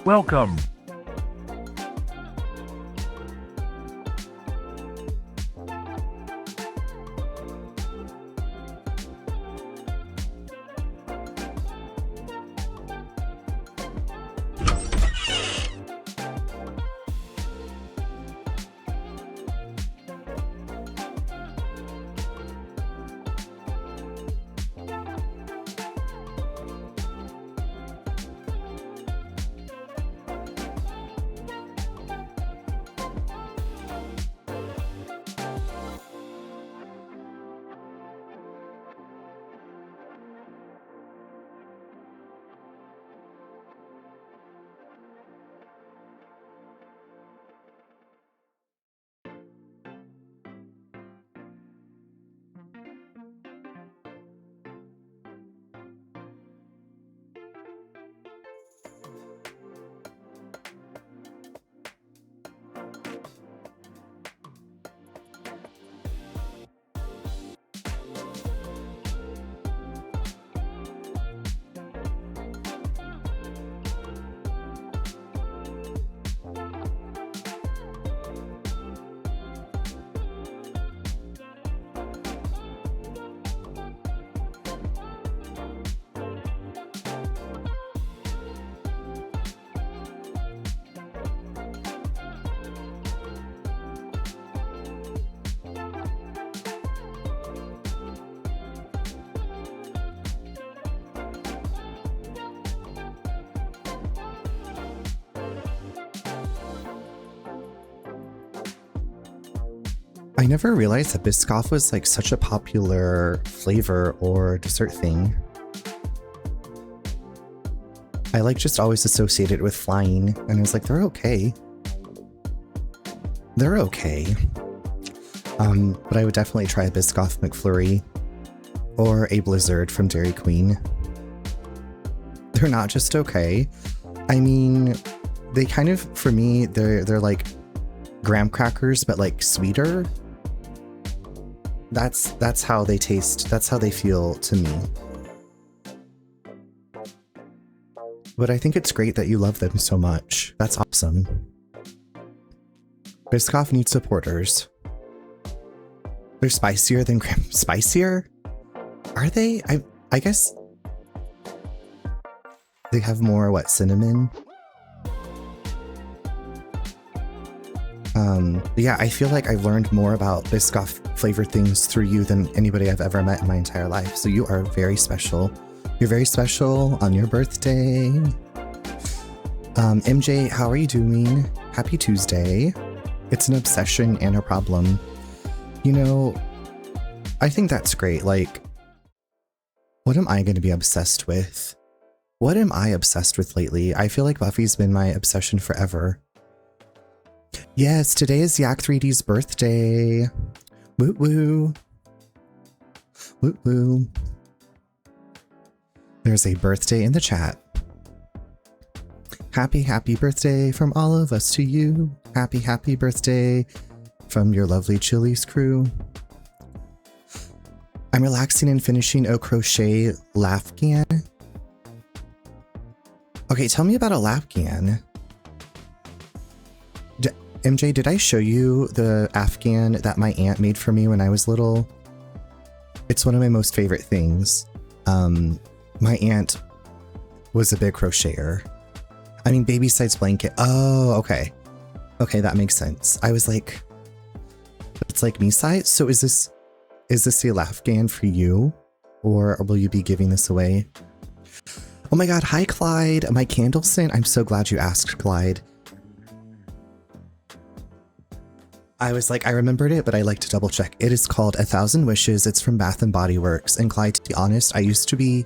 Welcome. I never realized that Biscoff was like such a popular flavor or dessert thing. I like just always associated it with flying, and I was like, they're okay. They're okay. But I would definitely try a Biscoff McFlurry or a Blizzard from Dairy Queen. They're not just okay. I mean, they kind of, for me, they're like graham crackers, but like sweeter. That's how they taste. That's how they feel to me. But I think it's great that you love them so much. That's awesome. Biscoff needs supporters. They're spicier than graham. Spicier? Are they? I guess they have more, what, cinnamon? Yeah, I feel like I've learned more about Biscoff flavored things through you than anybody I've ever met in my entire life. So you are very special. You're very special on your birthday. MJ, how are you doing? Happy Tuesday. It's an obsession and a problem. You know, I think that's great. Like, what am I going to be obsessed with? What am I obsessed with lately? I feel like Buffy's been my obsession forever. Yes, today is Yak 3D's birthday. Woo woo. Woo woo. There's a birthday in the chat. Happy birthday from all of us to you. Happy birthday from your lovely Chili's crew. I'm relaxing and finishing a crochet Lafgan. Okay, tell me about a Lafgan. MJ, did I show you the Afghan that my aunt made for me when I was little? It's one of my most favorite things. My aunt was a big crocheter. I mean, baby size blanket. Oh, okay. Okay, that makes sense. I was like, it's like me size. So is this the Afghan for you? Or will you be giving this away? Oh my God. Hi, Clyde. My candle scent. I'm so glad you asked, Clyde. I was like, I remembered it, but I like to double check. It is called 1,000 Wishes. It's from Bath & Body Works. And Clyde, to be honest, I used to be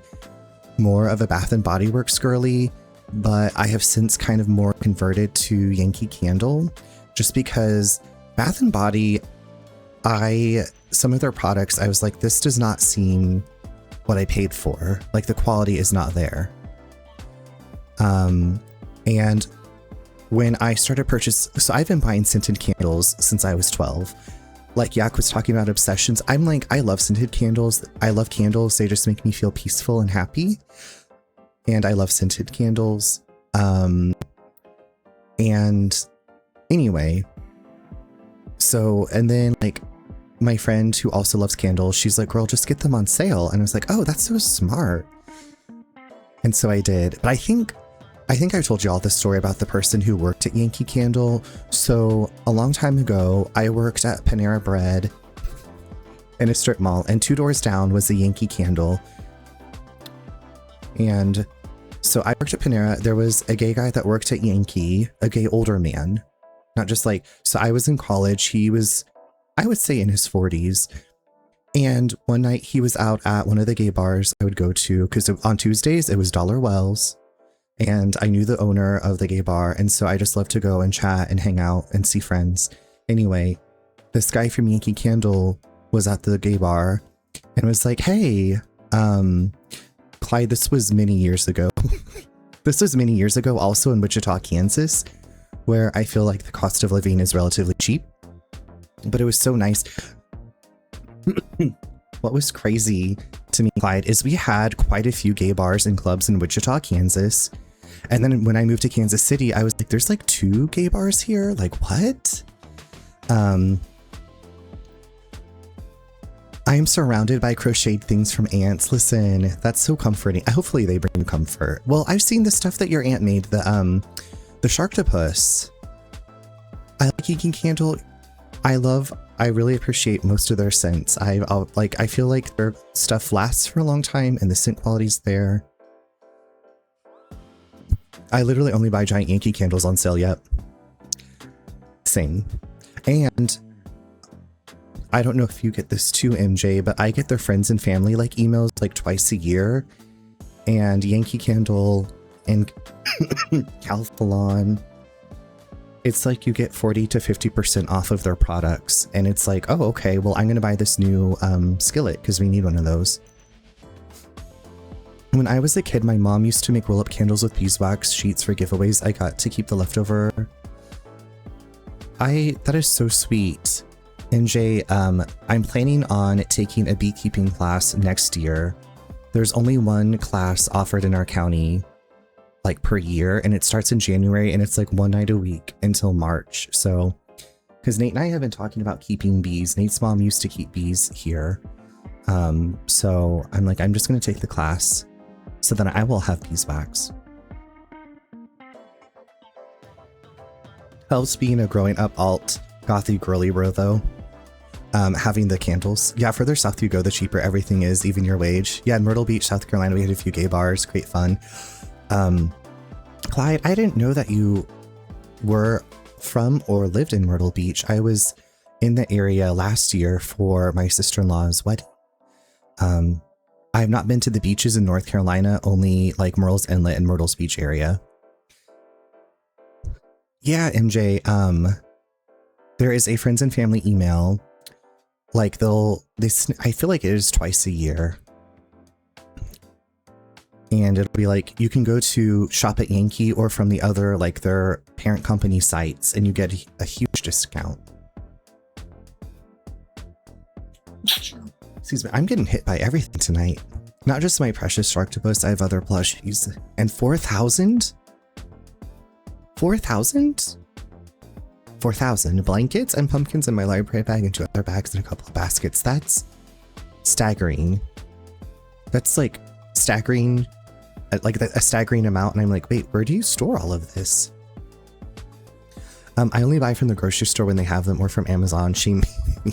more of a Bath & Body Works girly, but I have since kind of more converted to Yankee Candle, just because Bath & Body, some of their products, I was like, this does not seem what I paid for. Like, the quality is not there. And when I started purchasing, so I've been buying scented candles since I was 12. Like Yak was talking about obsessions. I'm like, I love scented candles. I love candles. They just make me feel peaceful and happy. And I love scented candles. And anyway, so, and then like my friend who also loves candles, she's like, girl, just get them on sale. And I was like, oh, that's so smart. And so I did. But I think I told you all the story about the person who worked at Yankee Candle. So a long time ago, I worked at Panera Bread in a strip mall, and 2 doors down was a Yankee Candle. And so I worked at Panera. There was a gay guy that worked at Yankee, a gay older man. Not just like, so I was in college. He was, I would say, in his 40s. And one night he was out at one of the gay bars I would go to, because on Tuesdays it was Dollar Wells. And I knew the owner of the gay bar. And so I just loved to go and chat and hang out and see friends. Anyway, this guy from Yankee Candle was at the gay bar and was like, hey, Clyde, this was many years ago. This was many years ago, also in Wichita, Kansas, where I feel like the cost of living is relatively cheap. But it was so nice. What was crazy to me, Clyde, is we had quite a few gay bars and clubs in Wichita, Kansas. And then when I moved to Kansas City, I was like, there's like 2 gay bars here? Like, what? I am surrounded by crocheted things from aunts. Listen, that's so comforting. Hopefully they bring you comfort. Well, I've seen the stuff that your aunt made, the Sharktopus. I like Yankee Candle. I really appreciate most of their scents. I feel like their stuff lasts for a long time and the scent quality's there. I literally only buy giant Yankee candles on sale yet. Same. And I don't know if you get this too, MJ, but I get their friends and family like emails like twice a year. And Yankee Candle and Calphalon, it's like you get 40 to 50% off of their products. And it's like, oh, okay, well, I'm going to buy this new skillet because we need one of those. When I was a kid, my mom used to make roll-up candles with beeswax sheets for giveaways I got to keep the leftover. That is so sweet. MJ, I'm planning on taking a beekeeping class next year. There's only one class offered in our county, like per year, and it starts in January, and it's like 1 night a week until March. So, because Nate and I have been talking about keeping bees. Nate's mom used to keep bees here. So I'm like, I'm just going to take the class so that I will have beeswax. Helps being a growing up alt gothy girly bro though. Having the candles. Yeah, further south you go, the cheaper everything is, even your wage. Yeah, in Myrtle Beach, South Carolina, we had a few gay bars. Great fun. Clyde, I didn't know that you were from or lived in Myrtle Beach. I was in the area last year for my sister-in-law's wedding. I have not been to the beaches in North Carolina, only like Murrells Inlet and Myrtle's Beach area. Yeah, MJ, there is a friends and family email. Like I feel like it is twice a year. And it'll be like, you can go to shop at Yankee or from the other, like their parent company sites, and you get a huge discount. Excuse me, I'm getting hit by everything tonight. Not just my precious Sharktopus, I have other plushies. And 4,000? 4,000? 4,000 blankets and pumpkins in my library bag and 2 other bags and a couple of baskets. That's staggering. That's like staggering, like a staggering amount. And I'm like, wait, where do you store all of this? I only buy from the grocery store when they have them, or from Amazon. Shame me.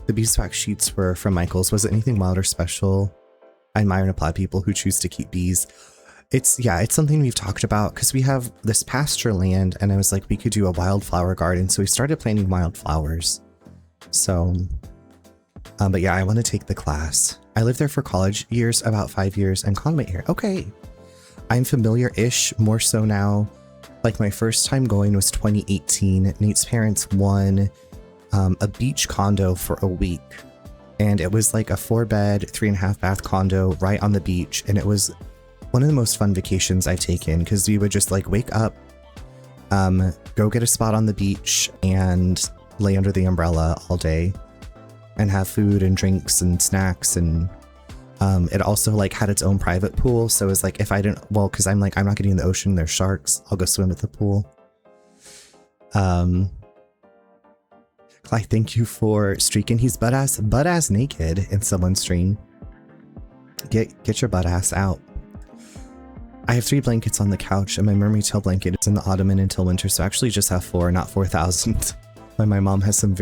The beeswax sheets were from Michael's. Was it anything wild or special? I admire and applaud people who choose to keep bees. It's something we've talked about because we have this pasture land, and I was like, we could do a wildflower garden. So we started planting wildflowers. So, but yeah, I want to take the class. I lived there for college years, about 5 years, and convent here. Okay. I'm familiar-ish, more so now. Like my first time going was 2018. Nate's parents won a beach condo for a week. And it was like a 4-bed, 3.5 bath condo right on the beach. And it was one of the most fun vacations I've taken because we would just like wake up, go get a spot on the beach and lay under the umbrella all day and have food and drinks and snacks. And It also like had its own private pool. So it was like, if I didn't, well, cause I'm like, I'm not getting in the ocean. There's sharks. I'll go swim at the pool. Clyde, thank you for streaking. He's butt ass naked in someone's stream. Get your butt ass out. I have 3 blankets on the couch and my mermaid tail blanket is in the ottoman until winter. So I actually just have 4, not 4,000. My mom has some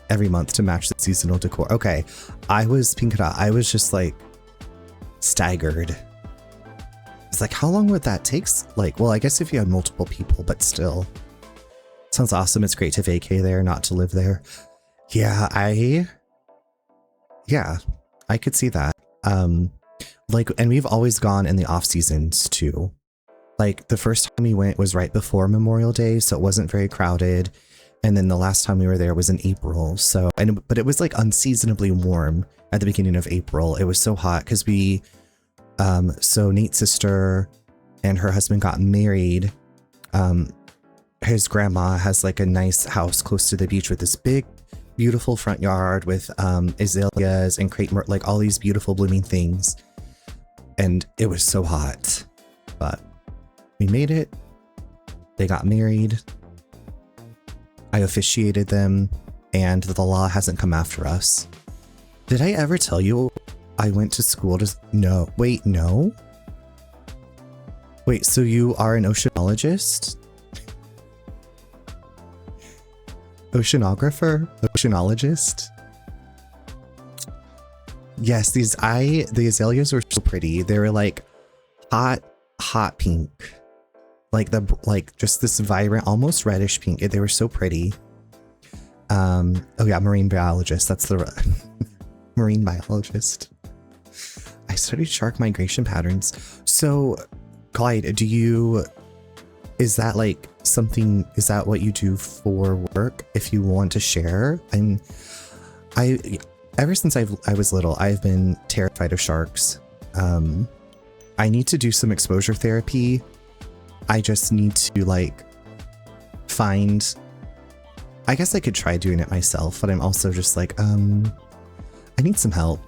every month to match the seasonal decor. Okay. I was just like staggered. It's like, how long would that take? Like, well, I guess if you had multiple people, but still. Sounds awesome. It's great to vacay there, not to live there. Yeah, I could see that. Like, and we've always gone in the off seasons too. Like the first time we went was right before Memorial Day, so it wasn't very crowded. And then the last time we were there was in April. So, but it was like unseasonably warm at the beginning of April. It was so hot because so Nate's sister and her husband got married. His grandma has like a nice house close to the beach with this big, beautiful front yard with azaleas and crepe, like all these beautiful blooming things. And it was so hot, but we made it. They got married. I officiated them and the law hasn't come after us. Did I ever tell you I went to school to... No. Wait, no? Wait, so you are an oceanologist? Oceanographer? Oceanologist? Yes, the azaleas were so pretty. They were like hot pink. Like just this vibrant, almost reddish pink. They were so pretty. Oh yeah, marine biologist. That's the marine biologist. I studied shark migration patterns. So, Clyde, is that like something, is that what you do for work if you want to share? Ever since I was little, I've been terrified of sharks. I need to do some exposure therapy. I just need to like find, I guess I could try doing it myself, but I'm also just like, I need some help.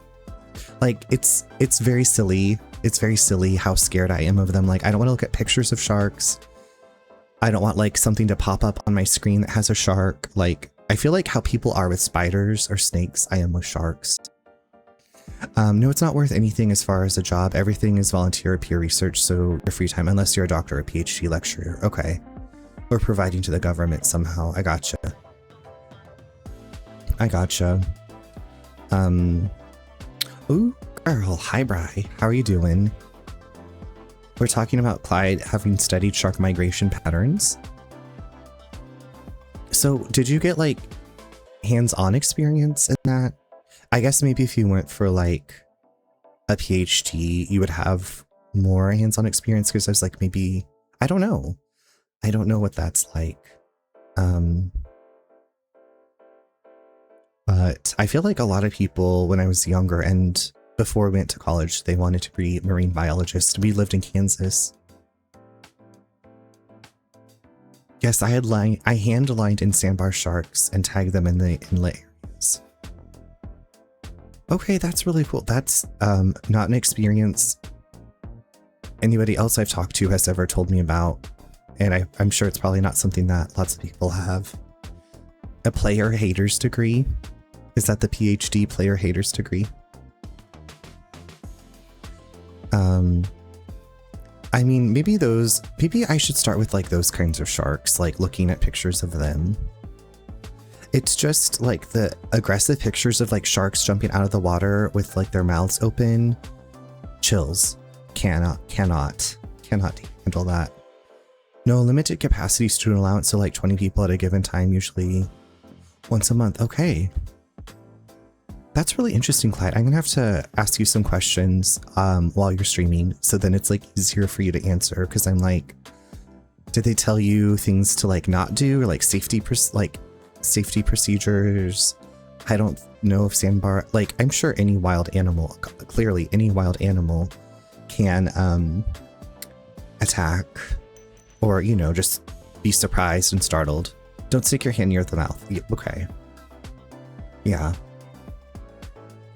Like it's very silly. It's very silly how scared I am of them. Like I don't want to look at pictures of sharks. I don't want like something to pop up on my screen that has a shark. Like I feel like how people are with spiders or snakes, I am with sharks. No, it's not worth anything as far as a job. Everything is volunteer or peer research, so your free time, unless you're a doctor or a PhD lecturer. Okay. Or providing to the government somehow. I gotcha. Ooh, girl, hi Bri. How are you doing? We're talking about Clyde having studied shark migration patterns. So did you get like hands-on experience in that? I guess maybe if you went for like a PhD, you would have more hands-on experience, because I was like, maybe, I don't know. I don't know what that's like. But I feel like a lot of people when I was younger and before we went to college, they wanted to be marine biologists. We lived in Kansas. Yes, I hand-lined in sandbar sharks and tagged them in the inlet areas. Okay, that's really cool. That's not an experience anybody else I've talked to has ever told me about. And I'm sure it's probably not something that lots of people have. A player haters degree? Is that the PhD player haters degree? I mean, maybe I should start with like those kinds of sharks, like looking at pictures of them. It's just like the aggressive pictures of like sharks jumping out of the water with like their mouths open. Chills. Cannot handle that. No, limited capacity student allowance, so like 20 people at a given time, usually once a month. Okay. That's really interesting, Clyde. I'm gonna have to ask you some questions while you're streaming, so then it's like easier for you to answer, because I'm like, did they tell you things to like not do, or like safety procedures? I don't know if sandbar, like I'm sure any wild animal, clearly any wild animal can attack, or you know, just be surprised and startled. Don't stick your hand near the mouth. Okay. Yeah.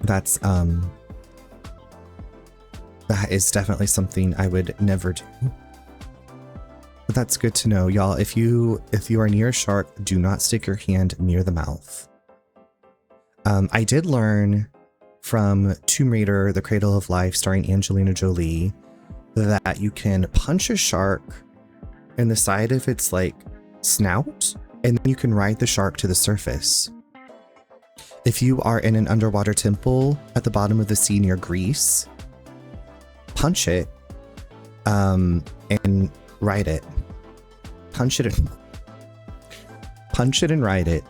That's That is definitely something I would never do. But that's good to know, y'all. If you are near a shark, do not stick your hand near the mouth. I did learn from Tomb Raider: The Cradle of Life, starring Angelina Jolie, that you can punch a shark in the side of its like snout, and then you can ride the shark to the surface. If you are in an underwater temple at the bottom of the sea near Greece, punch it, and ride it. Punch it and ride it.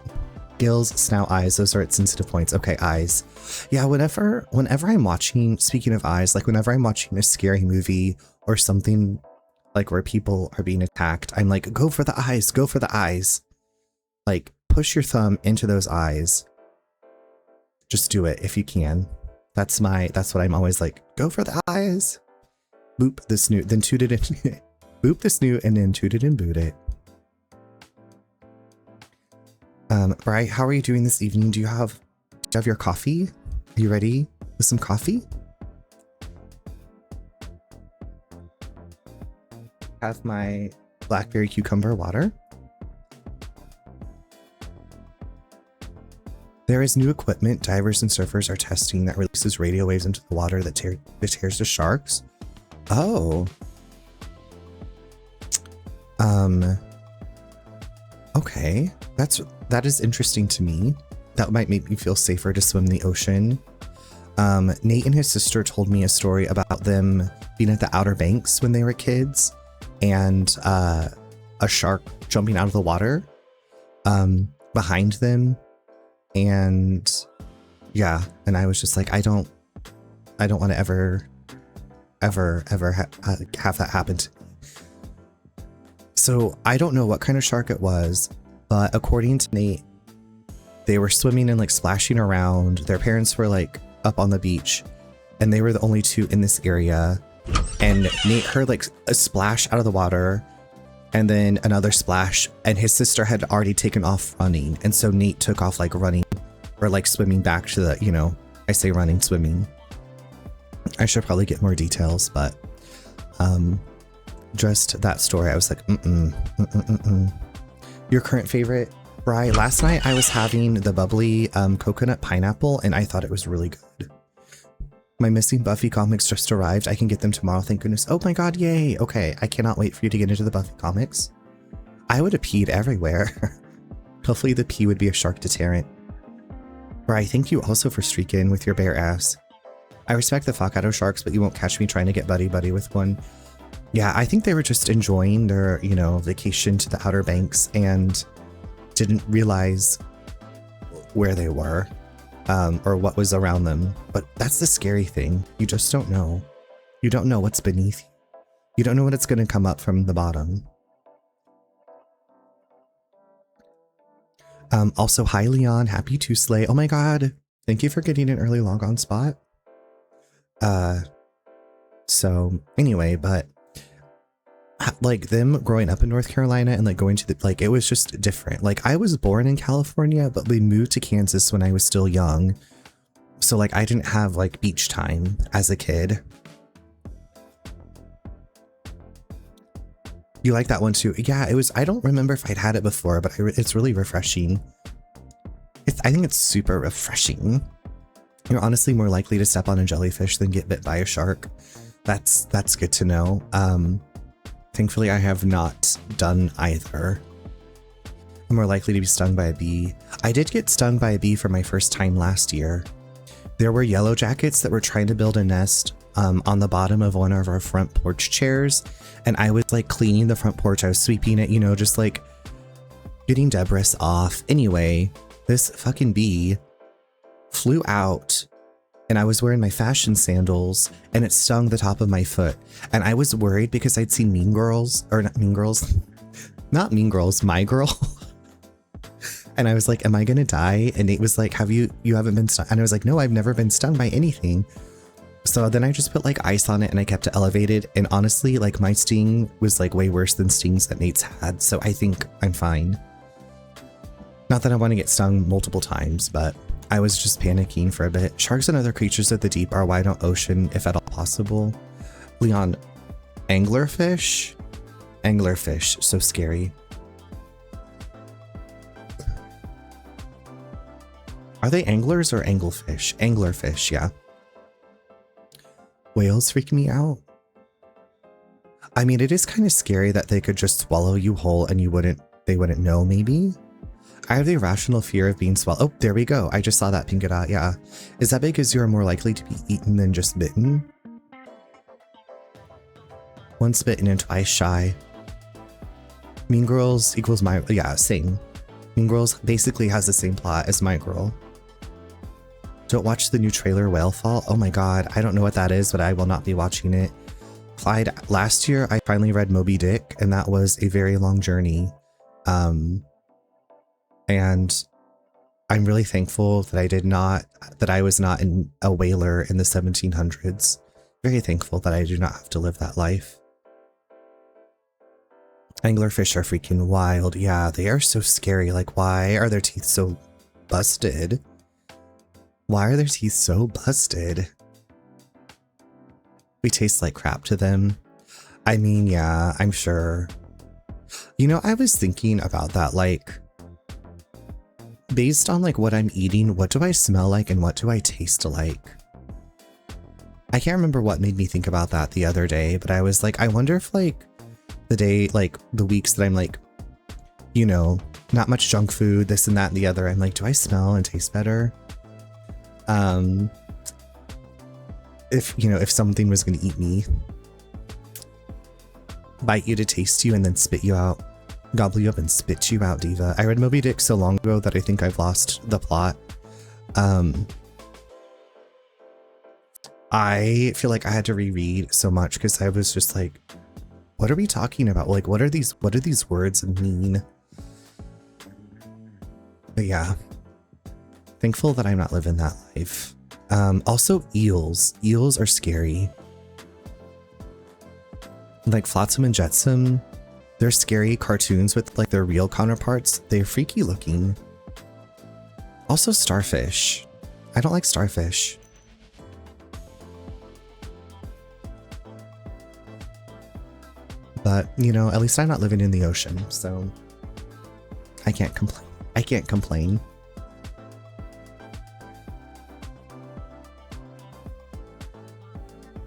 Gills, snout, eyes, those are its sensitive points. Okay, eyes. Yeah, whenever I'm watching, speaking of eyes, like whenever I'm watching a scary movie or something like where people are being attacked, I'm like, go for the eyes, go for the eyes. Like, push your thumb into those eyes. Just do it if you can. That's what I'm always like, go for the eyes. Boop the snoot, then toot it in. Boop the snoot and then toot it and boot it. Bri, how are you doing this evening? Do you have your coffee? Are you ready with some coffee? Have my blackberry cucumber water. There is new equipment divers and surfers are testing that releases radio waves into the water that tears the sharks. Oh. Okay. That is interesting to me. That might make me feel safer to swim in the ocean. Nate and his sister told me a story about them being at the Outer Banks when they were kids, and a shark jumping out of the water behind them. And yeah, and I was just like, I don't want to ever have that happen to me. So I don't know what kind of shark it was, but according to Nate, they were swimming and like splashing around. Their parents were like up on the beach, and they were the only two in this area. And Nate heard like a splash out of the water, and then another splash, and his sister had already taken off running. And so Nate took off like running or like swimming back to the, you know, I say running, swimming. I should probably get more details, but just that story, I was like, Your current favorite, Bri? Last night I was having the bubbly coconut pineapple, and I thought it was really good. My missing Buffy comics just arrived. I can get them tomorrow, thank goodness. Oh my god, yay! Okay, I cannot wait for you to get into the Buffy comics. I would have peed everywhere. Hopefully the pee would be a shark deterrent. Bri, thank you also for streaking with your bare ass. I respect the fuck out of sharks, but you won't catch me trying to get buddy-buddy with one. Yeah, I think they were just enjoying their, you know, vacation to the Outer Banks and didn't realize where they were, or what was around them. But that's the scary thing. You just don't know. You don't know what's beneath you. You don't know what it's going to come up from the bottom. Also, hi Leon, happy to slay. Oh my god, thank you for getting an early log on spot. So anyway, but like them growing up in North Carolina and like going to the, like, it was just different. Like I was born in California, but we moved to Kansas when I was still young. So like I didn't have like beach time as a kid. You like that one too? Yeah, it was, I don't remember if I'd had it before, but it's really refreshing. I think it's super refreshing. You're honestly more likely to step on a jellyfish than get bit by a shark. That's good to know. Thankfully, I have not done either. I'm more likely to be stung by a bee. I did get stung by a bee for my first time last year. There were yellow jackets that were trying to build a nest on the bottom of one of our front porch chairs. And I was like cleaning the front porch. I was sweeping it, you know, just like getting debris off. Anyway, this fucking bee flew out, and I was wearing my fashion sandals, and it stung the top of my foot. And I was worried because I'd seen Mean Girls, or not Mean Girls, not Mean Girls, My Girl. And I was like, am I gonna die? And Nate was like, you haven't been stung? And I was like, no, I've never been stung by anything. So then I just put like ice on it and I kept it elevated. And honestly, like my sting was like way worse than stings that Nate's had. So I think I'm fine. Not that I want to get stung multiple times, but I was just panicking for a bit. Sharks and other creatures of the deep are wide on ocean, if at all possible. Leon, anglerfish? Anglerfish, so scary. Are they anglers or anglefish? Anglerfish, yeah. Whales freak me out. I mean, it is kind of scary that they could just swallow you whole and they wouldn't know, maybe? I have the irrational fear of being swallowed. Oh, there we go. I just saw that Pinkata, yeah. Is that because you're more likely to be eaten than just bitten? Once bitten and twice shy. Mean Girls equals my, yeah, same. Mean Girls basically has the same plot as My Girl. Don't watch the new trailer Whalefall. Oh my god, I don't know what that is, but I will not be watching it. Clyde, last year I finally read Moby Dick, and that was a very long journey. And I'm really thankful that I was not a whaler in the 1700s. Very thankful that I do not have to live that life. Anglerfish are freaking wild. Yeah, they are so scary. Like, why are their teeth so busted? Why are their teeth so busted? We taste like crap to them. I mean, yeah, I'm sure. You know, I was thinking about that, like, based on like what I'm eating, what do I smell like and what do I taste like? I can't remember what made me think about that the other day, but I was like, I wonder if like the weeks that I'm like, you know, not much junk food, this and that and the other, I'm like, do I smell and taste better? If, you know, if something was going to eat me, bite you to taste you and then spit you out, gobble you up and spit you out, diva. I read Moby Dick so long ago that I think I've lost the plot. I feel like I had to reread so much because I was just like, what are we talking about? Like, what do these words mean? But yeah, thankful that I'm not living that life. Also eels. Eels are scary. Like Flotsam and Jetsam, they're scary cartoons with like their real counterparts. They're freaky looking. Also starfish. I don't like starfish. But, you know, at least I'm not living in the ocean, so I can't complain. I can't complain.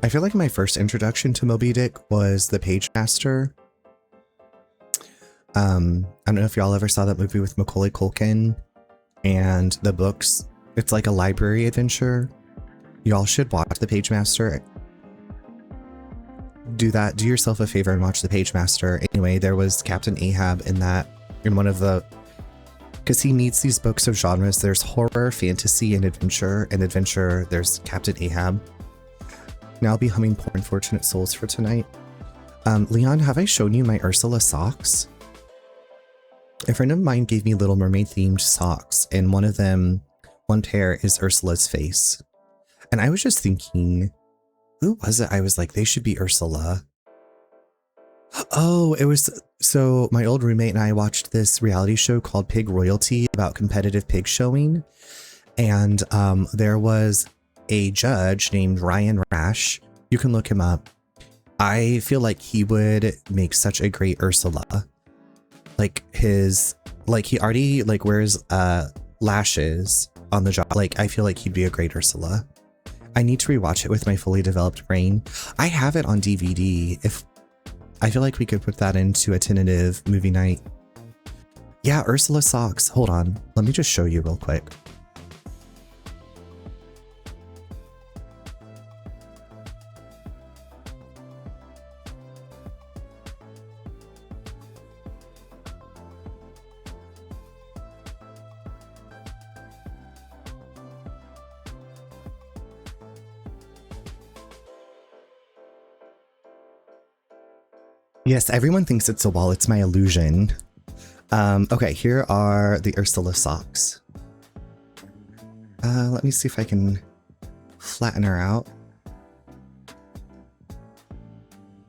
I feel like my first introduction to Moby Dick was The Page Master. I don't know if y'all ever saw that movie with Macaulay Culkin and the books. It's like a library adventure. Y'all should watch The Page Master. Do that. Do yourself a favor and watch The Page Master. Anyway, there was Captain Ahab in that, in one of the, because he needs these books of genres. There's horror, fantasy, and adventure. In adventure, there's Captain Ahab. Now I'll be humming Poor Unfortunate Souls for tonight. Leon, have I shown you my Ursula socks? A friend of mine gave me Little Mermaid themed socks, and one pair is Ursula's face. And I was just thinking, who was it? I was like, they should be Ursula. Oh, it was, so my old roommate and I watched this reality show called Pig Royalty about competitive pig showing. And there was a judge named Ryan Rash. You can look him up. I feel like he would make such a great Ursula. Like he already like wears lashes on the job. Like I feel like he'd be a great Ursula. I need to rewatch it with my fully developed brain. I have it on DVD. I feel like we could put that into a tentative movie night. Yeah, Ursula socks. Hold on. Let me just show you real quick. Yes, everyone thinks it's a wall. It's my illusion. Okay, here are the Ursula socks. Let me see if I can flatten her out.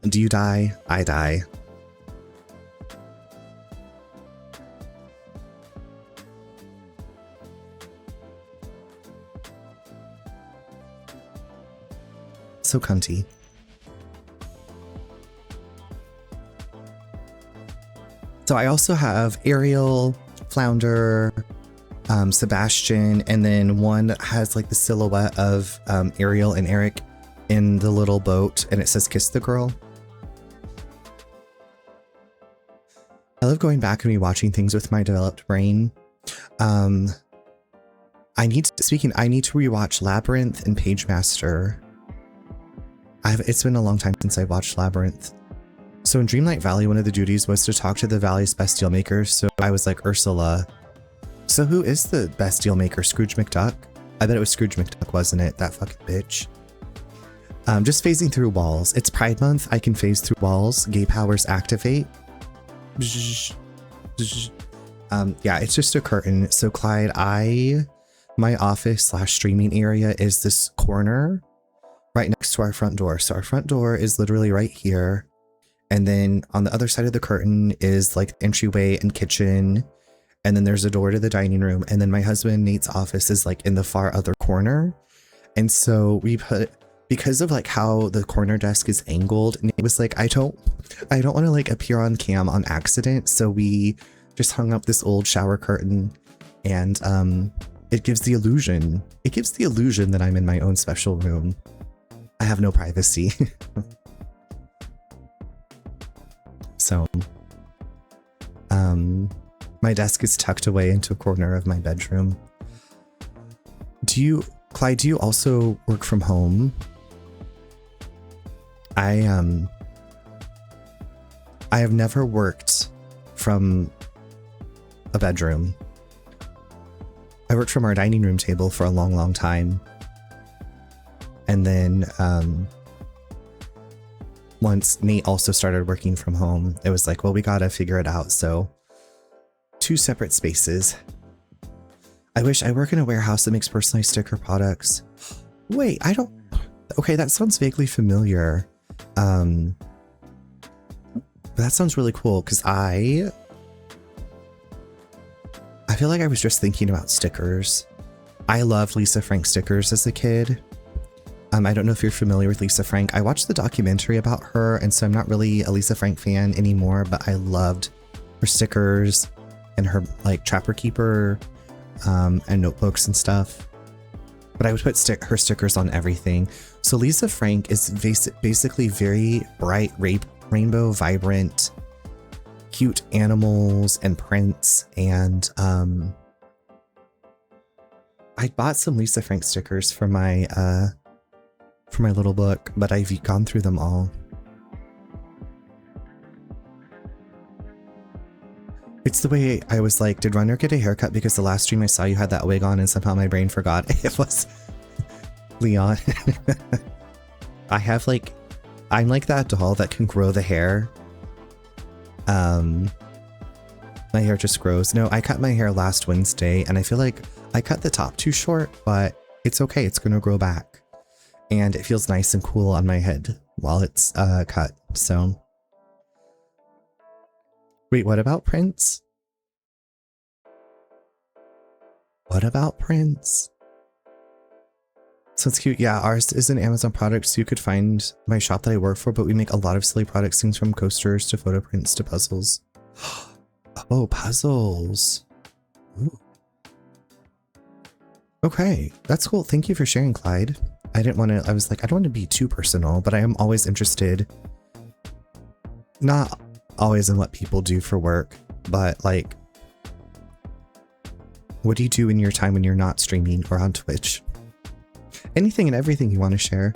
Do you die? I die. So cunty. So I also have Ariel, Flounder, Sebastian, and then one has like the silhouette of Ariel and Eric in the little boat, and it says "Kiss the Girl." I love going back and rewatching things with my developed brain. I need to rewatch Labyrinth and Pagemaster. It's been a long time since I watched Labyrinth. So in Dreamlight Valley, one of the duties was to talk to the Valley's best deal makers. So I was like, Ursula. So who is the best deal maker? Scrooge McDuck? I bet it was Scrooge McDuck, wasn't it? That fucking bitch. Just phasing through walls. It's Pride Month. I can phase through walls. Gay powers activate. Yeah, it's just a curtain. So Clyde, my office / streaming area is this corner right next to our front door. So our front door is literally right here. And then on the other side of the curtain is like entryway and kitchen. And then there's a door to the dining room. And then my husband Nate's office is like in the far other corner. And so we put, because of like how the corner desk is angled, Nate was like, I don't want to like appear on cam on accident. So we just hung up this old shower curtain, and it gives the illusion that I'm in my own special room. I have no privacy. So, my desk is tucked away into a corner of my bedroom. Clyde, do you also work from home? I have never worked from a bedroom. I worked from our dining room table for a long, long time. And then, once Nate also started working from home, it was like, well, we gotta figure it out. So 2 separate spaces. I wish I work in a warehouse that makes personalized sticker products. Wait, okay, that sounds vaguely familiar. But that sounds really cool, because I feel like I was just thinking about stickers. I loved Lisa Frank stickers as a kid. I don't know if you're familiar with Lisa Frank. I watched the documentary about her, and so I'm not really a Lisa Frank fan anymore, but I loved her stickers and her like Trapper Keeper and notebooks and stuff. But I would put her stickers on everything. So Lisa Frank is basically very bright, rainbow, vibrant, cute animals and prints. And I bought some Lisa Frank stickers for my little book, but I've gone through them all. It's the way I was like, did Runner get a haircut? Because the last stream I saw you had that wig on and somehow my brain forgot it was Leon. I'm like that doll that can grow the hair. My hair just grows. No, I cut my hair last Wednesday, and I feel like I cut the top too short, but it's okay. It's gonna grow back. And it feels nice and cool on my head while it's cut. So, wait, what about Prince? What about Prince? So it's cute. Yeah, ours is an Amazon product, so you could find my shop that I work for, but we make a lot of silly products, things from coasters to photo prints to puzzles. Oh, puzzles. Ooh. Okay, that's cool. Thank you for sharing, Clyde. I was like, I don't want to be too personal, but I am always interested, not always in what people do for work, but like, what do you do in your time when you're not streaming or on Twitch? Anything and everything you want to share.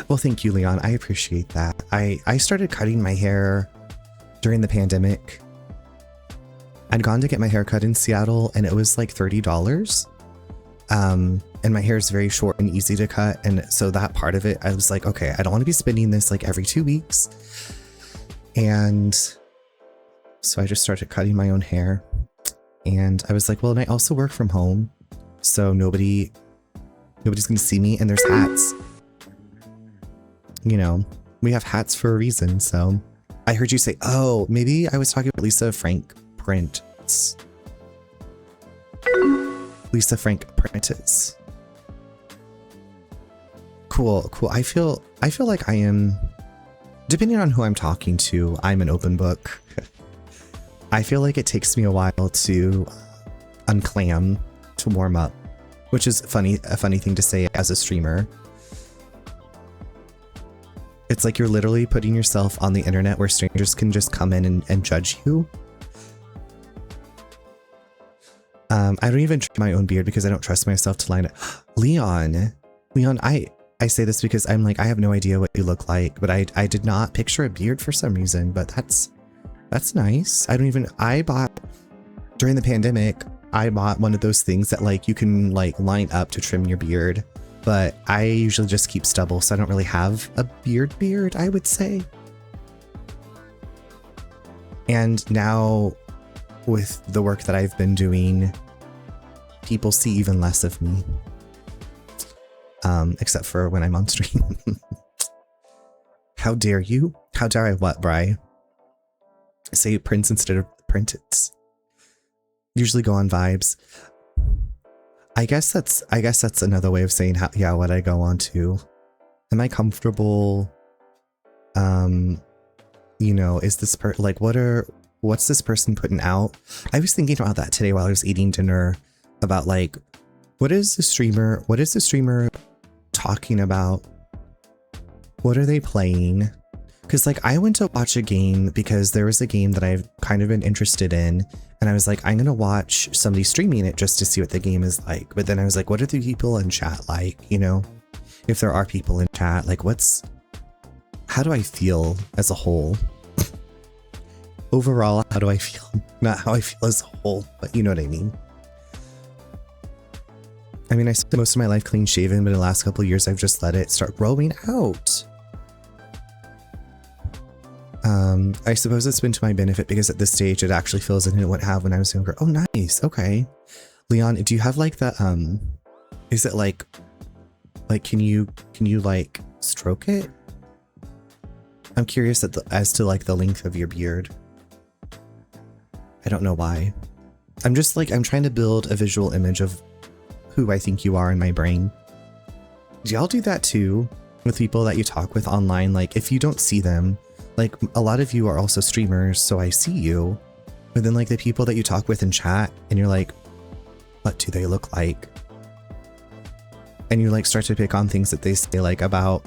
Well, thank you, Leon. I appreciate that. I started cutting my hair during the pandemic. I'd gone to get my hair cut in Seattle, and it was like $30. And my hair is very short and easy to cut. And so that part of it, I was like, okay, I don't want to be spending this like every 2 weeks. And so I just started cutting my own hair. And I was like, well, and I also work from home. So nobody's going to see me, and there's hats. You know, we have hats for a reason. So I heard you say, oh, maybe I was talking about Lisa Frank prints. Lisa Frank prints. Cool. I feel like I am depending on who I'm talking to, I'm an open book. I feel like it takes me a while to unclam, to warm up, which is a funny thing to say as a streamer. It's like you're literally putting yourself on the internet where strangers can just come in and judge you. I don't even trim my own beard because I don't trust myself to line it. Leon, I say this because I'm like, I have no idea what you look like, but I did not picture a beard for some reason, but that's nice. I bought, during the pandemic, I bought one of those things that like you can like line up to trim your beard, but I usually just keep stubble, so I don't really have a beard, I would say. And now with the work that I've been doing, people see even less of me. Except for when I'm on stream. How dare you? How dare I what, Bri? Say prints instead of printits. Usually go on vibes. I guess that's another way of saying how, yeah, what I go on to. Am I comfortable? You know, is this like what's this person putting out? I was thinking about that today while I was eating dinner, about like, what is the streamer talking about? What are they playing? Because like I went to watch a game because there was a game that I've kind of been interested in, and I was like, I'm gonna watch somebody streaming it just to see what the game is like. But then I was like, what are the people in chat like? You know, if there are people in chat, like how do I feel as a whole? Overall, how do I feel? Not how I feel as a whole, but you know what I mean. I mean, I spent most of my life clean shaven, but in the last couple of years, I've just let it start growing out. I suppose it's been to my benefit because at this stage, it actually fills in what I have when I was younger. Oh, nice. Okay. Leon, do you have like the, is it like, can you like stroke it? I'm curious as to like the length of your beard. I don't know why. I'm just like, I'm trying to build a visual image of who I think you are in my brain. Do y'all do that too with people that you talk with online? Like if you don't see them, like a lot of you are also streamers, so I see you, but then like the people that you talk with in chat and you're like, what do they look like? And you like start to pick on things that they say like about,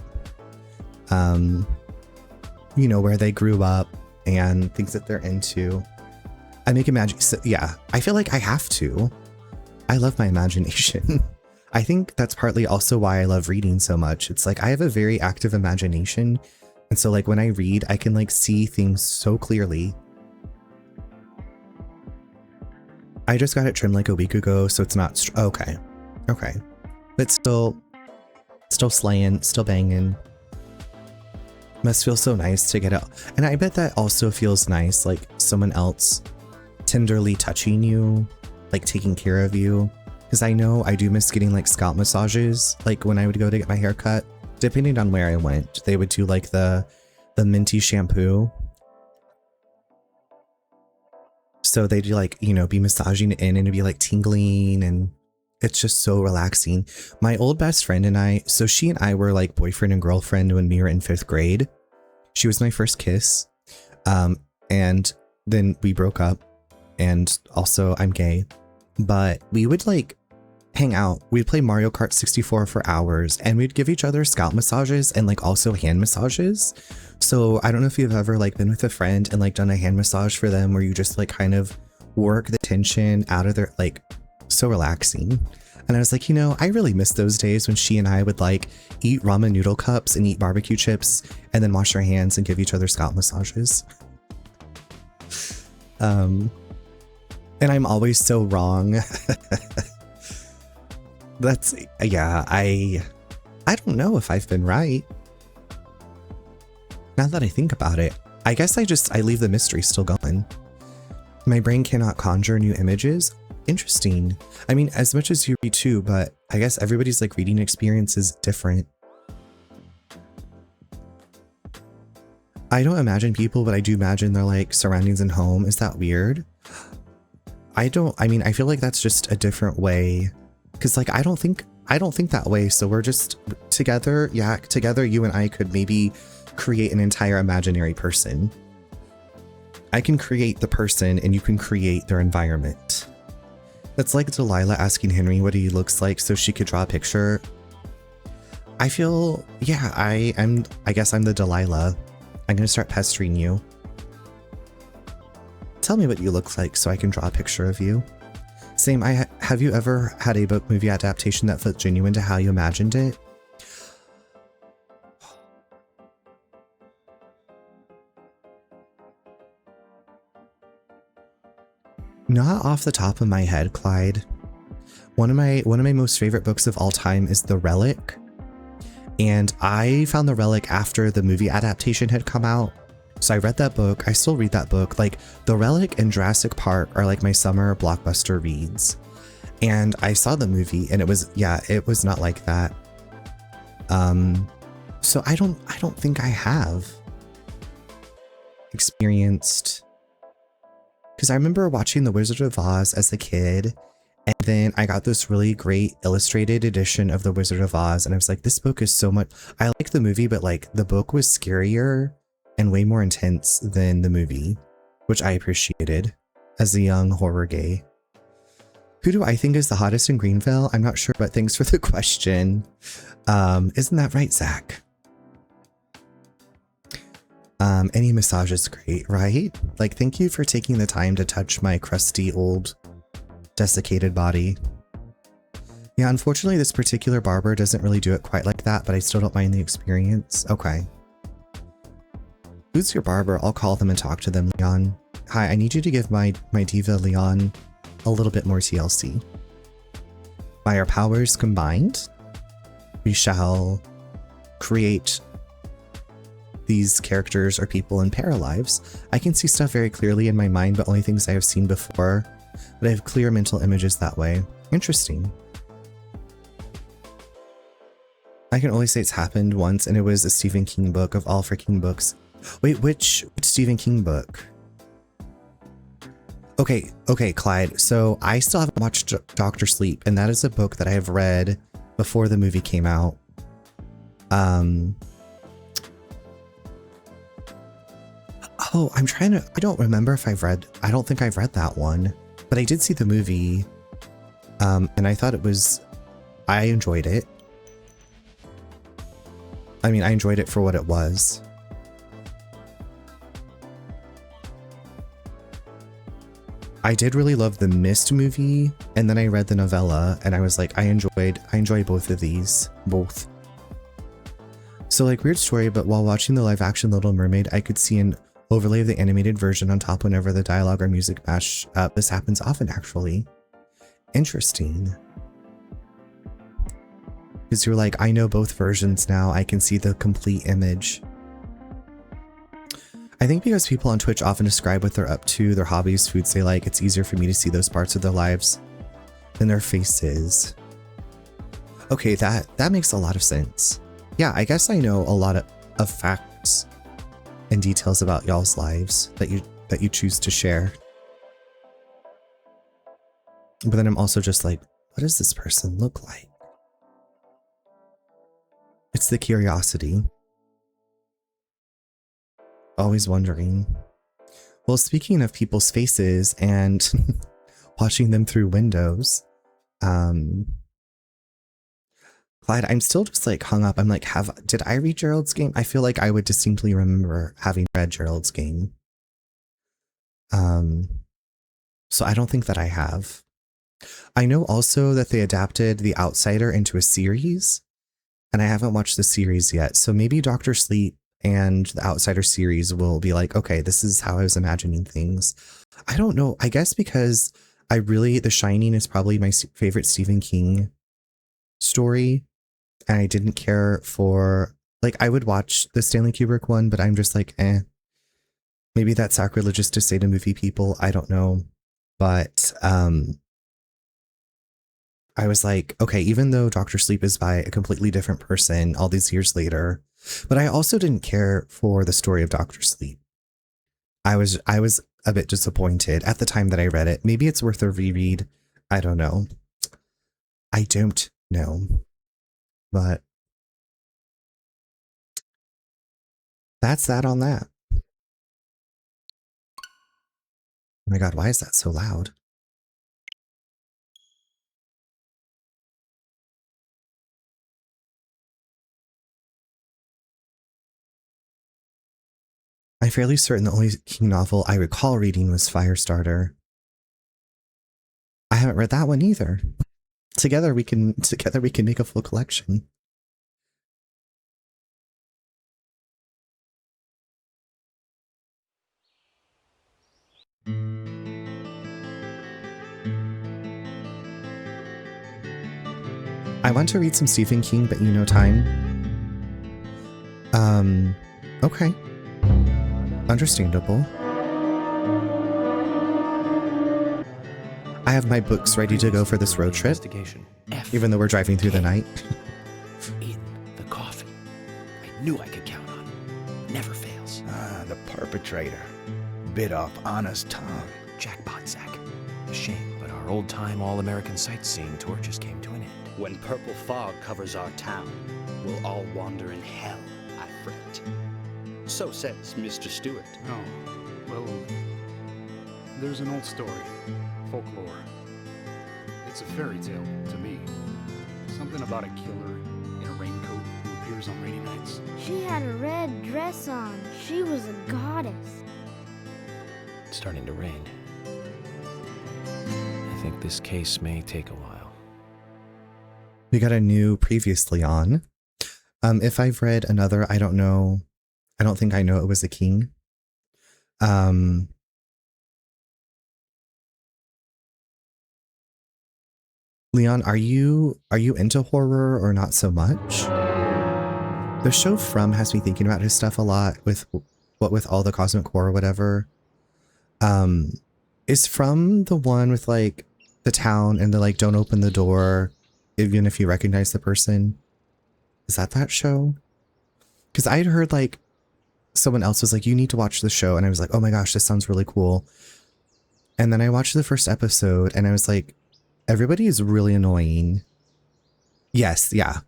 you know, where they grew up and things that they're into. I make so, yeah, I feel like I have to. I love my imagination. I think that's partly also why I love reading so much. It's like I have a very active imagination. And so like when I read, I can like see things so clearly. I just got it trimmed like a week ago, so it's not okay. Okay. But still slaying, still banging. Must feel so nice to get out. And I bet that also feels nice, like someone else tenderly touching you, like taking care of you. Because I know I do miss getting like scalp massages. Like when I would go to get my hair cut, depending on where I went, they would do like the minty shampoo. So they'd like, you know, be massaging it in and it'd be like tingling, and it's just so relaxing. My old best friend and I, so she and I were like boyfriend and girlfriend when we were in 5th grade. She was my first kiss. And then we broke up, and also I'm gay, but we would like hang out. We'd play Mario Kart 64 for hours, and we'd give each other scalp massages and like also hand massages. So I don't know if you've ever like been with a friend and like done a hand massage for them where you just like kind of work the tension out of their, like, so relaxing. And I was like, you know, I really miss those days when she and I would like eat ramen noodle cups and eat barbecue chips and then wash our hands and give each other scalp massages. And I'm always so wrong. That's, yeah, I don't know if I've been right. Now that I think about it, I guess I leave the mystery still going. My brain cannot conjure new images. Interesting. I mean, as much as you read too, but I guess everybody's like reading experience is different. I don't imagine people, but I do imagine their like surroundings and home. Is that weird? I mean, I feel like that's just a different way. Cause like, I don't think that way. So we're just together. Yeah. Together, you and I could maybe create an entire imaginary person. I can create the person and you can create their environment. That's like Delilah asking Henry what he looks like so she could draw a picture. I feel, yeah, I guess I'm the Delilah. I'm gonna start pestering you. Tell me what you look like so I can draw a picture of you. Same, have you ever had a book movie adaptation that felt genuine to how you imagined it? Not off the top of my head, Clyde. One of my most favorite books of all time is The Relic. And I found The Relic after the movie adaptation had come out. So I read that book. I still read that book. Like, The Relic and Jurassic Park are like my summer blockbuster reads. And I saw the movie and it was not like that. So I don't think I have experienced, because I remember watching The Wizard of Oz as a kid, and then I got this really great illustrated edition of The Wizard of Oz, and I was like, this book is so much, I like the movie, but like the book was scarier and way more intense than the movie, which I appreciated as a young horror gay. Who do I think is the hottest in Greenvale? I'm not sure, but thanks for the question. Isn't that right, Zach? Any massage is great, right? Like, thank you for taking the time to touch my crusty, old, desiccated body. Yeah, unfortunately, this particular barber doesn't really do it quite like that, but I still don't mind the experience. Okay. Who's your barber? I'll call them and talk to them, Leon. Hi, I need you to give my diva, Leon, a little bit more TLC. By our powers combined, we shall create these characters or people in paralives. I can see stuff very clearly in my mind, but only things I have seen before. But I have clear mental images that way. Interesting. I can only say it's happened once, and it was a Stephen King book of all freaking books. Wait, which Stephen King book? Okay, Clyde. So I still haven't watched Dr. Sleep, and that is a book that I have read before the movie came out. Oh, I don't remember if I don't think I've read that one, but I did see the movie, and I thought I enjoyed it. I mean, I enjoyed it for what it was. I did really love the Mist movie, and then I read the novella, and I was like, I enjoy both of these, both. So like, weird story, but while watching the live action Little Mermaid, I could see an overlay of the animated version on top whenever the dialogue or music mash up. This happens often, actually. Interesting. Because you're like, I know both versions now. I can see the complete image. I think because people on Twitch often describe what they're up to, their hobbies, foods they like, it's easier for me to see those parts of their lives than their faces. Okay, that makes a lot of sense. Yeah, I guess I know a lot of facts and details about y'all's lives that you choose to share. But then I'm also just like, what does this person look like? It's the curiosity. Always wondering. Well, speaking of people's faces and watching them through windows, Clyde, I'm still just like hung up. I'm like, did I read Gerald's Game? I feel like I would distinctly remember having read Gerald's Game. So I don't think that I have. I know also that they adapted The Outsider into a series, and I haven't watched the series yet. So maybe Dr. Sleep and the Outsider series will be like, okay, this is how I was imagining things. I don't know. I guess because The Shining is probably my favorite Stephen King story. And I didn't care for, like, I would watch the Stanley Kubrick one, but I'm just like, eh. Maybe that's sacrilegious to say to movie people. I don't know. But I was like, okay, even though Dr. Sleep is by a completely different person all these years later, but I also didn't care for the story of Dr. Sleep. I was a bit disappointed at the time that I read it. Maybe it's worth a reread. I don't know. But That's that on that. Oh my god, why is that so loud? I'm fairly certain the only King novel I recall reading was Firestarter. I haven't read that one either. Together we can make a full collection. I want to read some Stephen King, but time. Okay. Understandable. I have my books ready to go for this road trip, even though we're driving through the night. In the coffee. I knew I could count on. Never fails. The perpetrator. Bit off Anna's tongue. Jackpot sack. A shame, but our old-time all-American sightseeing tour just came to an end. When purple fog covers our town, we'll all wander in hell, I fret. So says Mr. Stewart. Oh, well, there's an old story. Folklore. It's a fairy tale to me. Something about a killer in a raincoat who appears on rainy nights. She had a red dress on. She was a goddess. It's starting to rain. I think this case may take a while. We got a new previously on. If I've read another, I don't know. I don't think I know it was a King. Leon, are you into horror or not so much? The show From has me thinking about his stuff a lot with all the cosmic horror, whatever. Is From the one with like the town and the like don't open the door even if you recognize the person? Is that show? Because I'd heard like someone else was like, you need to watch the show, and I was like, oh my gosh, this sounds really cool. And then I watched the first episode and I was like, everybody is really annoying. Yes, yeah.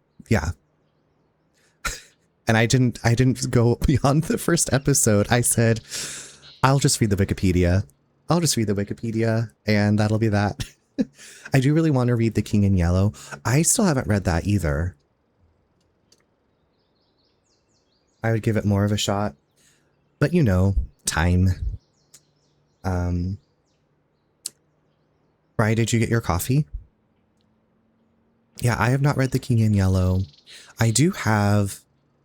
And I didn't go beyond the first episode. I said, I'll just read the Wikipedia. And that'll be that. I do really want to read The King in Yellow. I still haven't read that either. I would give it more of a shot. But time. Bri, did you get your coffee? Yeah, I have not read The King in Yellow. I do have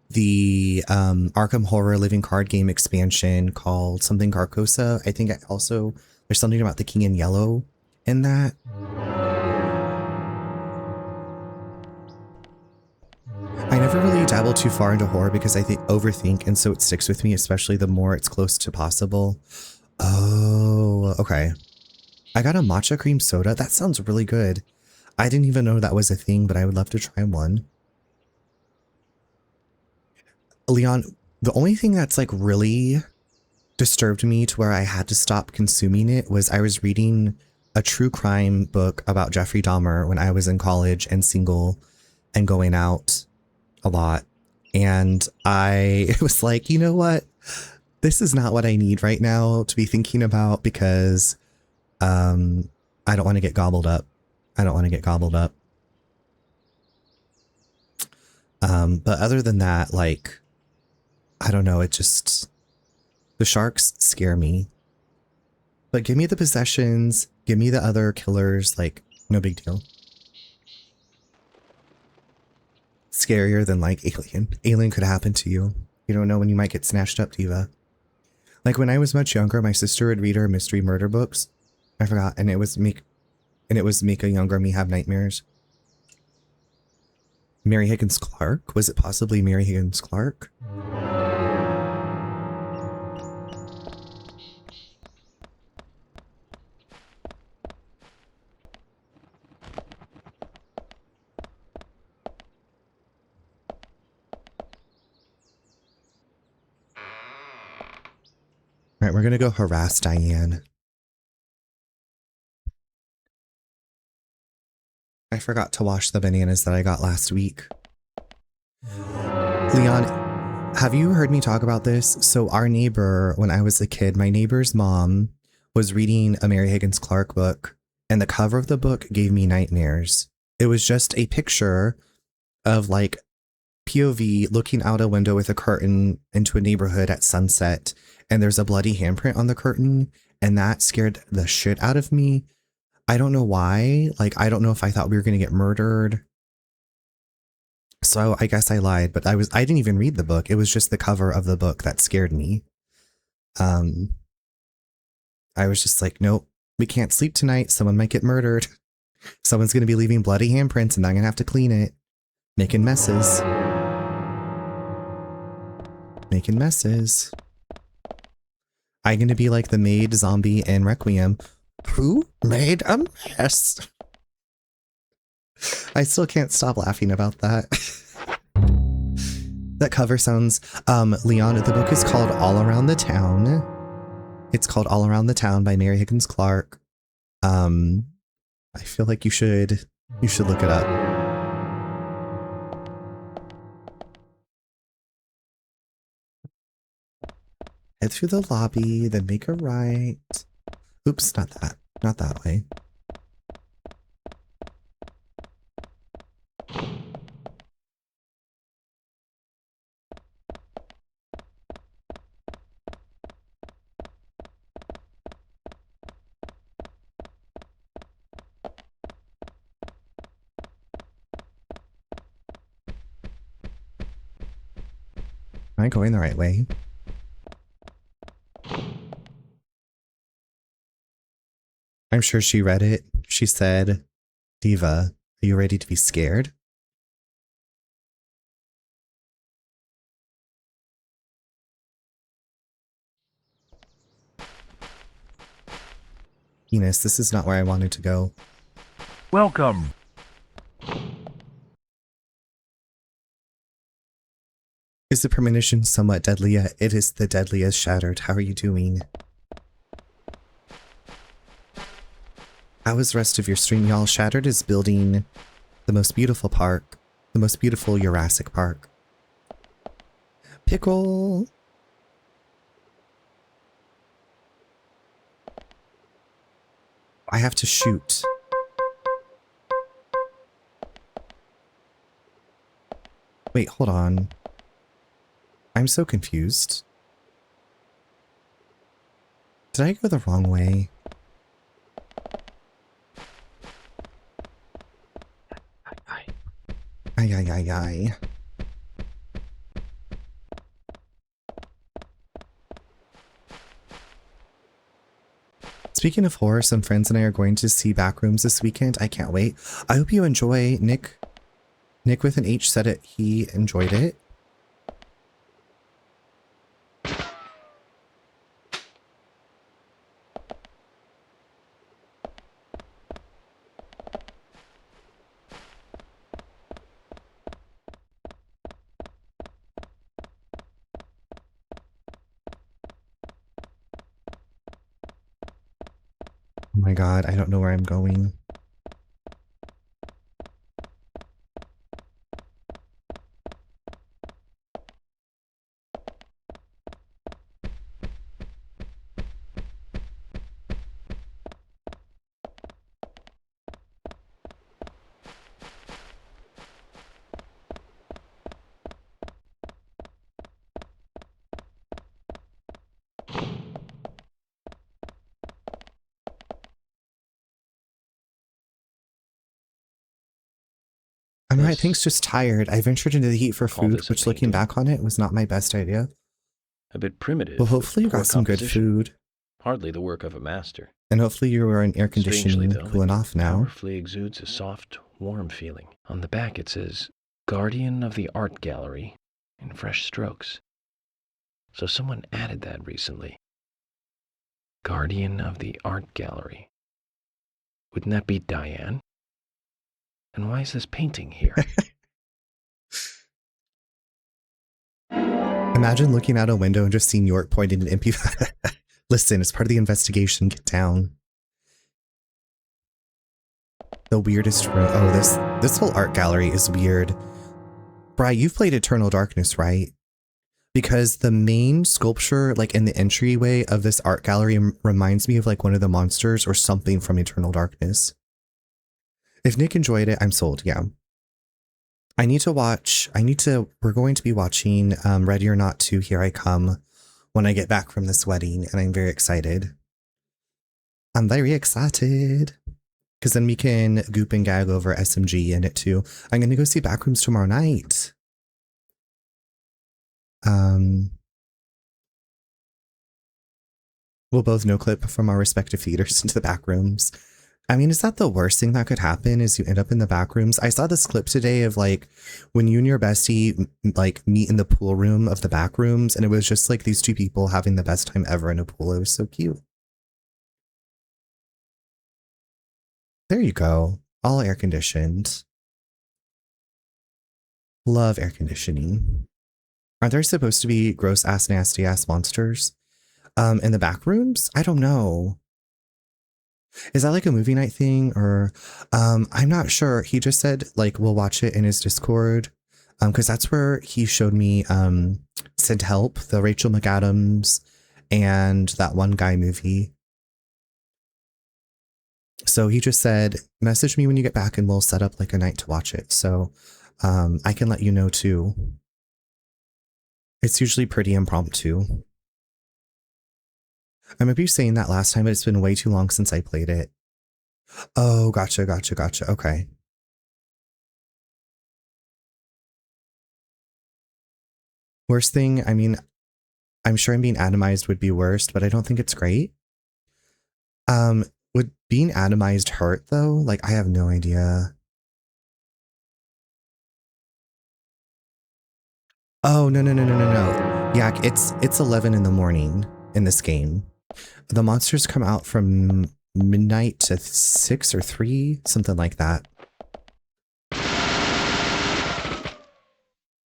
the Arkham Horror Living Card Game expansion called something Carcosa. I think there's something about The King in Yellow in that. I never really dabble too far into horror because I overthink, and so it sticks with me, especially the more it's close to possible. Oh, okay. I got a matcha cream soda. That sounds really good. I didn't even know that was a thing, but I would love to try one. Leon, the only thing that's like really disturbed me to where I had to stop consuming it was I was reading a true crime book about Jeffrey Dahmer when I was in college and single and going out a lot. And I was like, you know what? This is not what I need right now to be thinking about because I don't want to get gobbled up. But other than that, like, I don't know, the sharks scare me. But give me the possessions, give me the other killers, like, no big deal. Scarier than, like, Alien. Alien could happen to you. You don't know when you might get snatched up, Diva. Like, when I was much younger, my sister would read her mystery murder books. I forgot, and it was make a younger me have nightmares. Mary Higgins Clark? Was it possibly Mary Higgins Clark? Alright, we're gonna go harass Diane. I forgot to wash the bananas that I got last week. Leon, Have you heard me talk about this? So our neighbor, when I was a kid, my neighbor's mom was reading a Mary Higgins Clark book, and the cover of the book gave me nightmares. It was just a picture of like POV looking out a window with a curtain into a neighborhood at sunset, and there's a bloody handprint on the curtain, and that scared the shit out of me. I don't know why. Like, I don't know if I thought we were going to get murdered. So I guess I lied, but I didn't even read the book. It was just the cover of the book that scared me. I was just like, nope, we can't sleep tonight. Someone might get murdered. Someone's going to be leaving bloody handprints and I'm going to have to clean it. Making messes. Making messes. I'm going to be like the maid zombie in Requiem. Who made a mess? I still can't stop laughing about that. That cover sounds, Leon, the book is called All Around the Town. It's called All Around the Town by Mary Higgins Clark. I feel like you should look it up. Head through the lobby, then make a right. Oops, not that way. Am I going the right way? I'm sure she read it. She said, Diva, are you ready to be scared? Enos, this is not where I wanted to go. Welcome. Is the premonition somewhat deadly yet? It is the deadliest shattered. How are you doing? How is the rest of your stream, y'all? Shattered is building the most beautiful park. The most beautiful Jurassic Park. Pickle! I have to shoot. Wait, hold on. I'm so confused. Did I go the wrong way? Ay. Speaking of horror, some friends and I are going to see Backrooms this weekend. I can't wait. I hope you enjoy. Nick with an H said it. He enjoyed it. Oh my god, I don't know where I'm going. I'm right, thanks, just tired. I ventured into the heat for food, which looking back on it was not my best idea. A bit primitive. Well, hopefully you got some good food. Hardly the work of a master. And hopefully you were in air conditioning, Strangely, though, cooling off now. Powerfully exudes a soft, warm feeling. On the back it says, Guardian of the Art Gallery, in fresh strokes. So someone added that recently. Guardian of the Art Gallery. Wouldn't that be Diane? And why is this painting here? Imagine looking out a window and just seeing York pointing an MP5. Listen, it's part of the investigation. Get down. The weirdest room. Oh, this whole art gallery is weird. Bri, you've played Eternal Darkness, right? because the main sculpture, like in the entryway of this art gallery, reminds me of like one of the monsters or something from Eternal Darkness. If Nick enjoyed it, I'm sold. Yeah. We're going to be watching Ready or Not 2 Here I Come when I get back from this wedding, and I'm very excited. I'm very excited. Because then we can goop and gag over SMG in it too. I'm going to go see Backrooms tomorrow night. We'll both no clip from our respective theaters into the Backrooms. I mean, is that the worst thing that could happen is you end up in the Backrooms? I saw this clip today of like when you and your bestie like meet in the pool room of the Backrooms, and it was just like these two people having the best time ever in a pool. It was so cute. There you go. All air conditioned. Love air conditioning. Are there supposed to be gross ass, nasty ass monsters in the Backrooms? I don't know. Is that like a movie night thing or I'm not sure. He just said like we'll watch it in his Discord because that's where he showed me Send Help, the Rachel McAdams and that one guy movie. So he just said message me when you get back and we'll set up like a night to watch it. So I can let you know too. It's usually pretty impromptu. I remember you saying that last time, but it's been way too long since I played it. Oh, gotcha. Okay. Worst thing, I mean, I'm sure being atomized would be worst, but I don't think it's great. Would being atomized hurt though? Like, I have no idea. Oh, no. Yeah, it's 11 in the morning in this game. The monsters come out from midnight to 6 or 3, something like that.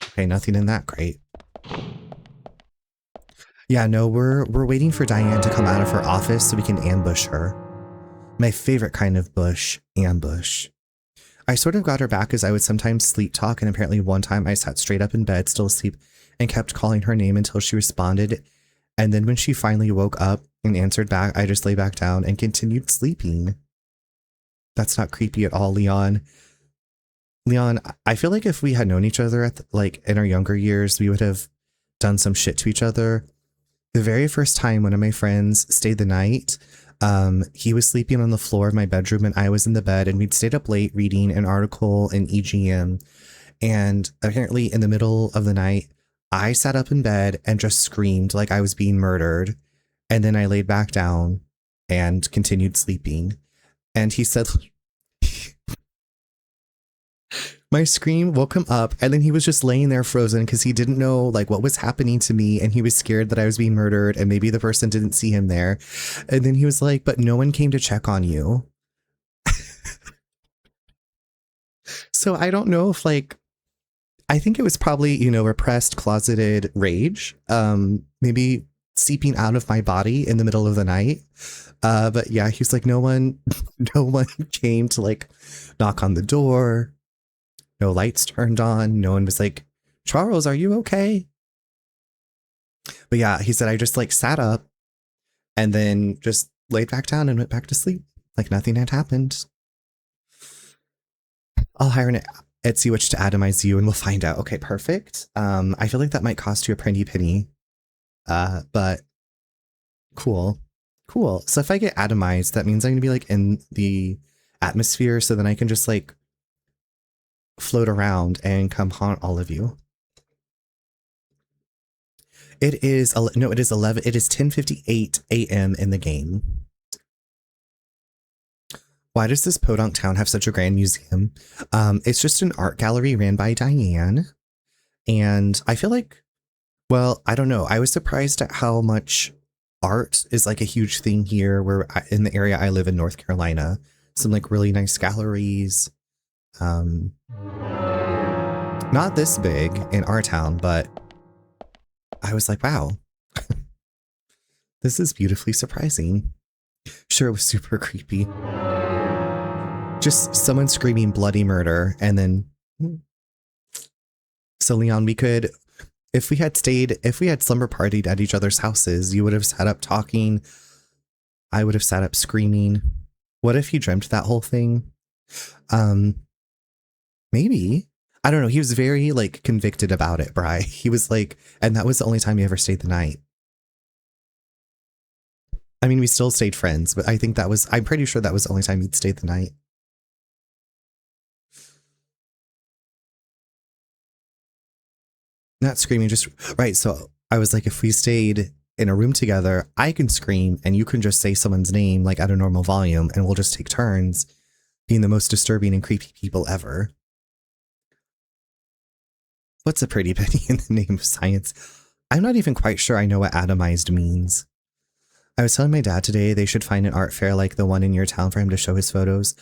Okay, nothing in that crate. Yeah, no, we're waiting for Diane to come out of her office so we can ambush her. My favorite kind of bush, ambush. I sort of got her back as I would sometimes sleep talk, and apparently one time I sat straight up in bed, still asleep, and kept calling her name until she responded. And then when she finally woke up and answered back, I just lay back down and continued sleeping. That's not creepy at all, Leon. Leon, I feel like if we had known each other at like in our younger years, we would have done some shit to each other. The very first time one of my friends stayed the night, he was sleeping on the floor of my bedroom and I was in the bed, and we'd stayed up late reading an article in EGM. And apparently in the middle of the night, I sat up in bed and just screamed like I was being murdered. And then I laid back down and continued sleeping. And he said, my scream woke him up, and then he was just laying there frozen because he didn't know like what was happening to me, and he was scared that I was being murdered and maybe the person didn't see him there. And then he was like, but no one came to check on you. So I don't know if like, I think it was probably, you know, repressed closeted rage, maybe seeping out of my body in the middle of the night. But yeah, he was like, no one came to like knock on the door. No lights turned on. No one was like, Charles, are you okay? But yeah, he said, I just like sat up and then just laid back down and went back to sleep. Like nothing had happened. I'll hire an Etsy witch to atomize you and we'll find out. Okay, perfect. I feel like that might cost you a pretty penny. But cool. So if I get atomized, that means I'm gonna be like in the atmosphere, so then I can just like float around and come haunt all of you. It is 10:58 a.m. in the game. Why does this podunk town have such a grand museum? It's just an art gallery ran by Diane. And I feel like, well, I don't know. I was surprised at how much art is like a huge thing here in the area I live in, North Carolina. Some like really nice galleries. Not this big in our town, but I was like, wow, this is beautifully surprising. Sure, it was super creepy. Just someone screaming bloody murder, and then so Leon, If we had slumber partied at each other's houses, you would have sat up talking. I would have sat up screaming. What if he dreamt that whole thing? Maybe. I don't know. He was very like convicted about it, Bri. He was like, and that was the only time he ever stayed the night. I mean, we still stayed friends, but I'm pretty sure that was the only time he'd stayed the night. Not screaming, just, right. So I was like, if we stayed in a room together, I can scream and you can just say someone's name like at a normal volume and we'll just take turns being the most disturbing and creepy people ever. What's a pretty penny in the name of science? I'm not even quite sure I know what atomized means. I was telling my dad today they should find an art fair like the one in your town for him to show his photos.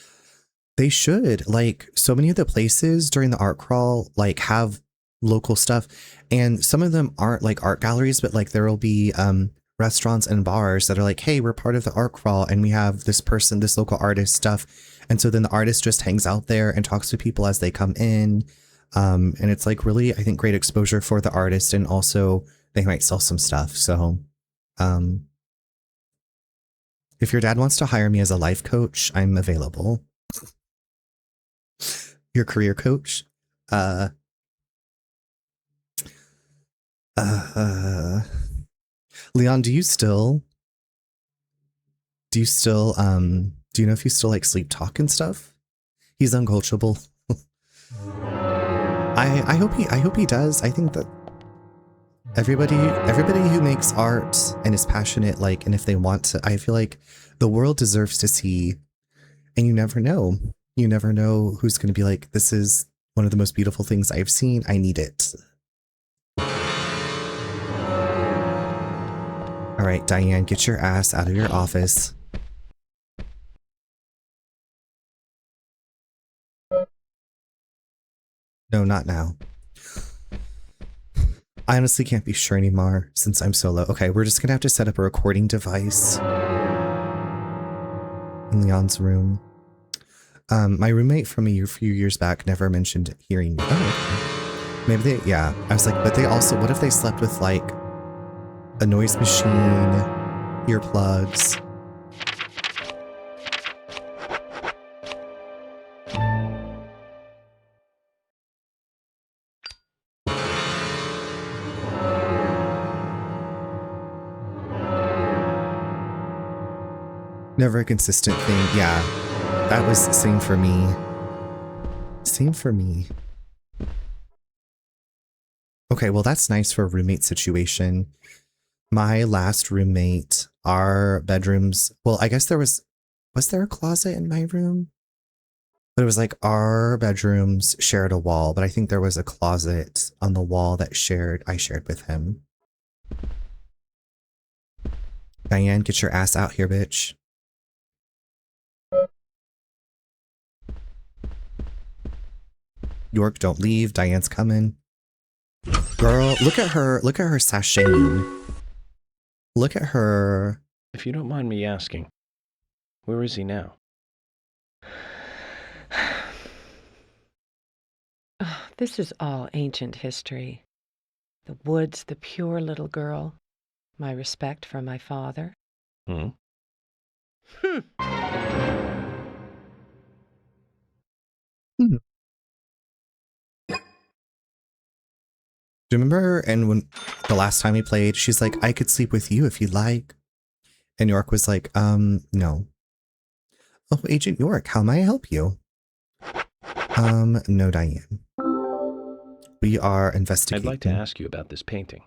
They should. Like, so many of the places during the art crawl like have local stuff, and some of them aren't like art galleries, but like there will be restaurants and bars that are like, hey, we're part of the art crawl and we have this local artist stuff, and so then the artist just hangs out there and talks to people as they come in, and it's like really, I think, great exposure for the artist, and also they might sell some stuff. So if your dad wants to hire me as a life coach, I'm available. Your career coach. Leon, do you know if you still like sleep talk and stuff? He's uncoachable. I hope he does. I think that everybody who makes art and is passionate, like, and if they want to, I feel like the world deserves to see, and you never know who's going to be like, this is one of the most beautiful things I've seen. I need it. All right, Diane, get your ass out of your office. No, not now. I honestly can't be sure anymore since I'm solo. Okay, we're just gonna have to set up a recording device in Leon's room. My roommate from a few years back never mentioned hearing me. Oh, okay. Maybe yeah. I was like, but they also, what if they slept with like a noise machine, earplugs? Never a consistent thing. Yeah, that was same for me. Same for me. Okay, well, that's nice for a roommate situation. My last roommate, our bedrooms, well, I guess was there a closet in my room? But it was like our bedrooms shared a wall, but I think there was a closet on the wall that I shared with him. Diane, get your ass out here, bitch. York, don't leave. Diane's coming. Girl, look at her sashaying. Look at her. If you don't mind me asking, where is he now? Oh, this is all ancient history. The woods, the pure little girl, my respect for my father. Hmm? Hmm. Do you remember, and when the last time we played, she's like, I could sleep with you if you'd like. And York was like, no. Oh, Agent York, how may I help you? No, Diane. We are investigating. I'd like to ask you about this painting.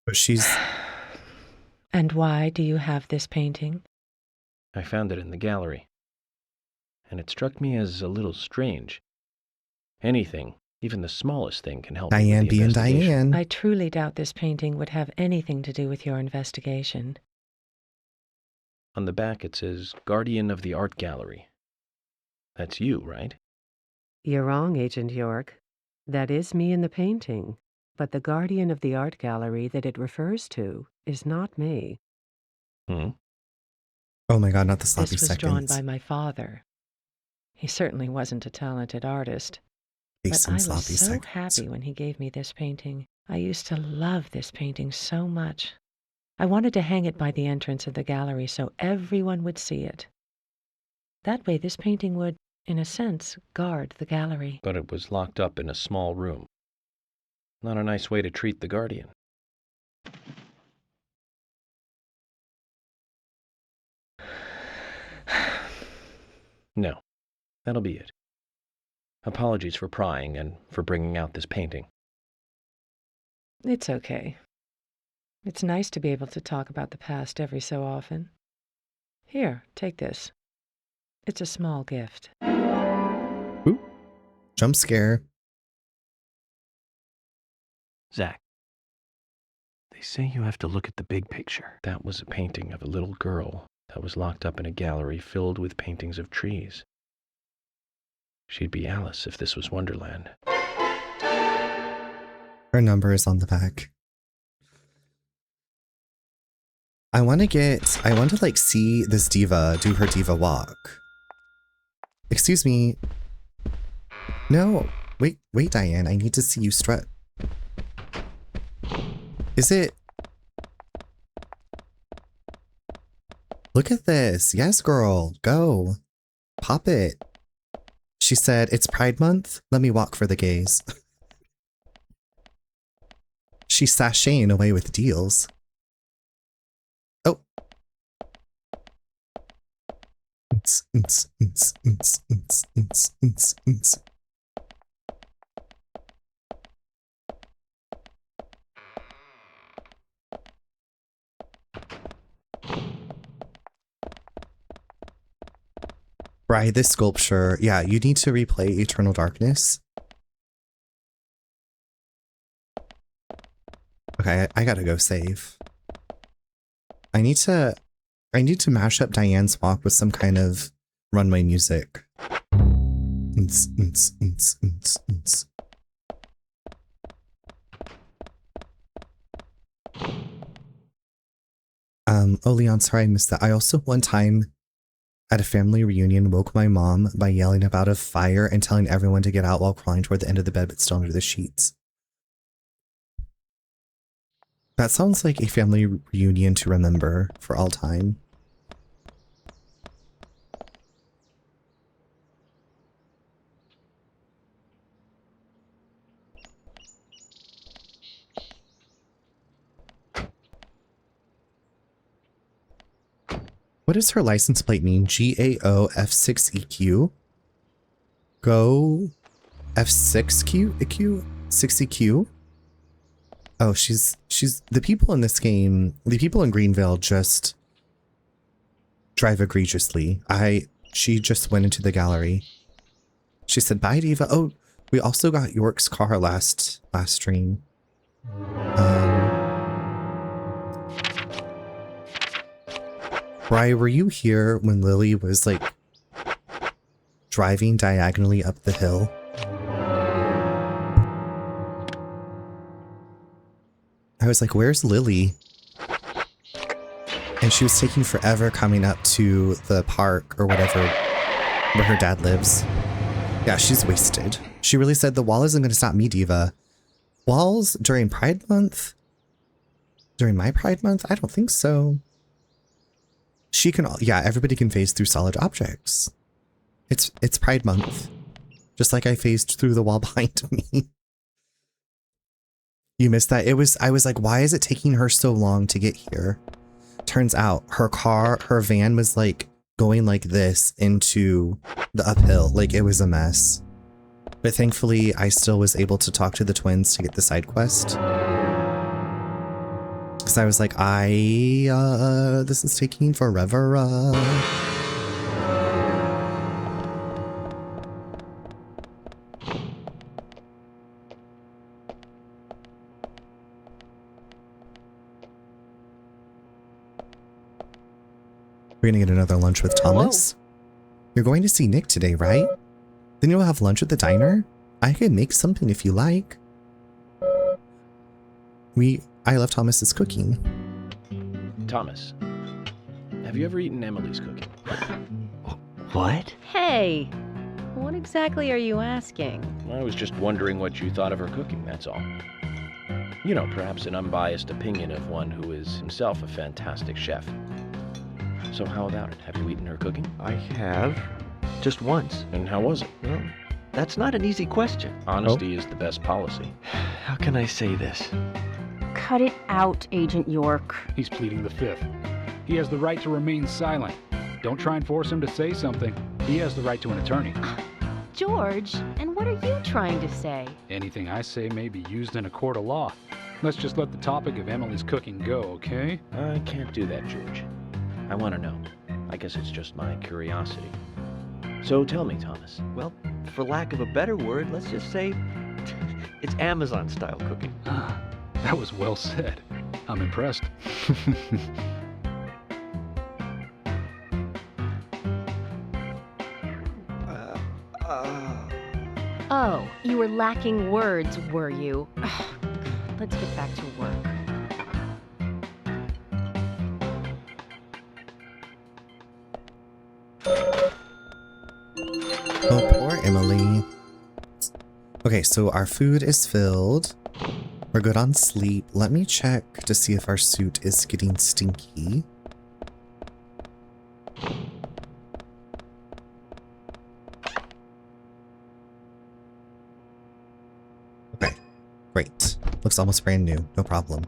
But she's... And why do you have this painting? I found it in the gallery, and it struck me as a little strange. Anything, even the smallest thing, can help me with the being investigation. Diane. I truly doubt this painting would have anything to do with your investigation. On the back it says, Guardian of the Art Gallery. That's you, right? You're wrong, Agent York. That is me in the painting, but the guardian of the art gallery that it refers to is not me. Hmm? Oh my god, not the sloppy This was seconds. drawn by my father. He certainly wasn't a talented artist. Face But I and was sloppy so seconds. happy when he gave me this painting. I used to love this painting so much. I wanted to hang it by the entrance of the gallery so everyone would see it. That way this painting would, in a sense, guard the gallery. But it was locked up in a small room. Not a nice way to treat the guardian. No, that'll be it. Apologies for prying and for bringing out this painting. It's okay. It's nice to be able to talk about the past every so often. Here, take this. It's a small gift. Ooh. Jump scare. Zach, they say you have to look at the big picture. That was a painting of a little girl that was locked up in a gallery filled with paintings of trees. She'd be Alice if this was Wonderland. Her number is on the back. I want to like see this diva do her diva walk. Excuse me. No, wait, Diane, I need to see you strut. Is it? Look at this. Yes, girl, go. Pop it. She said, it's Pride Month. Let me walk for the gays. She's sashaying away with deals. Oh. Bri, this sculpture, yeah, you need to replay Eternal Darkness. Okay, I gotta go save. I need to mash up Diane's walk with some kind of runway music. Oh Leon, sorry I missed that. I also one time at a family reunion woke my mom by yelling about a fire and telling everyone to get out while crawling toward the end of the bed but still under the sheets. That sounds like a family reunion to remember for all time. What does her license plate mean? GAO F6EQ? Go F6Q? 60Q? Oh, she's the people in this game, the people in Greenvale just drive egregiously. She just went into the gallery. She said, bye Diva. Oh, we also got York's car last stream. Bri, were you here when Lily was like driving diagonally up the hill? I was like, where's Lily? And she was taking forever coming up to the park or whatever where her dad lives. Yeah, she's wasted. She really said the wall isn't going to stop me, Diva. Walls during Pride Month? During my Pride Month? I don't think so. She can, yeah, everybody can phase through solid objects. It's Pride Month. Just like I phased through the wall behind me. You missed that? I was like, why is it taking her so long to get here? Turns out her van was like going like this into the uphill. Like it was a mess. But thankfully I still was able to talk to the twins to get the side quest. Cause I was like, this is taking forever. We're gonna get another lunch with Thomas. Hello. You're going to see Nick today, right? Then you'll have lunch at the diner? I could make something if you like. I love Thomas's cooking. Thomas, have you ever eaten Emily's cooking? What? Hey, What exactly are you asking? I was just wondering what you thought of her cooking, that's all. You know, perhaps an unbiased opinion of one who is himself a fantastic chef. So how about it? Have you eaten her cooking? I have. Just once. And how was it? Well, that's not an easy question. Honesty is the best policy. How can I say this? Cut it out, Agent York. He's pleading the fifth. He has the right to remain silent. Don't try and force him to say something. He has the right to an attorney. George, and what are you trying to say? Anything I say may be used in a court of law. Let's just let the topic of Emily's cooking go, okay? I can't do that, George. I want to know. I guess it's just my curiosity. So tell me, Thomas. Well, for lack of a better word, let's just say it's Amazon-style cooking. Ah, that was well said. I'm impressed. Oh, you were lacking words, were you? Let's get back to work. Oh, poor Emily. Okay, so our food is filled. We're good on sleep. Let me check to see if our suit is getting stinky. Okay, great. Looks almost brand new. No problem.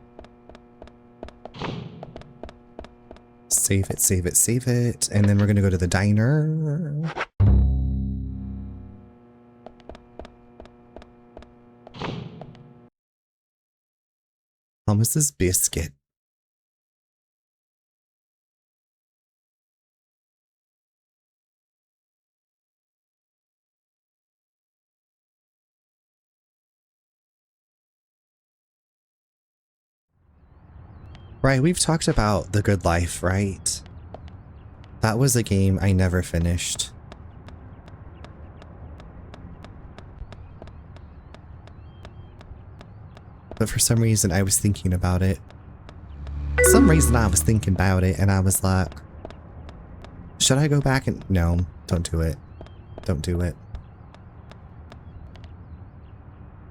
Save it, save it, save it. And then we're gonna go to the diner. Thomas's biscuit. Right, we've talked about The Good Life, right? That was a game I never finished. But for some reason I was thinking about it. And I was like, should I go back and... No, don't do it. Don't do it.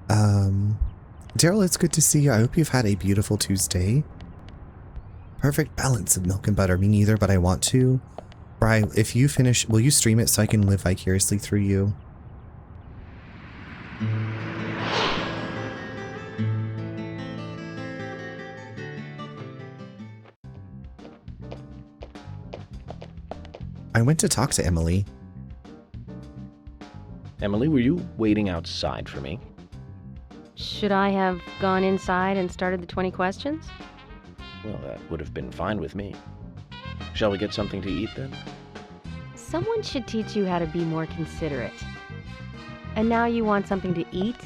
Daryl, it's good to see you. I hope you've had a beautiful Tuesday. Perfect balance of milk and butter. Me neither, but I want to. Bri, if you finish, will you stream it so I can live vicariously through you? I went to talk to Emily. Emily, were you waiting outside for me? Should I have gone inside and started the 20 questions? Well, that would have been fine with me. Shall we get something to eat then? Someone should teach you how to be more considerate. And now you want something to eat?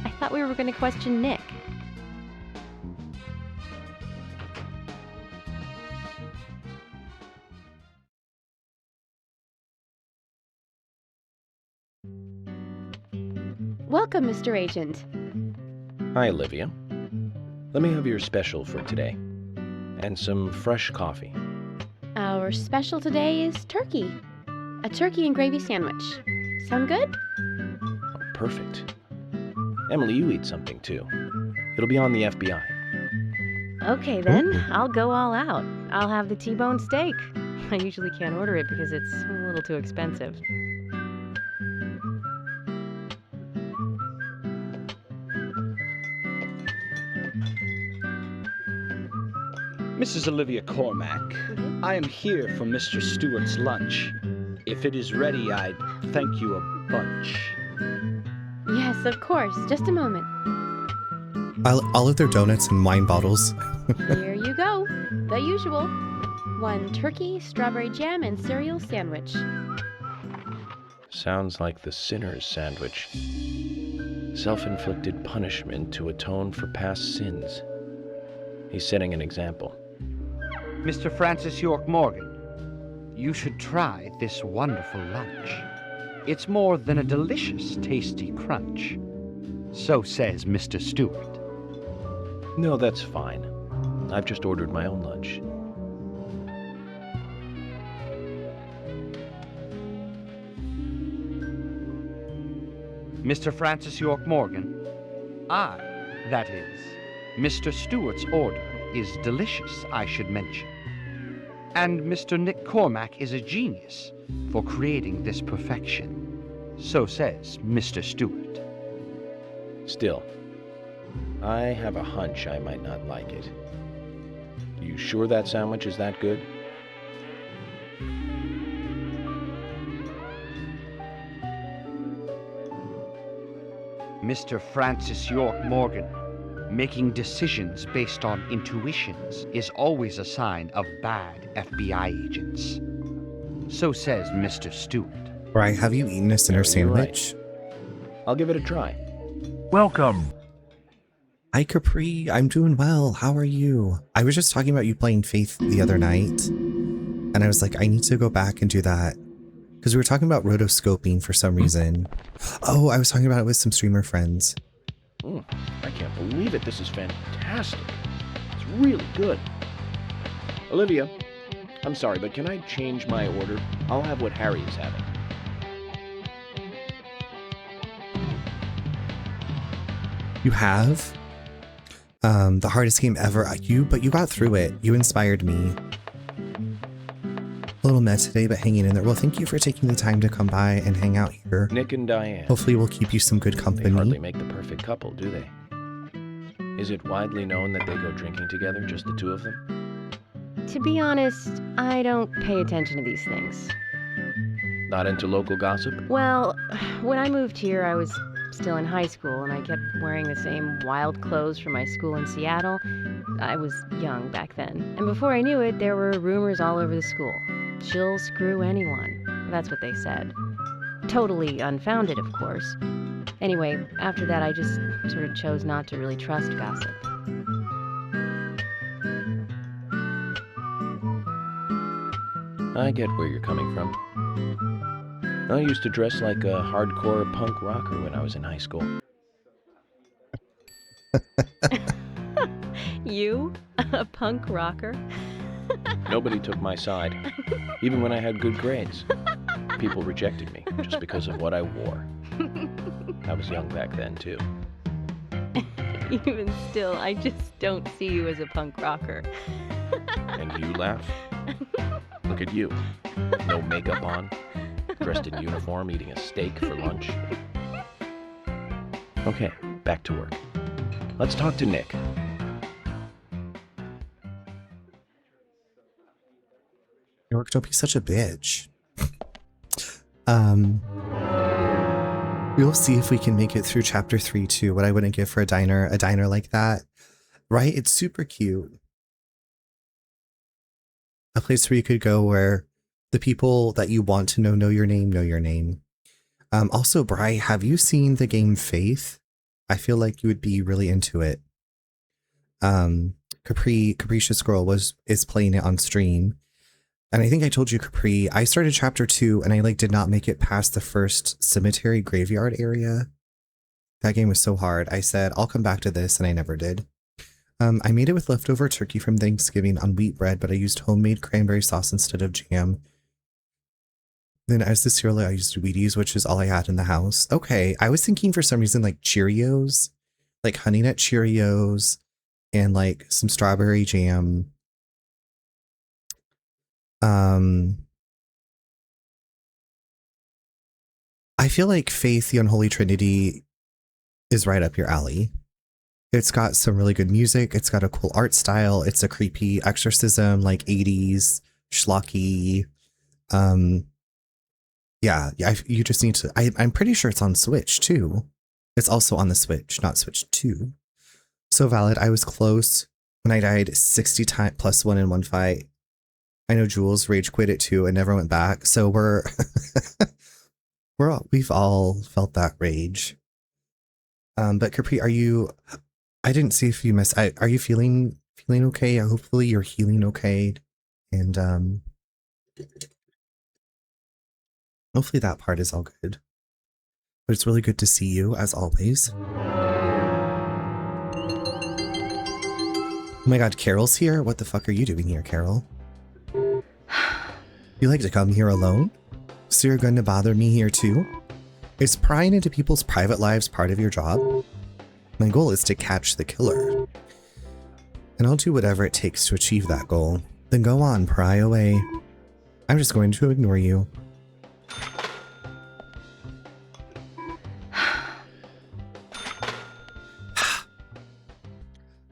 I thought we were going to question Nick. Welcome, Mr. Agent. Hi, Olivia. Let me have your special for today. And some fresh coffee. Our special today is turkey. A turkey and gravy sandwich. Sound good? Oh, perfect. Emily, you eat something too. It'll be on the FBI. Okay then, I'll go all out. I'll have the T-bone steak. I usually can't order it because it's a little too expensive. Mrs. Olivia Cormack, I am here for Mr. Stewart's lunch. If it is ready, I'd thank you a bunch. Yes, of course. Just a moment. All of their donuts and wine bottles. Here you go. The usual. 1 turkey, strawberry jam, and cereal sandwich. Sounds like the sinner's sandwich. Self-inflicted punishment to atone for past sins. He's setting an example. Mr. Francis York Morgan, you should try this wonderful lunch. It's more than a delicious, tasty crunch. So says Mr. Stewart. No, that's fine. I've just ordered my own lunch. Mr. Francis York Morgan? I, that is, Mr. Stewart's order is delicious, I should mention. And Mr. Nick Cormack is a genius for creating this perfection. So says Mr. Stewart. Still, I have a hunch I might not like it. You sure that sandwich is that good? Mr. Francis York Morgan, making decisions based on intuitions is always a sign of bad FBI agents. So says Mr. Stewart. Bri, have you eaten a Sinner You're sandwich? I'll give it a try. Welcome. Hi, Capri. I'm doing well. How are you? I was just talking about you playing Faith the other night, and I was like, I need to go back and do that. Because we were talking about rotoscoping for some reason. Oh, I was talking about it with some streamer friends. I can't believe it. This is fantastic. It's really good. Olivia, I'm sorry, but can I change my order? I'll have what Harry is having. You have? The hardest game ever. But you got through it. You inspired me. A little mad today, but hanging in there. Well, thank you for taking the time to come by and hang out here. Nick and Diane. Hopefully we'll keep you some good They company. hardly make the perfect couple, do they? Is it widely known that they go drinking together, just the two of them? To be honest, I don't pay attention to these things. Not into local gossip? Well, when I moved here, I was still in high school, and I kept wearing the same wild clothes from my school in Seattle. I was young back then. And before I knew it, there were rumors all over the school. She'll screw anyone. That's what they said. Totally unfounded, of course. Anyway, after that, I just sort of chose not to really trust gossip. I get where you're coming from. I used to dress like a hardcore punk rocker when I was in high school. You? A punk rocker? Nobody took my side, even when I had good grades. People rejected me just because of what I wore. I was young back then, too. Even still, I just don't see you as a punk rocker. And you laugh? Look at you. No makeup on, dressed in uniform, eating a steak for lunch. Okay, back to work. Let's talk to Nick. York, don't be such a bitch. We'll see if we can make it through chapter 3 too. What I wouldn't give for a diner like that. Right? It's super cute. A place where you could go where the people that you want to know your name. Also, Bri, have you seen the game Faith? I feel like you would be really into it. Capricious Girl is playing it on stream. And I think I told you, Capri, I started chapter 2 and I did not make it past the first cemetery graveyard area. That game was so hard. I said, I'll come back to this, and I never did. I made it with leftover turkey from Thanksgiving on wheat bread, but I used homemade cranberry sauce instead of jam. Then as the cereal, I used Wheaties, which is all I had in the house. Okay, I was thinking for some reason like Cheerios, like Honey Nut Cheerios, and like some strawberry jam. I feel like Faith, the Unholy Trinity is right up your alley. It's got some really good music. It's got a cool art style. It's a creepy exorcism, like 80s schlocky. Yeah, you just need to, I'm pretty sure it's on Switch too. It's also on the Switch, not Switch 2. So valid. I was close when I died 60 times plus one in one fight. I know Jules rage quit it too and never went back. So we've all felt that rage. But Capri, I didn't see if you missed, are you feeling okay? Hopefully you're healing okay. And, hopefully that part is all good. But it's really good to see you as always. Oh my god, Carol's here? What the fuck are you doing here, Carol? You like to come here alone? So you're going to bother me here too? Is prying into people's private lives part of your job? My goal is to catch the killer. And I'll do whatever it takes to achieve that goal. Then go on, pry away. I'm just going to ignore you.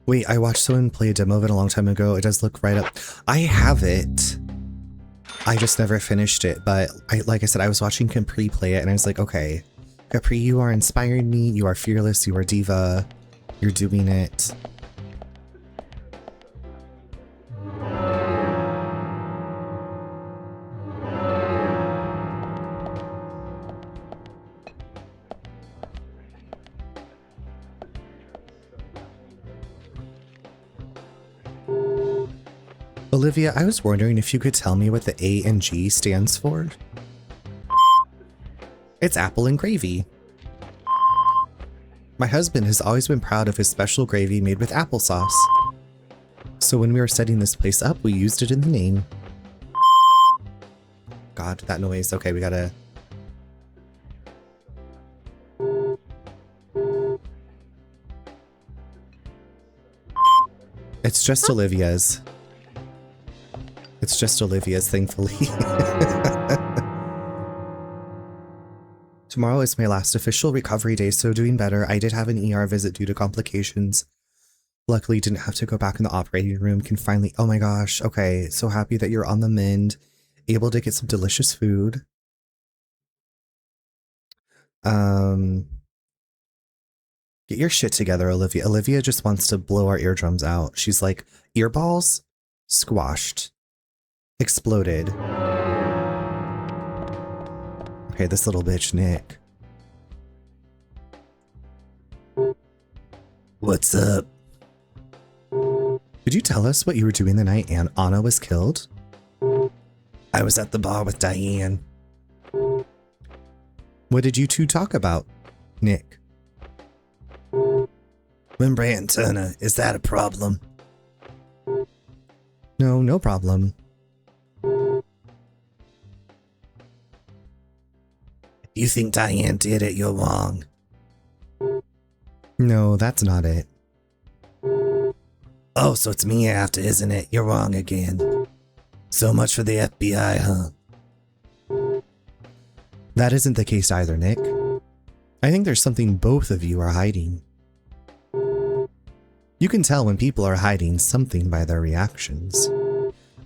Wait, I watched someone play a demo of it a long time ago. It does look right up. I have it. I just never finished it, but like I said, I was watching Capri play it and I was like, okay, Capri, you are inspiring me. You are fearless. You are diva. You're doing it. Olivia, I was wondering if you could tell me what the A and G stands for. It's apple and gravy. My husband has always been proud of his special gravy made with applesauce. So when we were setting this place up, we used it in the name. God, that noise. Okay, we gotta... It's just Olivia's. It's just Olivia's, thankfully. Tomorrow is my last official recovery day, so doing better. I did have an ER visit due to complications. Luckily, didn't have to go back in the operating room. Can finally... Oh my gosh. Okay, so happy that you're on the mend. Able to get some delicious food. Get your shit together, Olivia. Olivia just wants to blow our eardrums out. She's like, earballs? Squashed. Exploded. Okay, this little bitch, Nick. What's up? Could you tell us what you were doing the night Anna was killed? I was at the bar with Diane. What did you two talk about, Nick? Rembrandt Turner, is that a problem? No, no problem. You think Diane did it, you're wrong. No, that's not it. Oh, so it's me after, isn't it? You're wrong again. So much for the FBI, huh? That isn't the case either, Nick. I think there's something both of you are hiding. You can tell when people are hiding something by their reactions.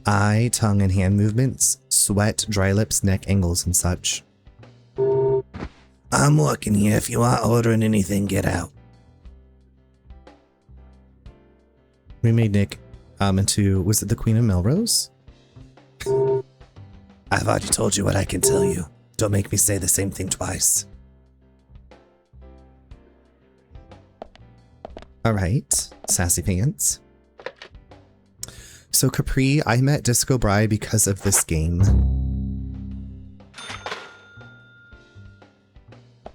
Eye, tongue, and hand movements, sweat, dry lips, neck angles, and such. I'm working here. If you aren't ordering anything, get out. We made Nick into, was it the Queen of Melrose? I've already told you what I can tell you. Don't make me say the same thing twice. Alright, sassy pants. So Capri, I met Disco Bride because of this game.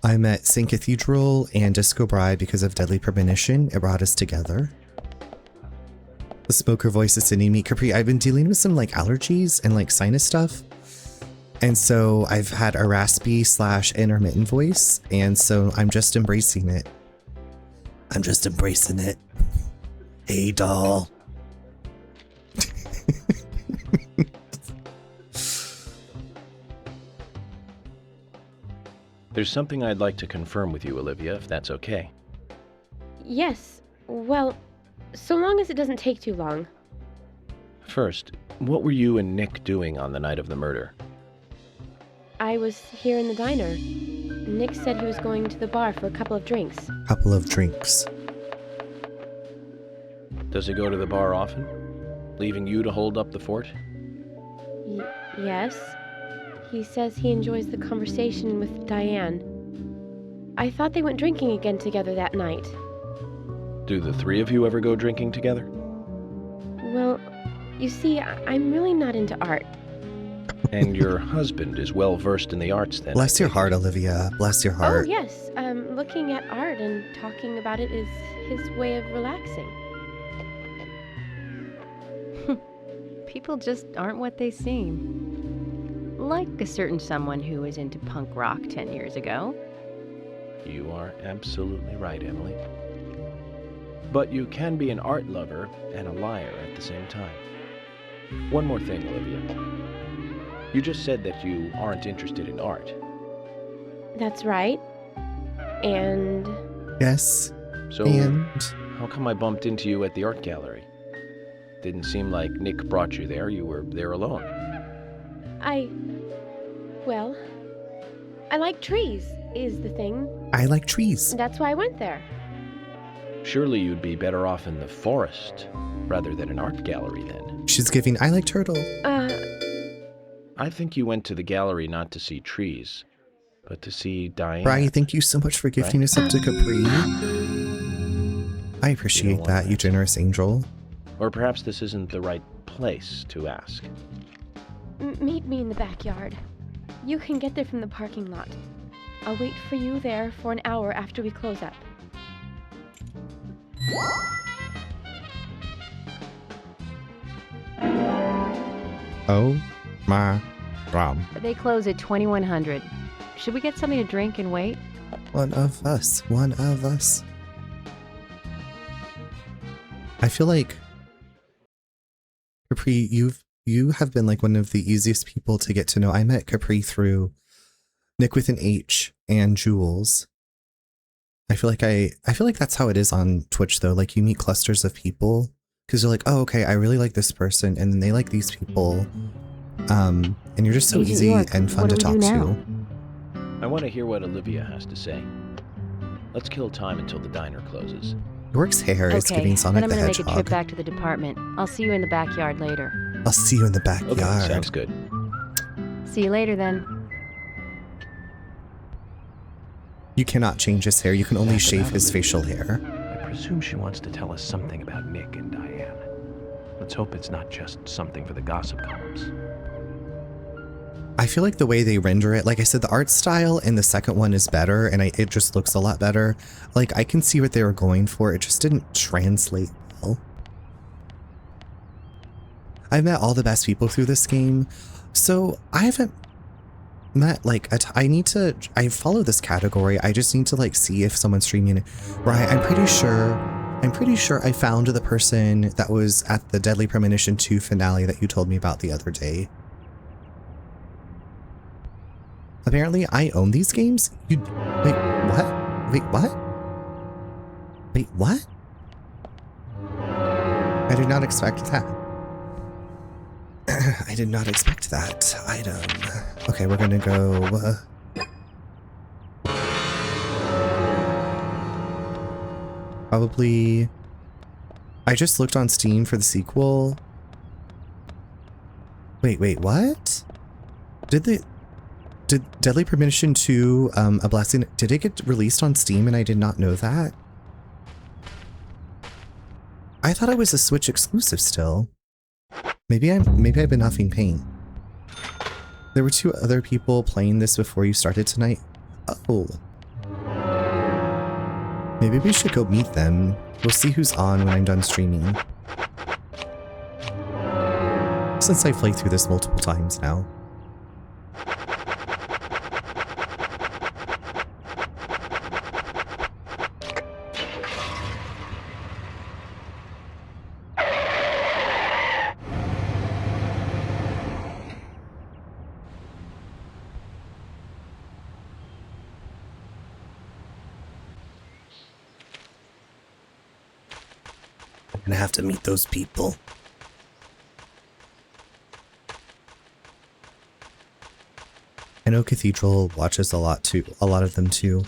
I met St. Cathedral and Disco Bride because of Deadly Premonition. It brought us together. The smoker voice is sending me. Capri, I've been dealing with some like allergies and like sinus stuff. And so I've had a raspy / intermittent voice. And so I'm just embracing it. I'm just embracing it. Hey, doll. There's something I'd like to confirm with you, Olivia, if that's okay. Yes. Well, so long as it doesn't take too long. First, what were you and Nick doing on the night of the murder? I was here in the diner. Nick said he was going to the bar for a couple of drinks. Couple of drinks. Does he go to the bar often? Leaving you to hold up the fort? Yes. He says he enjoys the conversation with Diane. I thought they went drinking again together that night. Do the three of you ever go drinking together? Well, you see, I'm really not into art. And your husband is well versed in the arts then? Bless your heart, Olivia. Bless your heart. Oh, yes. Looking at art and talking about it is his way of relaxing. People just aren't what they seem. Like a certain someone who was into punk rock 10 years ago. You are absolutely right, Emily. But you can be an art lover and a liar at the same time. One more thing, Olivia. You just said that you aren't interested in art. That's right. And Yes. So, And how come I bumped into you at the art gallery? Didn't seem like Nick brought you there. You were there alone. well, I like trees, is the thing. I like trees. That's why I went there. Surely you'd be better off in the forest rather than an art gallery then. She's giving I like turtle. I think you went to the gallery not to see trees, but to see Diane. Bri, thank you so much for gifting us up to Capri. I appreciate that, you generous angel. Or perhaps this isn't the right place to ask. Meet me in the backyard. You can get there from the parking lot. I'll wait for you there for an hour after we close up. Oh my God. They close at 2100. Should we get something to drink and wait? One of us. One of us. I feel like Capri, you have been like one of the easiest people to get to know. I met Capri through Nick with an H and Jules. I feel like that's how it is on Twitch though. Like you meet clusters of people because you're like, oh okay, I really like this person, and then they like these people. And you're just so Agent easy York, and fun what to do we talk do now? to. I want to hear what Olivia has to say. Let's kill time until the diner closes. York's hair is Okay, giving then Sonic I'm the gonna make a trip Hedgehog. back to the department. I'll see you in the backyard later. I'll see you in the backyard. Okay, sounds good. See you later then. You cannot change his hair. You can only Back shave about his Olivia. facial hair. I presume she wants to tell us something about Nick and Diane. Let's hope it's not just something for the gossip columns. I feel like the way they render it, like I said, the art style in the second one is better, and it just looks a lot better. Like, I can see what they were going for. It just didn't translate well. I've met all the best people through this game, so I haven't met, like, I follow this category. I just need to, like, see if someone's streaming it. Right, I'm pretty sure I found the person that was at the Deadly Premonition 2 finale that you told me about the other day. Apparently, I own these games? Wait, what? Wait, what? Wait, what? I did not expect that. I did not expect that item. Okay, we're gonna go... probably... I just looked on Steam for the sequel. Wait, what? Did Deadly Premonition 2, A Blessing, did it get released on Steam and I did not know that? I thought it was a Switch exclusive still. Maybe I've been huffing paint. There were 2 other people playing this before you started tonight. Oh. Maybe we should go meet them. We'll see who's on when I'm done streaming. Since I've played through this multiple times now. I'm gonna have to meet those people. I know Cathedral watches a lot of them too.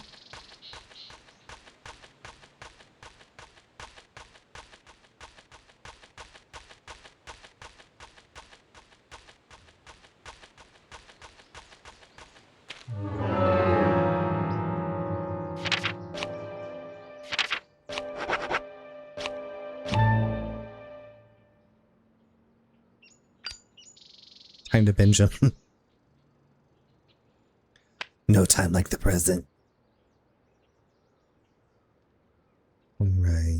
Time to binge them. No time like the present. Right.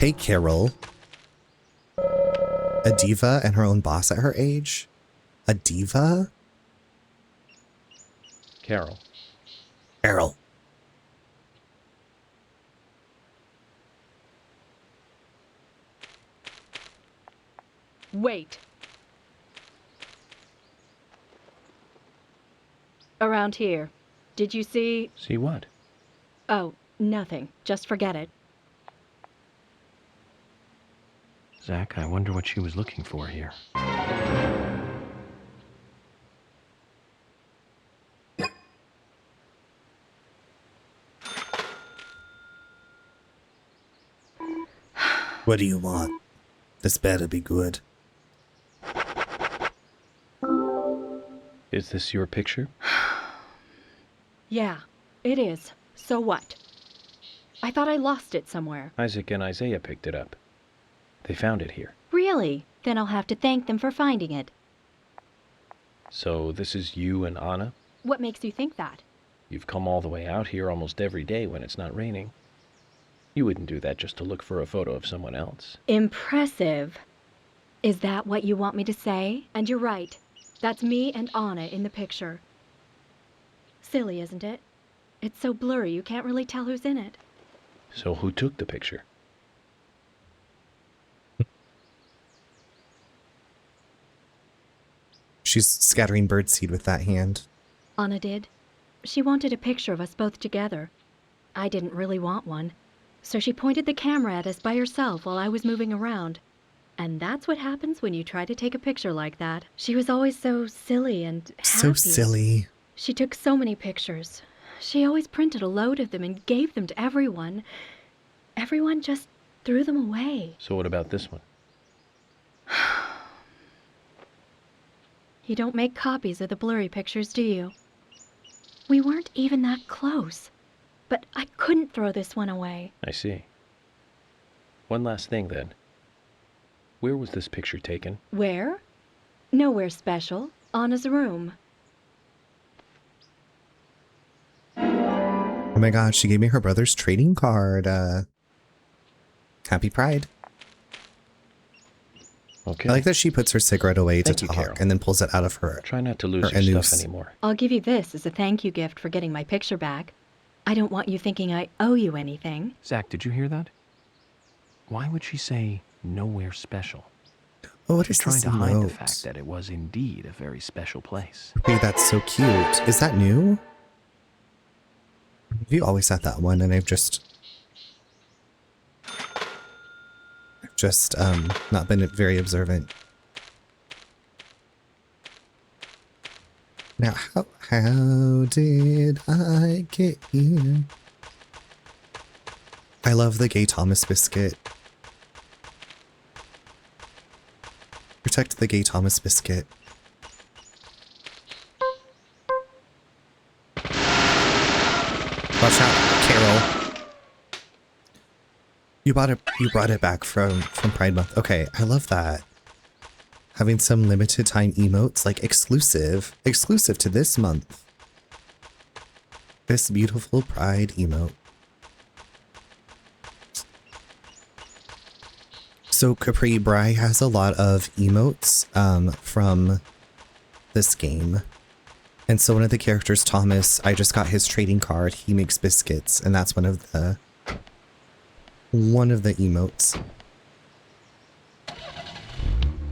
Hey, Carol. A diva and her own boss at her age? A diva? Carol. Carol. Wait. Around here. Did you see... See what? Oh, nothing. Just forget it. Zach, I wonder what she was looking for here. What do you want? This better be good. Is this your picture? Yeah, it is. So what? I thought I lost it somewhere. Isaac and Isaiah picked it up. They found it here. Really? Then I'll have to thank them for finding it. So this is you and Anna? What makes you think that? You've come all the way out here almost every day when it's not raining. You wouldn't do that just to look for a photo of someone else. Impressive. Is that what you want me to say? And you're right. That's me and Anna in the picture. Silly, isn't it? It's so blurry you can't really tell who's in it. So who took the picture? She's scattering birdseed with that hand. Anna did. She wanted a picture of us both together. I didn't really want one. So she pointed the camera at us by herself while I was moving around. And that's what happens when you try to take a picture like that. She was always so silly and happy. So silly. She took so many pictures. She always printed a load of them and gave them to everyone. Everyone just threw them away. So what about this one? You don't make copies of the blurry pictures, do you? We weren't even that close. But I couldn't throw this one away. I see. One last thing then. Where was this picture taken? Where? Nowhere special. Anna's room. Oh my god, she gave me her brother's trading card. Happy Pride. Okay. I like that she puts her cigarette away Thank to you, talk Carol. and then pulls it out of her. Try not to lose her your anus. stuff anymore. I'll give you this as a thank you gift for getting my picture back. I don't want you thinking I owe you anything. Zach, did you hear that? Why would she say nowhere special? Oh, what She's is trying this to hide the note? fact that it was indeed a very special place. Hey, that's so cute. Is that new? You always had that one, and I've just not been very observant. Now, how did I get here? I love the Gay Thomas biscuit. Protect the Gay Thomas biscuit. Watch out, Carol. You brought it back from Pride Month. Okay, I love that. Having some limited time emotes, like exclusive to this month. This beautiful Pride emote. So Capri Bry has a lot of emotes from this game. And so one of the characters, Thomas, I just got his trading card. He makes biscuits, and that's one of the emotes.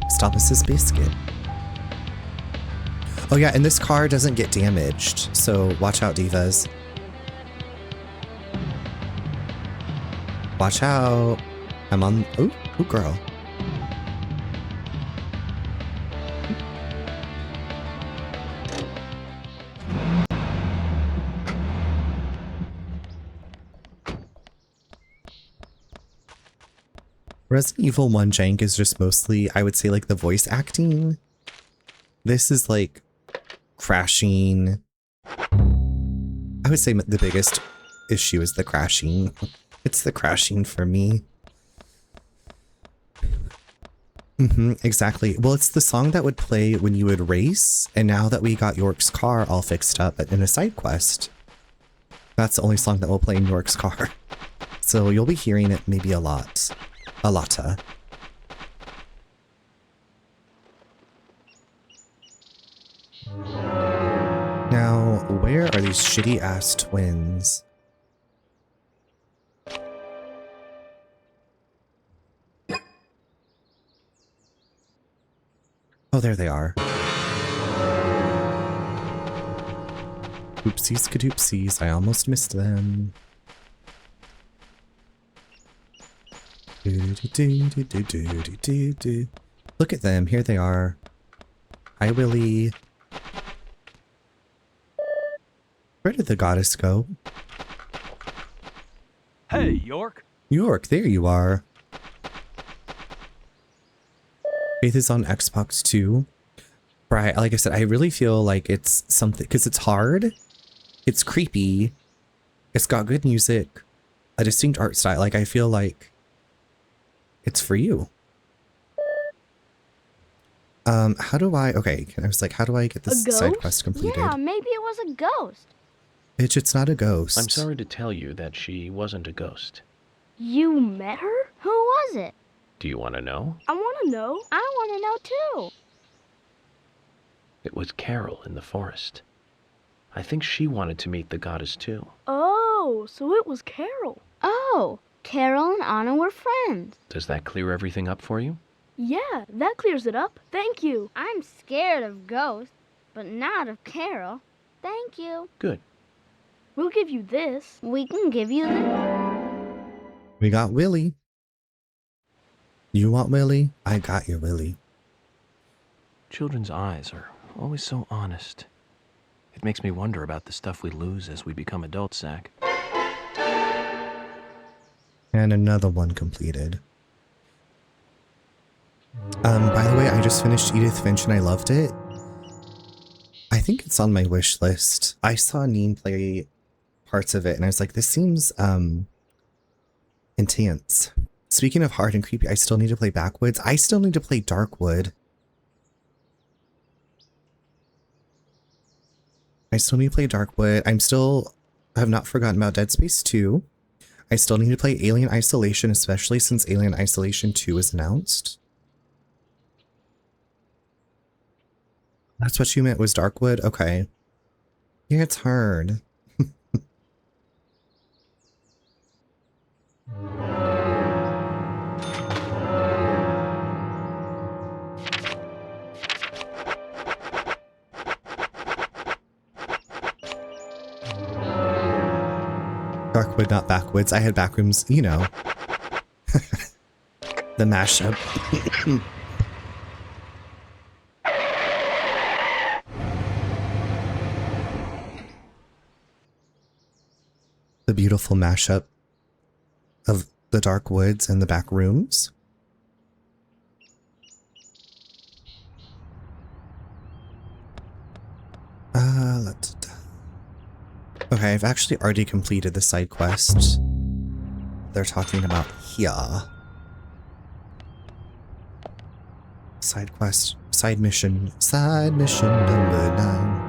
It's Thomas's biscuit. Oh yeah, and this car doesn't get damaged, so watch out, divas. Watch out. I'm on... Ooh, girl. Resident Evil 1 jank is just mostly, I would say, like the voice acting. This is like crashing. I would say the biggest issue is the crashing. It's the crashing for me. Exactly. Well, it's the song that would play when you would race, and now that we got York's car all fixed up in a side quest, that's the only song that will play in York's car. So you'll be hearing it maybe a lot. A lotta. Where are these shitty ass twins? Oh, there they are. Oopsies kadoopsies, I almost missed them. Look at them, here they are. Hi, Willie. Where did the goddess go? Hey, York. York, there you are. Faith is on Xbox too. Right, like I said, I really feel like it's something, because it's hard, it's creepy, it's got good music, a distinct art style. Like, I feel like it's for you. How do I, okay, I was like, how do I get this side quest completed? Yeah, maybe it was a ghost. Bitch, it's not a ghost. I'm sorry to tell you that she wasn't a ghost. You met her? Who was it? Do you want to know? I want to know. I want to know too. It was Carol in the forest. I think she wanted to meet the goddess too. Oh, so it was Carol. Oh, Carol and Anna were friends. Does that clear everything up for you? Yeah, that clears it up. Thank you. I'm scared of ghosts, but not of Carol. Thank you. Good. We'll give you this. We can give you this. We got Willie. You want Willie? I got your Willie. Children's eyes are always so honest. It makes me wonder about the stuff we lose as we become adults, Zach. And another one completed. By the way, I just finished Edith Finch and I loved it. I think it's on my wish list. I saw Neen play parts of it and I was like, this seems intense. Speaking of hard and creepy, I still need to play Backwoods. I still need to play Darkwood. I still need to play Darkwood. I have not forgotten about Dead Space 2. I still need to play Alien Isolation, especially since Alien Isolation 2 is announced. That's what you meant was Darkwood? Okay. Yeah, it's hard. Darkwood, not Backwoods. I had Backrooms, you know. The mashup. The beautiful mashup of the Dark Woods and the back rooms. Okay, I've actually already completed the side quest they're talking about here. Side quest, side mission number 9.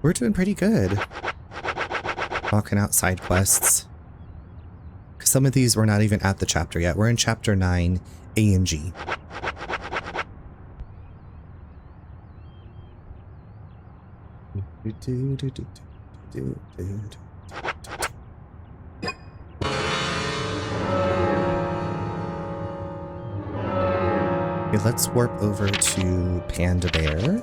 We're doing pretty good. Knocking out side quests. Because some of these we're not even at the chapter yet. We're in chapter 9, A and G. Okay, let's warp over to Panda Bear.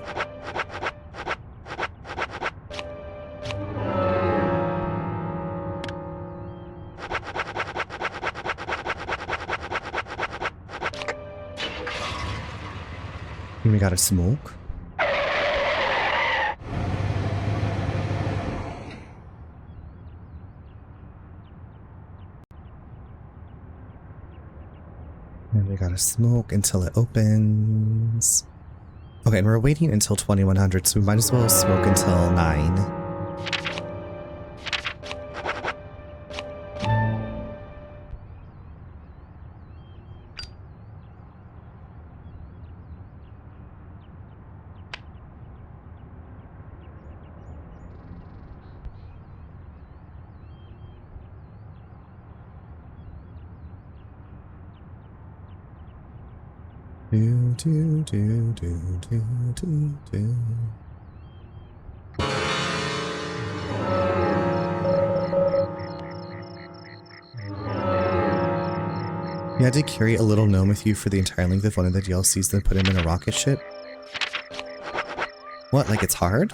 And we got a smoke. And we got a smoke until it opens. Okay, and we're waiting until 2100, so we might as well smoke until 9. Do, do, do, do, do, do, do. You had to carry a little gnome with you for the entire length of one of the DLCs, then put him in a rocket ship? What, like it's hard?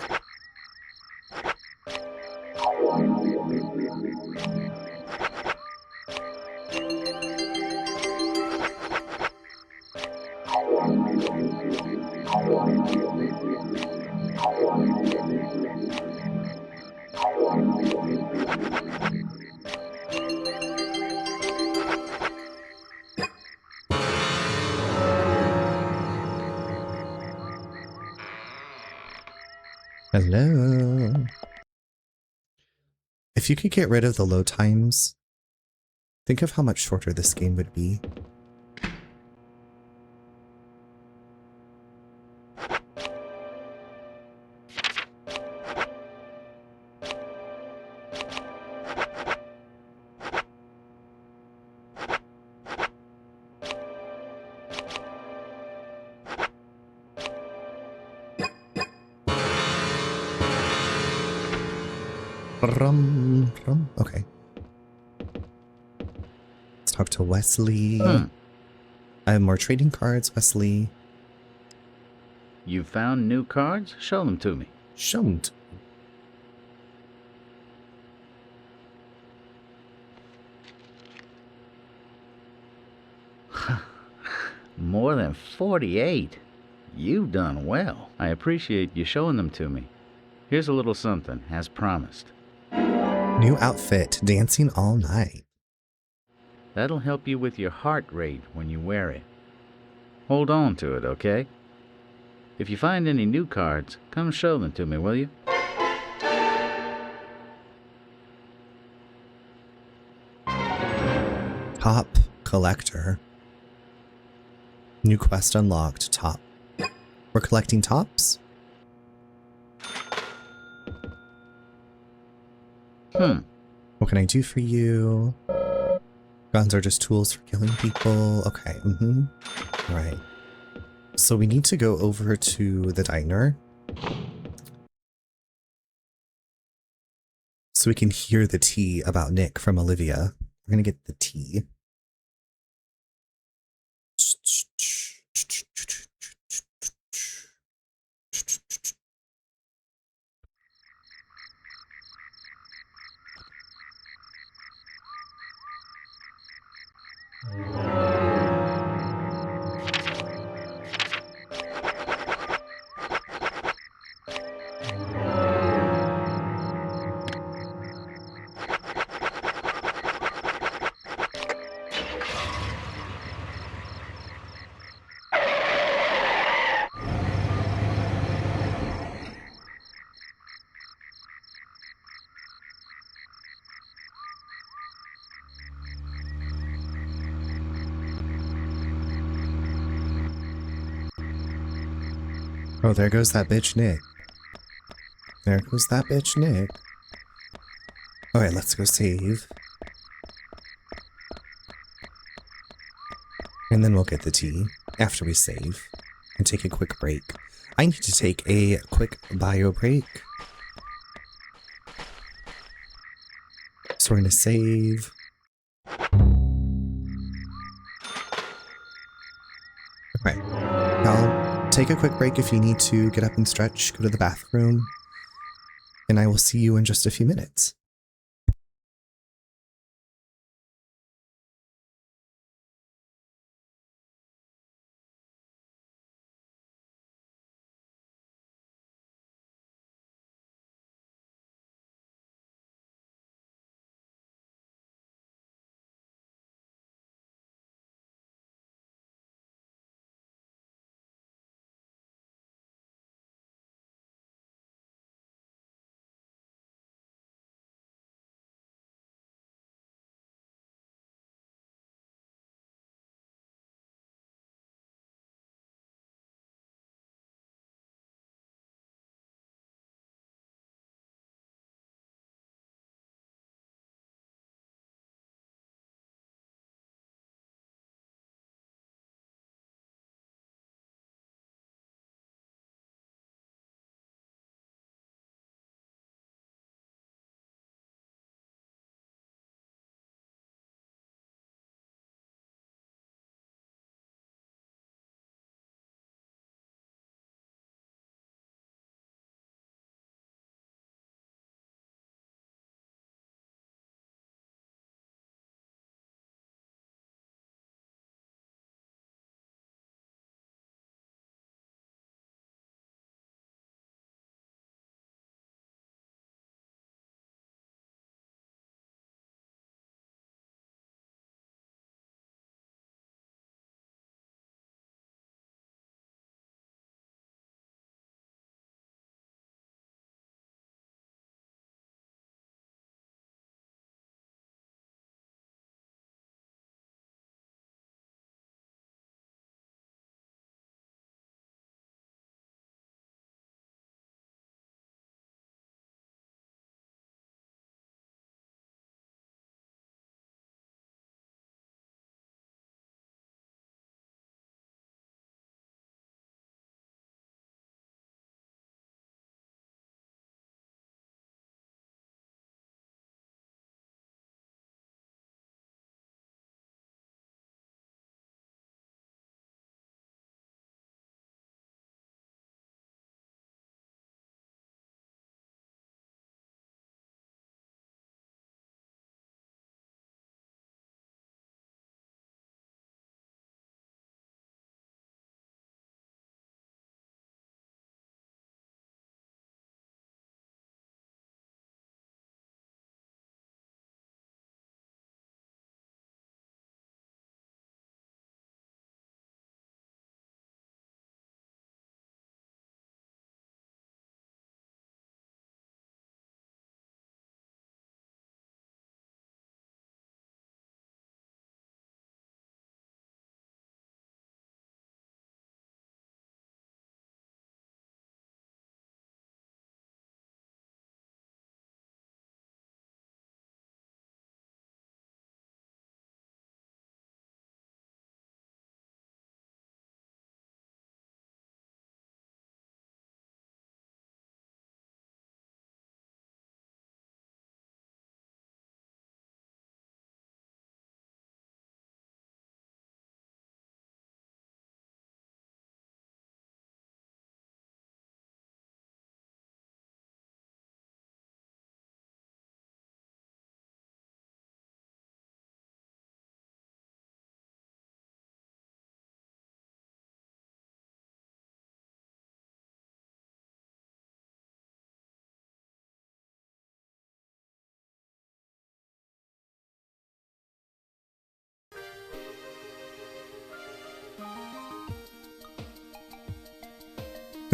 Hello. If you could get rid of the load times, think of how much shorter this game would be. Okay. Let's talk to Wesley. I have more trading cards, Wesley. You found new cards? Show them to me. Show them to me. More than 48. You've done well. I appreciate you showing them to me. Here's a little something, as promised. New outfit, dancing all night. That'll help you with your heart rate when you wear it. Hold on to it, okay? If you find any new cards, come show them to me, will you? Top collector. New quest unlocked, top. We're collecting tops? What can I do for you? Guns are just tools for killing people. Okay, Alright. So we need to go over to the diner. So we can hear the tea about Nick from Olivia. We're gonna get the tea. Oh, there goes that bitch Nick. There goes that bitch Nick. Alright, let's go save. And then we'll get the tea after we save and take a quick break. I need to take a quick bio break. So we're going to save. Okay. I'll take a quick break if you need to get up and stretch, go to the bathroom, and I will see you in just a few minutes.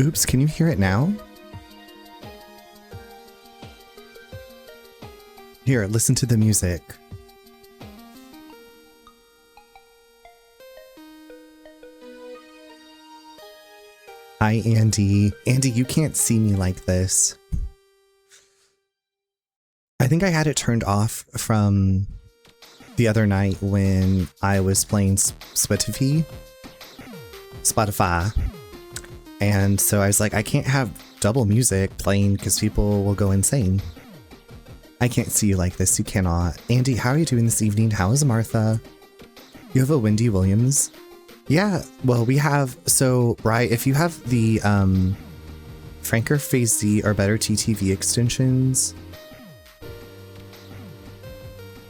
Oops, can you hear it now? Here, listen to the music. Hi, Andy. Andy, you can't see me like this. I think I had it turned off from the other night when I was playing Spotify. And so I was like, I can't have double music playing because people will go insane. I can't see you like this. You cannot. Andy, how are you doing this evening? How is Martha? You have a Wendy Williams? Yeah, well, we have, so, Bri, if you have the, Franker Phase Z or Better TTV extensions,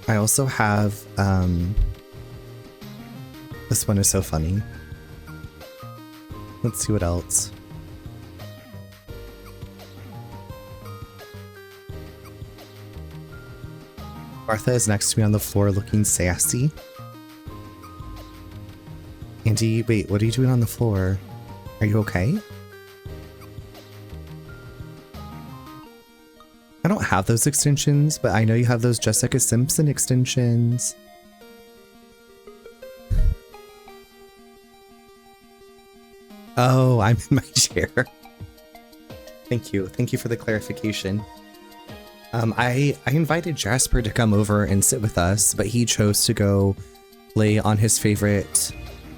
I also have, this one is so funny. Let's see what else. Martha is next to me on the floor looking sassy. Andy, wait, what are you doing on the floor? Are you okay? I don't have those extensions, but I know you have those Jessica Simpson extensions. Oh, I'm in my chair. Thank you. Thank you for the clarification. I invited Jasper to come over and sit with us, but he chose to go lay on his favorite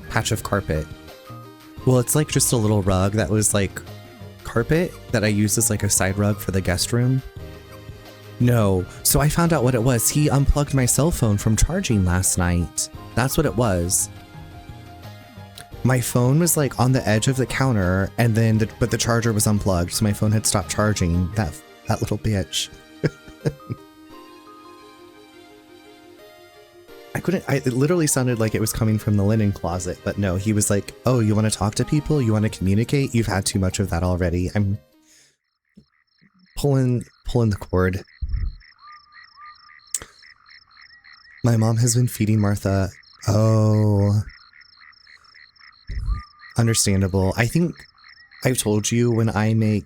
patch of carpet. Well, it's like just a little rug that was like carpet that I used as like a side rug for the guest room. No, so I found out what it was. He unplugged my cell phone from charging last night. That's what it was. My phone was like on the edge of the counter, and then but the charger was unplugged, so my phone had stopped charging. That little bitch. It literally sounded like it was coming from the linen closet, but no, he was like, oh, you want to talk to people? You want to communicate? You've had too much of that already. I'm pulling the cord. My mom has been feeding Martha. Oh, understandable. I think I've told you when I make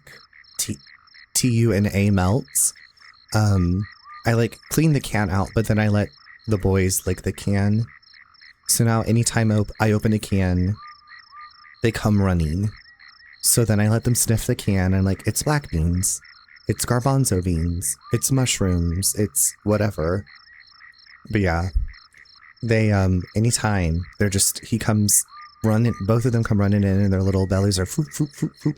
TUNA melts, I like clean the can out, but then I let the boys lick the can. So now anytime I open a can, they come running. So then I let them sniff the can and like, it's black beans, it's garbanzo beans, it's mushrooms, it's whatever. But yeah, they, anytime they're just, he comes running, both of them come running in and their little bellies are foop, foop, foop, foop.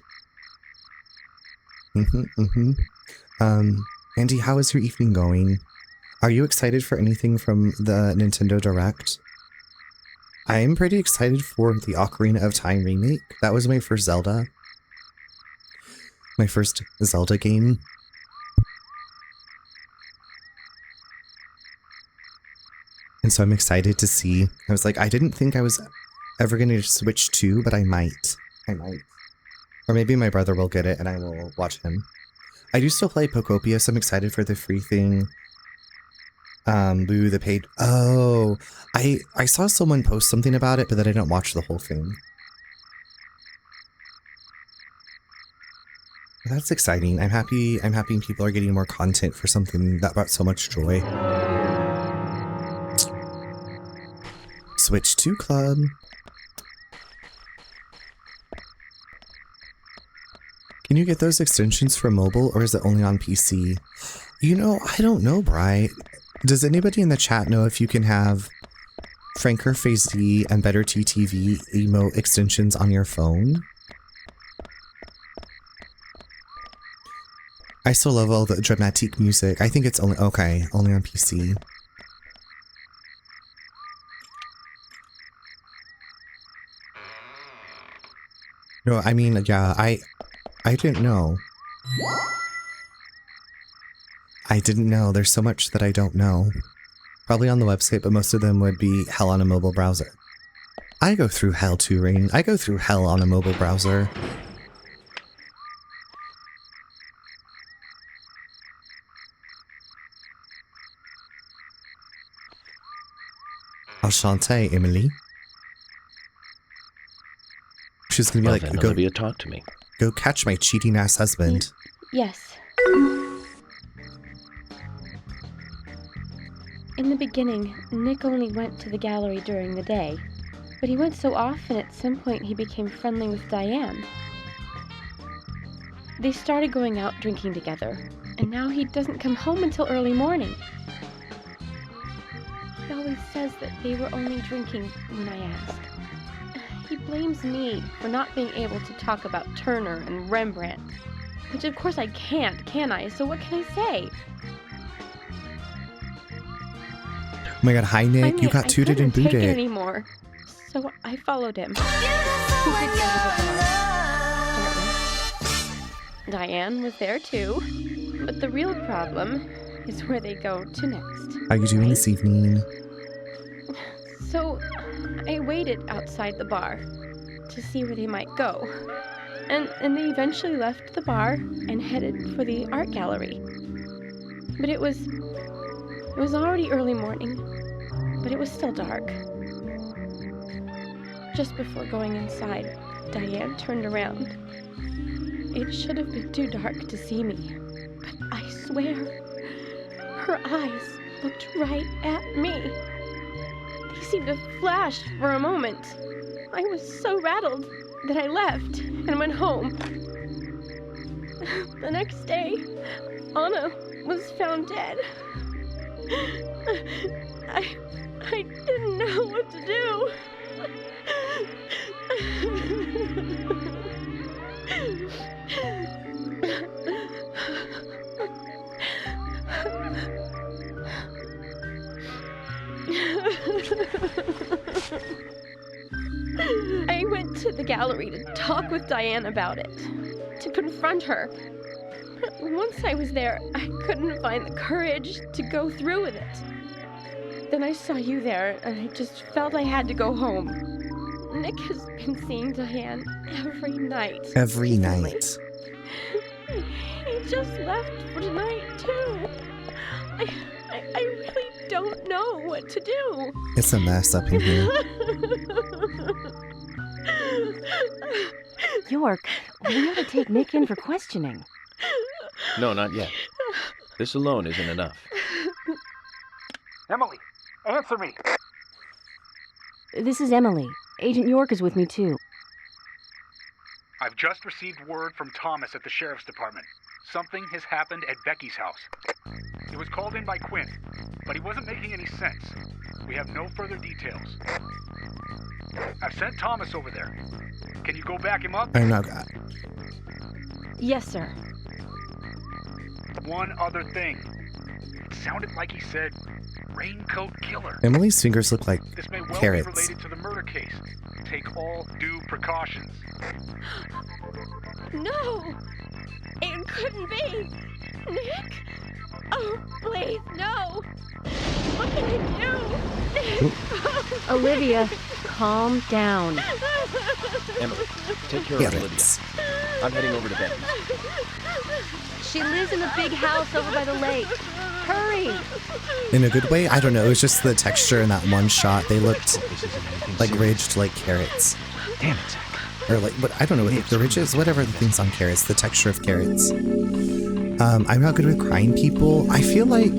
Andy, how is your evening going? Are you excited for anything from the Nintendo Direct? I am pretty excited for the Ocarina of Time remake. That was my first Zelda. My first Zelda game. And so I'm excited to see. I was like, I didn't think I was ever going to switch to, but I might. I might. Or maybe my brother will get it and I will watch him. I do still play Pokopia, so I'm excited for the free thing. Boo, the paid. Oh, I saw someone post something about it, but then I didn't watch the whole thing. That's exciting. I'm happy people are getting more content for something that brought so much joy. Switch to club. Can you get those extensions for mobile, or is it only on PC? You know, I don't know, Bri. Does anybody in the chat know if you can have Franker Phase Z and Better TTV emote extensions on your phone? I still love all the dramatic music. I think it's only on PC. No, I mean, yeah, I didn't know. I didn't know. There's so much that I don't know. Probably on the website, but most of them would be hell on a mobile browser. I go through hell too, Rain. I go through hell on a mobile browser. Enchanté, Emily. She's gonna be like, Olivia, talk to me. Go catch my cheating ass husband. Yes. In the beginning, Nick only went to the gallery during the day, but he went so often at some point he became friendly with Diane. They started going out drinking together, and now he doesn't come home until early morning. He always says that they were only drinking when I ask. He blames me for not being able to talk about Turner and Rembrandt, which of course I can't, can I? So what can I say? Oh my god, hi Nick, you got tooted and I couldn't take it booted. anymore, so I followed him. Diane was there too, but the real problem is where they go to next. How you doing this evening? So I waited outside the bar to see where they might go, and they eventually left the bar and headed for the art gallery. But it was already early morning, but it was still dark. Just before going inside, Diane turned around. It should have been too dark to see me, but I swear, her eyes looked right at me. They seemed to flash for a moment. I was so rattled that I left and went home. The next day, Anna was found dead. I didn't know what to do. I went to the gallery to talk with Diane about it, to confront her. But once I was there, I couldn't find the courage to go through with it. Then I saw you there, and I just felt I had to go home. Nick has been seeing Diane every night. Every night. He just left for tonight, too. I really don't know what to do. It's a mess up in here. York, we ought to take Nick in for questioning. No, not yet. This alone isn't enough. Emily, answer me. This is Emily. Agent York is with me, too. I've just received word from Thomas at the Sheriff's Department. Something has happened at Becky's house. It was called in by Quinn, but he wasn't making any sense. We have no further details. I've sent Thomas over there. Can you go back him up? I'm not. Yes, sir. One other thing. It sounded like he said raincoat killer. Emily's fingers look like This may well carrots. be related to the murder case. Take all due precautions. No! It couldn't be! Nick? Oh, please, no! What can I do? Nick! Olivia, calm down. Emily, take care of Olivia. I'm heading over to Becky's. She lives in the big house over by the lake. Hurry! In a good way? I don't know. It was just the texture in that one shot. They looked like ridged like carrots. Damn it, Zach. Or like, but I don't know what the ridges, whatever the things on carrots, the texture of carrots. I'm not good with crying people. I feel like,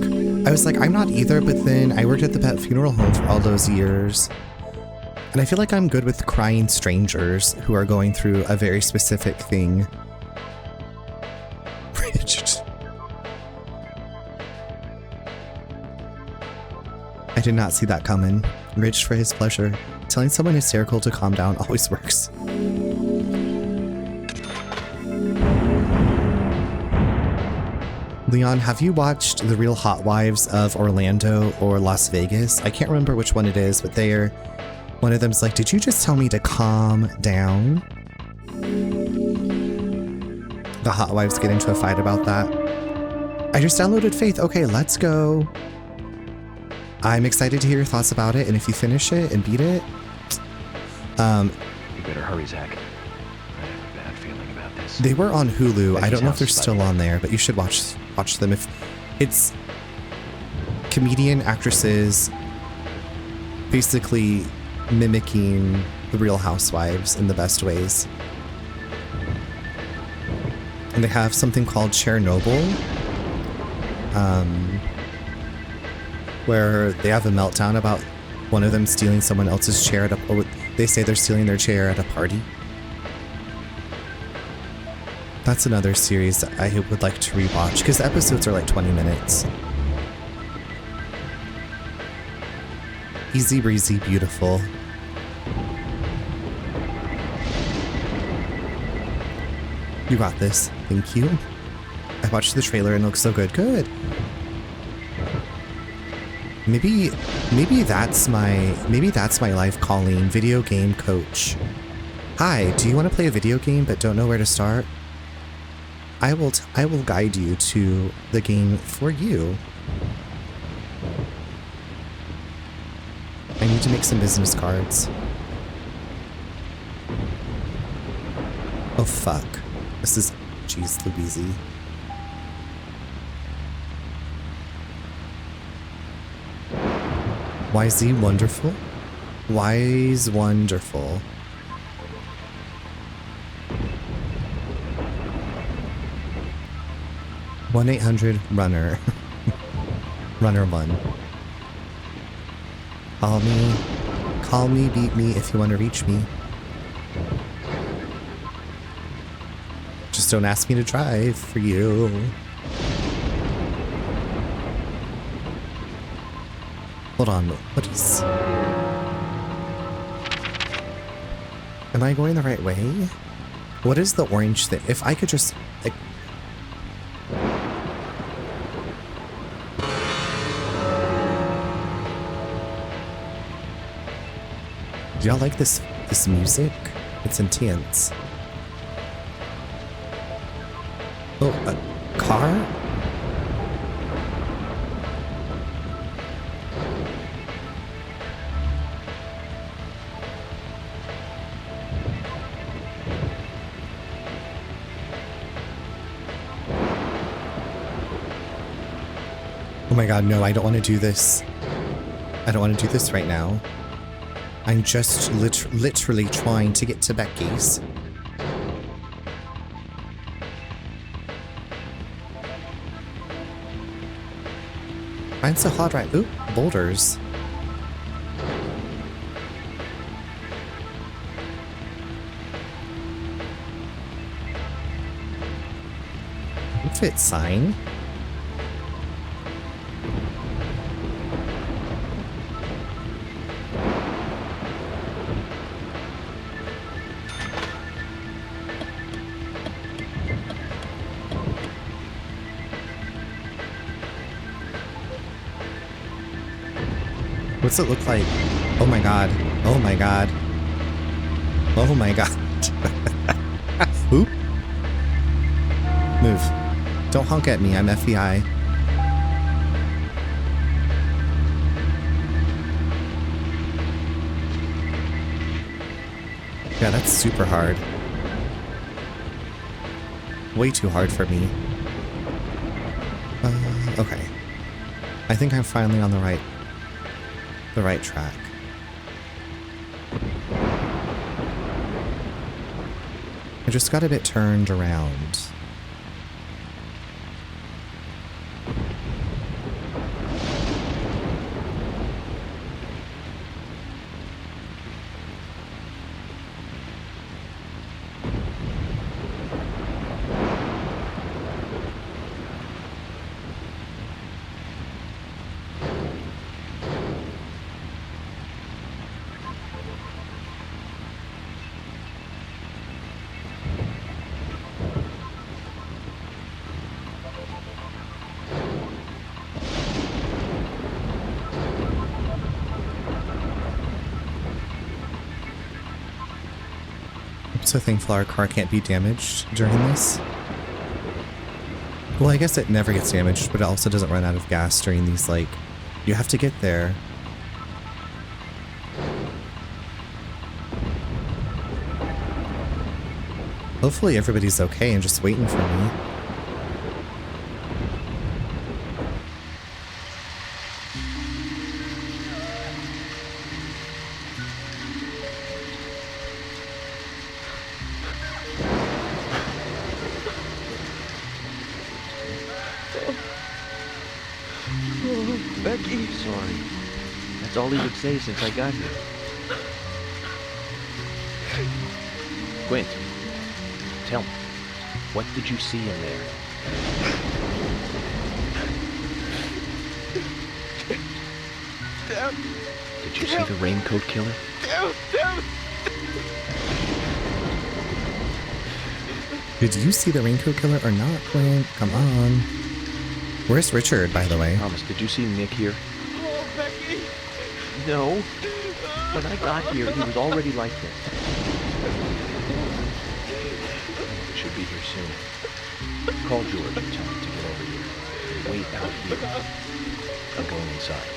I was like, I'm not either, but then I worked at the pet funeral home for all those years. And I feel like I'm good with crying strangers who are going through a very specific thing. Ridged. I did not see that coming. Ridged for his pleasure. Telling someone hysterical to calm down always works. Leon, have you watched The Real Housewives of Orlando or Las Vegas? I can't remember which one it is, but one of them's like, did you just tell me to calm down? The housewives get into a fight about that. I just downloaded Faith. Okay, let's go. I'm excited to hear your thoughts about it, and if you finish it and beat it, You better hurry, Zach. I have a bad feeling about this. they were on Hulu. I Becky's don't know if they're house, still buddy. on there, but you should watch them. If it's comedian actresses basically mimicking the Real Housewives in the best ways. And they have something called Chernobyl, where they have a meltdown about one of them stealing someone else's chair at a... Oh, they say they're stealing their chair at a party. That's another series that I would like to rewatch, because the episodes are like 20 minutes. Easy breezy, beautiful. You got this. Thank you. I watched the trailer and it looks so good. Good. Maybe that's my life calling, video game coach. Hi, do you want to play a video game but don't know where to start? I will guide you to the game for you. I need to make some business cards. Oh fuck. This is... Jeez Louise. YZ Wonderful? Wise Wonderful. (1-800-RUNNER). Runner 1. Call me, beat me if you want to reach me. Just don't ask me to drive for you. Hold on, what is... Am I going the right way? What is the orange thing? If I could just... like... Do y'all like this music? It's intense. Oh, a car? Oh my god, no, I don't want to do this. I don't want to do this right now. I'm just literally trying to get to Becky's. Mine's so hot right. Ooh, boulders. Outfit sign. What's it look like? Oh my god. Oh my god. Oh my god. Oop. Move. Don't honk at me, I'm FBI. Yeah, that's super hard. Way too hard for me. Okay. I think I'm finally on the right track. I just got a bit turned around. So thankful our car can't be damaged during this. Well, I guess it never gets damaged, but it also doesn't run out of gas during these, like, you have to get there. Hopefully everybody's okay and just waiting for me. Becky! Sorry. That's all he would say since I got here. Gwent, tell me, what did you see in there? Dad! Did you see the raincoat killer? Dad! Did you see the raincoat killer or not, Gwent? Come on. Where's Richard, by the way? Thomas, did you see Nick here? Oh, Becky! No. When I got here, he was already like this. He should be here soon. Call George and tell him to get over here. Wait out here. I'm going inside.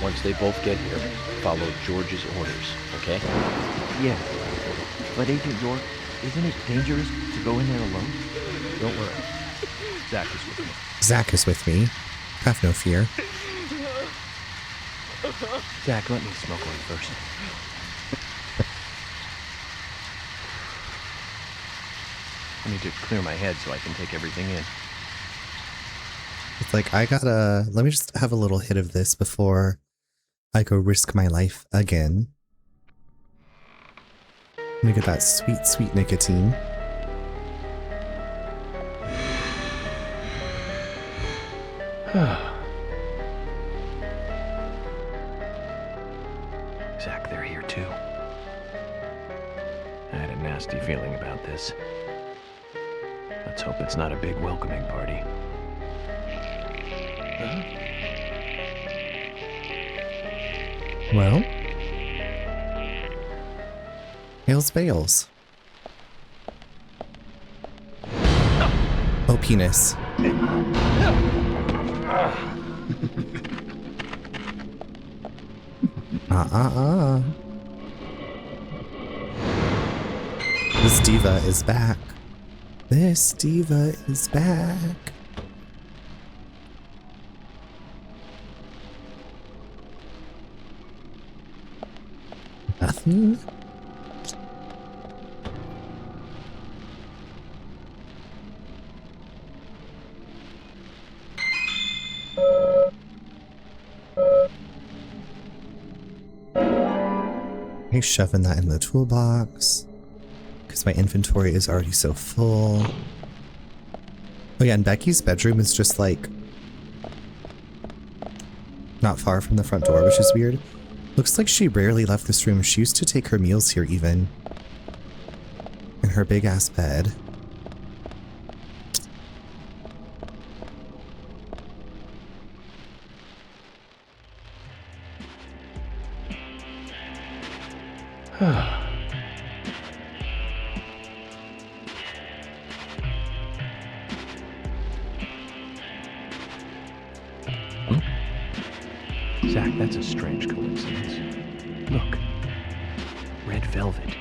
Once they both get here, follow George's orders, okay? Yeah. But Agent York, isn't it dangerous to go in there alone? Don't worry. Zach is with me. Zach is with me. Have no fear. Zach, let me smoke one first. I need to clear my head so I can take everything in. It's like, let me just have a little hit of this before I go risk my life again. Let me get that sweet, sweet nicotine. Zach, they're here too. I had a nasty feeling about this. Let's hope it's not a big welcoming party. Well, Hails Bales. Oh, penis. This diva is back. This diva is back. Nothing? He's shoving that in the toolbox because my inventory is already so full. Oh yeah, and Becky's bedroom is just like not far from the front door, which is weird. Looks like she rarely left this room. She used to take her meals here even. In her big ass bed. Zach, that's a strange coincidence. Look. Red velvet.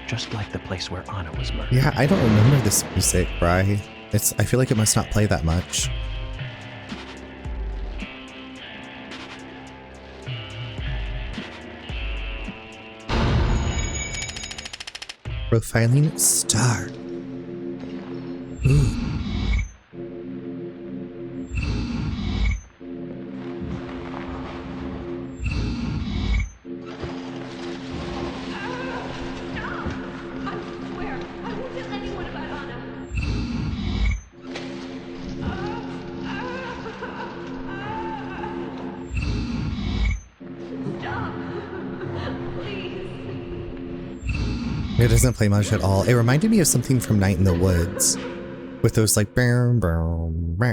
Just like the place where Anna was murdered. Yeah, I don't remember this music, Bri. I feel like it must not play that much. Profiling star. Ooh. It doesn't play much at all. It reminded me of something from Night in the Woods. With those like,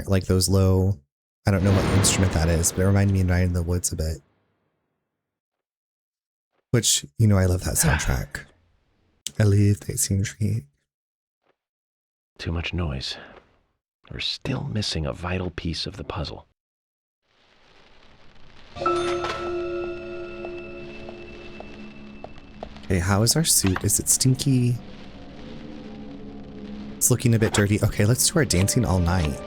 like those low, I don't know what instrument that is, but it reminded me of Night in the Woods a bit. Which, you know, I love that soundtrack. I love that soundtrack. Too much noise. We're still missing a vital piece of the puzzle. Okay, how is our suit? Is it stinky? It's looking a bit dirty. Okay, let's do our dancing all night.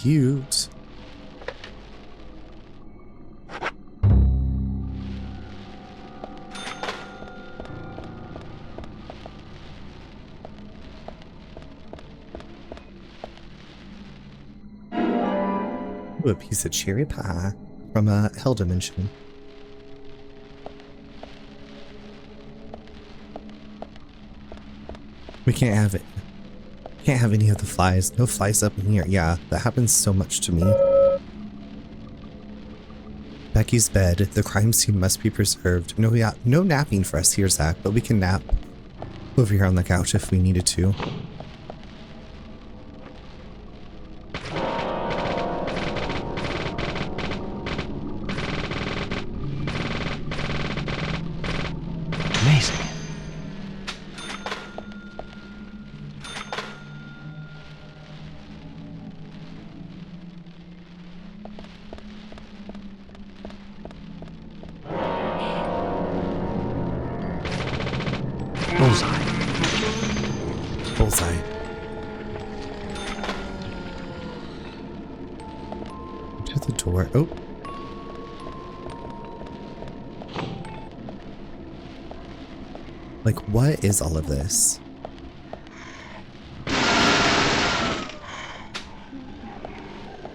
Cute. Ooh, a piece of cherry pie from a Hell Dimension. We can't have it. Can't have any of the flies. No flies up in here. Yeah, that happens so much to me. Becky's bed. The crime scene must be preserved. No, yeah, no napping for us here, Zach, but we can nap over here on the couch if we needed to. Amazing. Bullseye. Bullseye. To the door. Oh. Like, what is all of this?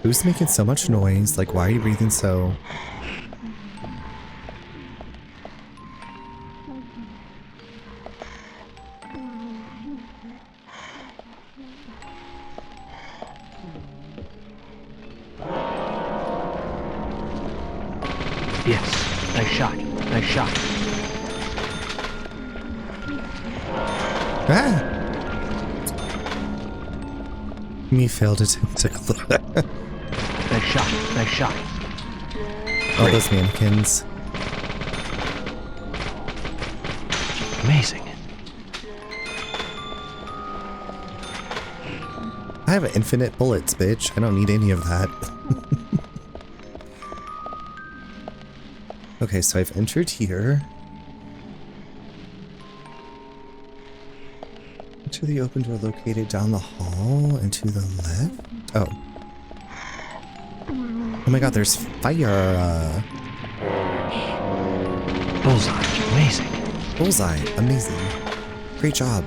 Who's making so much noise? Like, why are you breathing so... Yes. Nice shot. Nice shot. Ah! Me failed attempt to look. Nice shot. Nice shot. All those mannequins. Amazing. I have infinite bullets, bitch. I don't need any of that. Okay, so I've entered here. To the open door located down the hall and to the left. Oh. Oh my god, there's fire. Bullseye. Amazing. Bullseye. Amazing. Great job.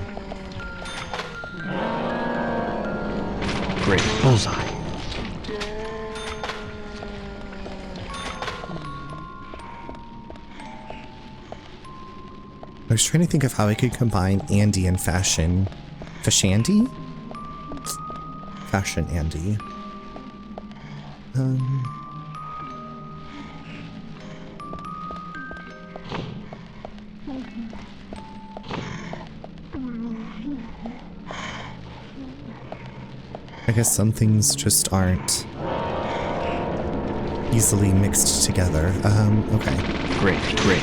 Great. Bullseye. I was trying to think of how I could combine Andy and fashion. Fashandy? Fashion Andy. I guess some things just aren't easily mixed together. Okay. Great, great.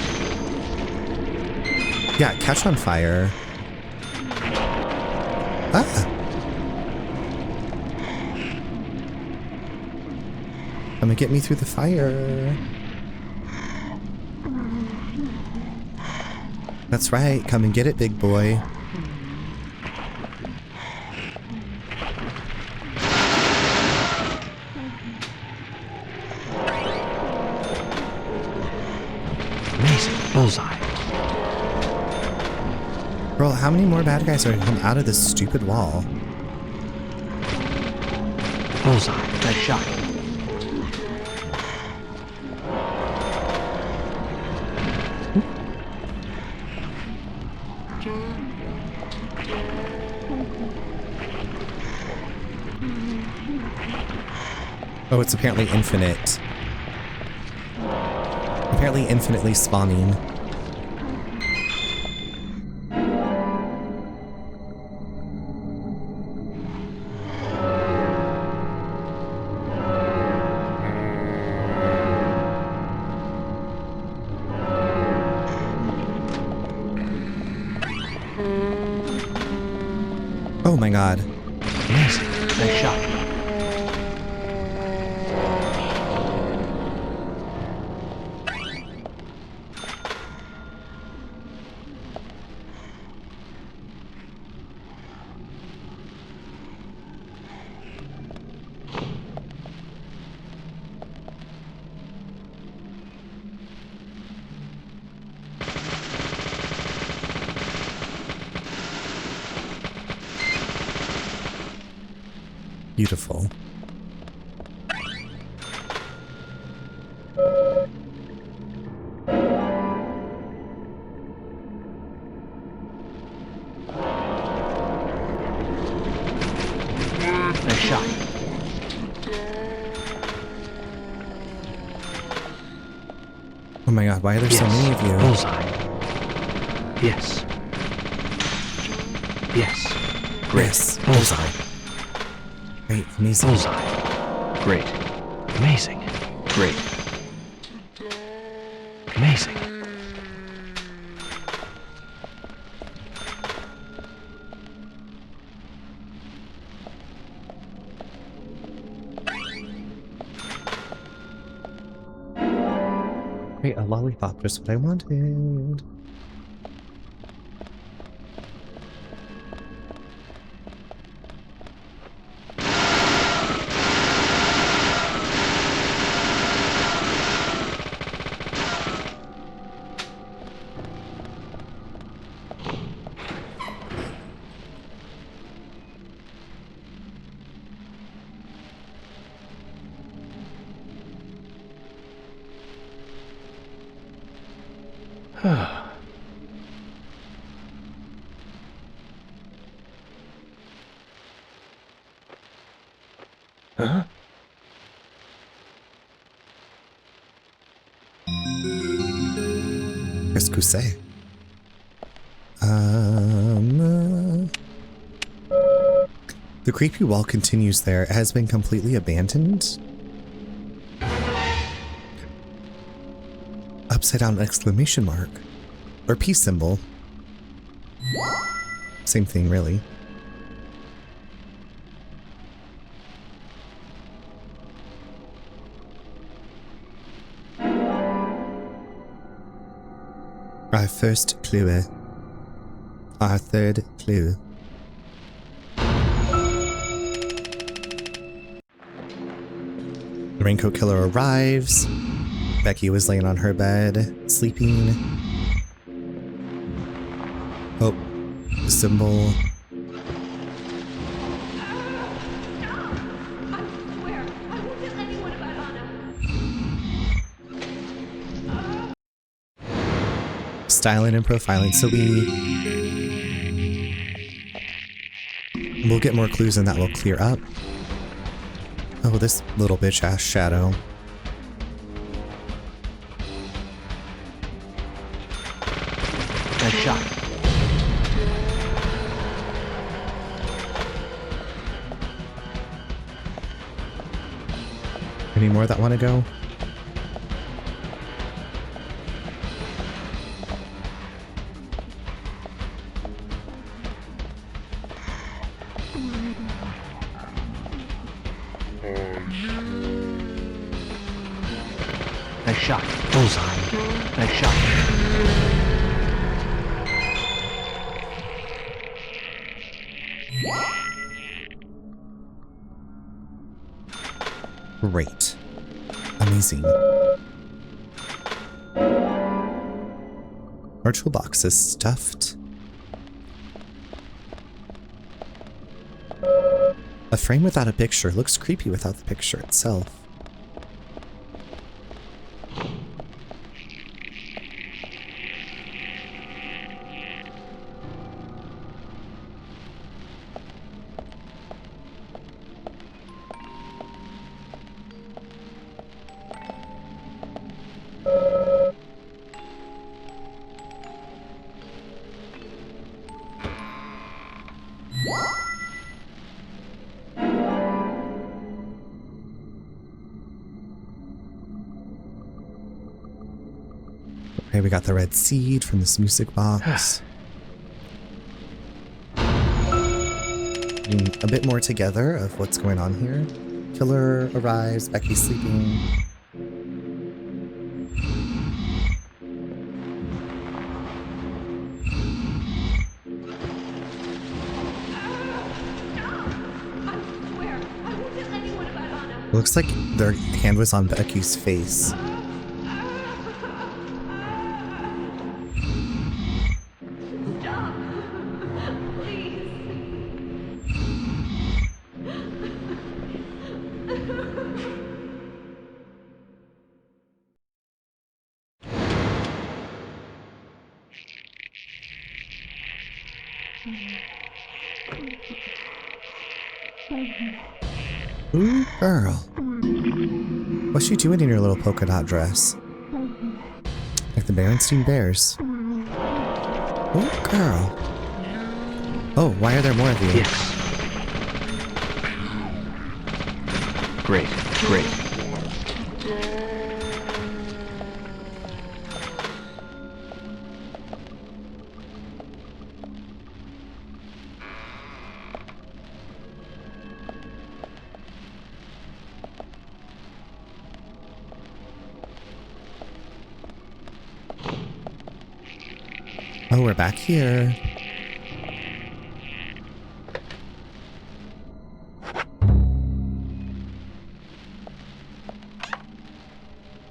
Yeah, catch on fire. Ah! Come and get me through the fire. That's right, come and get it, big boy. Amazing. Bullseye. Bro, how many more bad guys are gonna come out of this stupid wall? Bullseye. Nice shot. Oh, it's apparently infinite. Apparently infinitely spawning. Oh my god. Amazing. Nice shot. Beautiful. Oh my god, why are there so many of you? Bullseye. Yes. Yes. Great. Yes. Bullseye. Great. Amazing. Bullseye. Great. Amazing. Great. Amazing. Great, a lollipop, just what I wanted. Huh? Qu'est-ce que c'est? The creepy wall continues there. It has been completely abandoned. Upside down exclamation mark. Or peace symbol. Same thing, really. Our first clue. Our third clue. The raincoat killer arrives. Becky was laying on her bed, sleeping. Oh, the symbol. Styling and profiling, so we'll get more clues and that will clear up. Oh, this little bitch ass shadow. Nice shot. Any more that want to go? Nice shot. Bullseye. Nice shot. Great. Amazing. Our toolbox is stuffed. A frame without a picture looks creepy without the picture itself. Okay, we got the red seed from this music box. Getting a bit more together of what's going on here. Killer arrives, Becky's sleeping. Looks like their hand was on Becky's face. Ooh, girl. What's she doing in your little polka dot dress? The Berenstein Bears. Oh, girl. Oh, why are there more of you? Yes. Great, great. Oh, we're back here.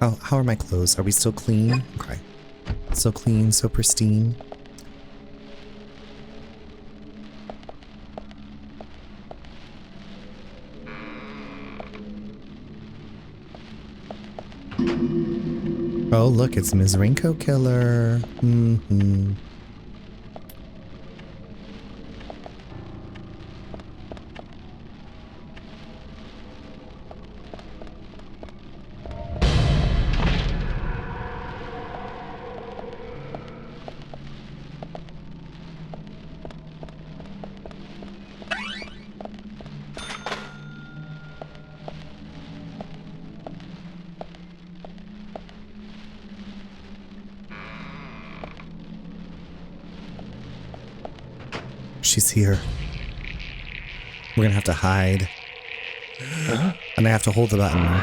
Oh, how are my clothes? Are we still clean? Okay. So clean, so pristine. Oh, look, it's Ms. Raincoat Killer. Mm-hmm. She's here. We're gonna have to hide. And I have to hold the button.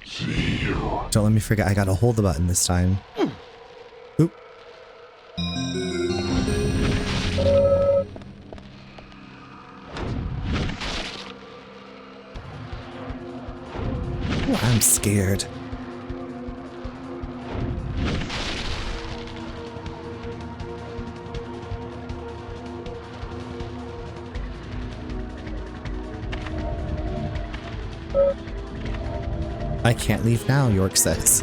See you. Don't let me forget, I gotta hold the button this time. Oop. Ooh, I'm scared. I can't leave now, York says.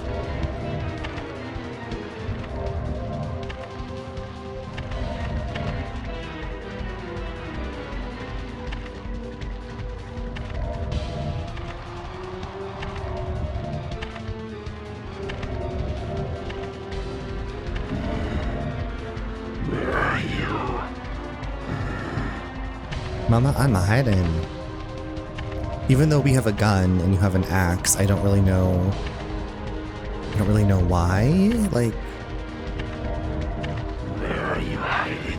Where are you? Mama, I'm hiding. Even though we have a gun and you have an axe, I don't really know. I don't really know why. Like, Where are you hiding?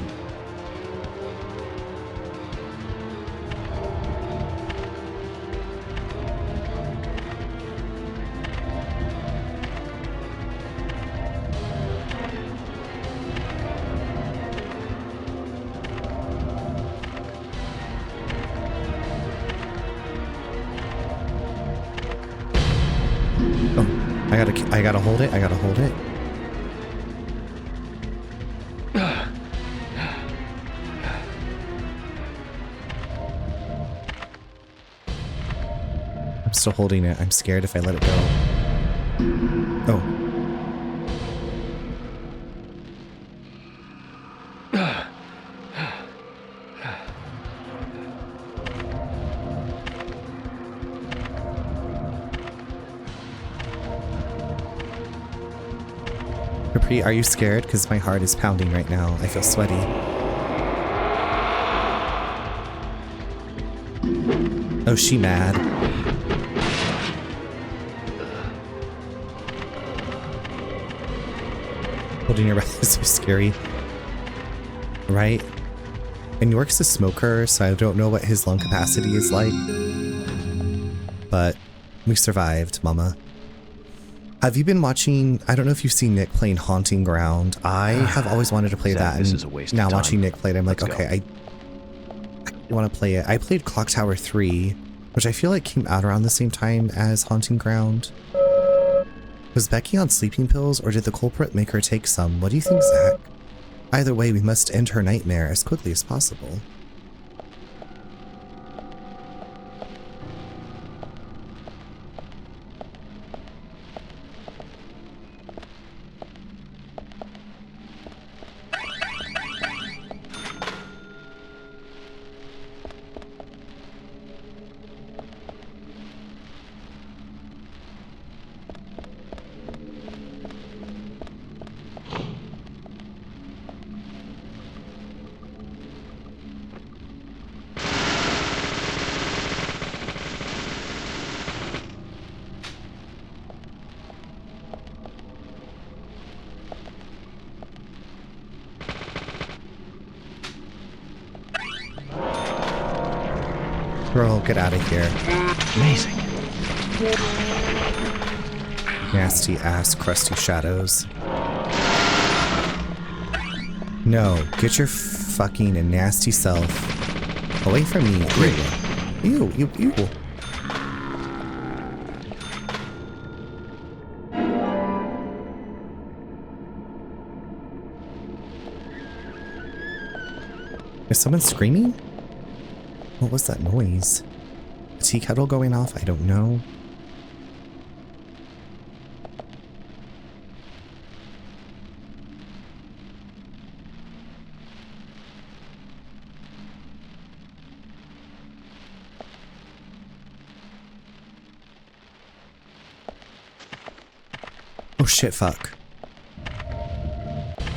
I gotta hold it. I gotta hold it. I'm still holding it. I'm scared if I let it go. Oh. Capri, are you scared? Because my heart is pounding right now. I feel sweaty. Oh, she mad. Holding your breath is so scary. Right? And York's a smoker, so I don't know what his lung capacity is like. But we survived, Mama. Have you been watching, I don't know if you've seen Nick playing Haunting Ground. I have always wanted to play Zach, that, this and is a waste now of time. watching Nick play it, I'm like, Let's okay, go. I want to play it. I played Clock Tower 3, which I feel like came out around the same time as Haunting Ground. Was Becky on sleeping pills, or did the culprit make her take some? What do you think, Zach? Either way, we must end her nightmare as quickly as possible. Girl, get out of here. Amazing. Nasty ass crusty shadows. No, get your fucking nasty self away from me. Ew, ew, ew. Is someone screaming? What was that noise? A tea kettle going off? I don't know. Oh shit, fuck.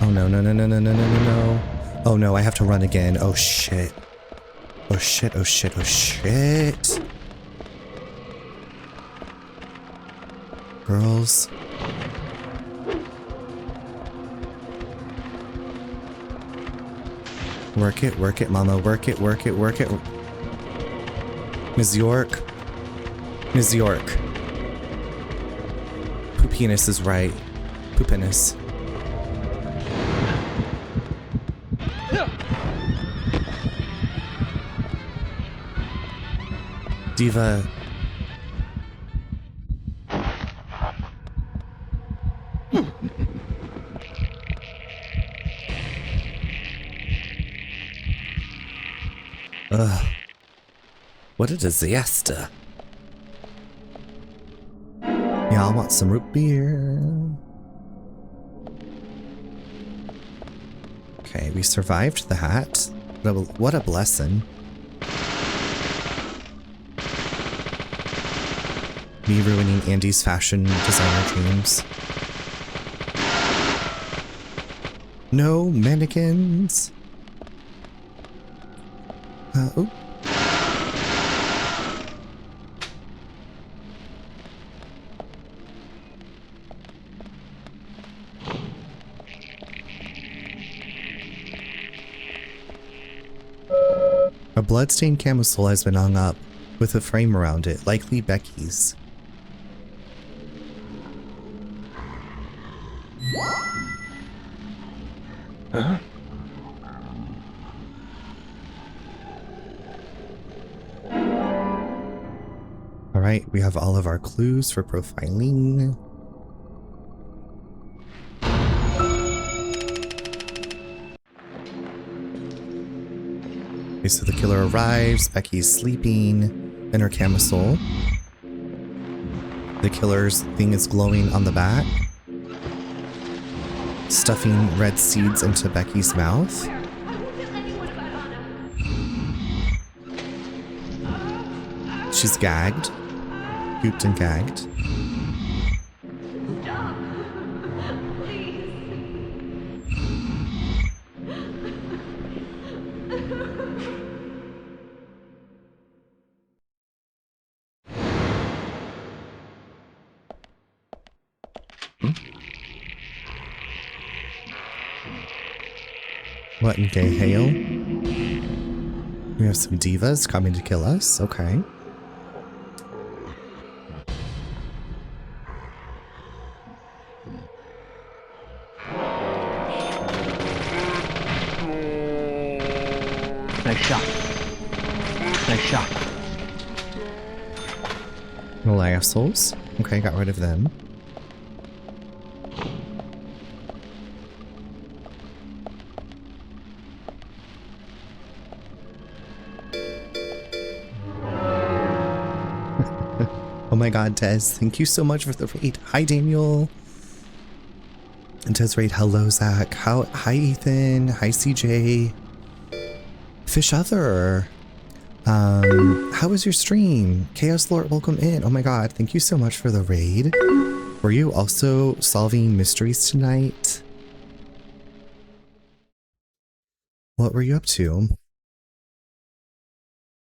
Oh no, no, no, no, no, no, no, no, no. Oh no, I have to run again. Oh shit. Oh shit, oh shit, oh shit. Girls. Work it, mama. Work it, work it, work it. Ms. York. Ms. York. Poopiness is right. Poopiness. Diva. Ugh. What a disaster. Y'all want some root beer? Okay, we survived that. What a blessing. Me ruining Andy's fashion designer dreams. No mannequins. Oh. A bloodstained camisole has been hung up with a frame around it, likely Becky's. Huh? Alright, we have all of our clues for profiling. Okay, so the killer arrives, Becky's sleeping in her camisole. The killer's thing is glowing on the back. Stuffing red seeds into Becky's mouth. She's gagged. Gooped and gagged. What in gay hail? We have some divas coming to kill us. Okay. Nice shot. Nice shot. Little assholes. Okay, got rid of them. Oh my god, Tez, thank you so much for the raid. Hi, Daniel. And Tez raid, hello, Zach. Hi, Ethan. Hi, CJ. Fish Other. How was your stream? Chaos Lord, welcome in. Oh my god, thank you so much for the raid. Were you also solving mysteries tonight? What were you up to?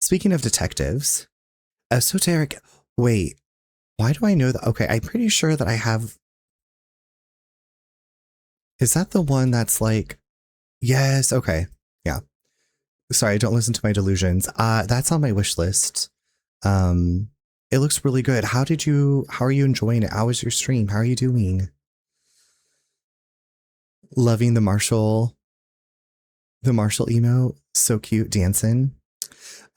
Speaking of detectives, esoteric. Wait, why do I know that? Okay, I'm pretty sure that I have. Is that the one that's like. Yes, okay. Yeah. Sorry, don't listen to my delusions. That's on my wish list. It looks really good. How are you enjoying it? How was your stream? How are you doing? Loving the Marshall emo. So cute, dancing.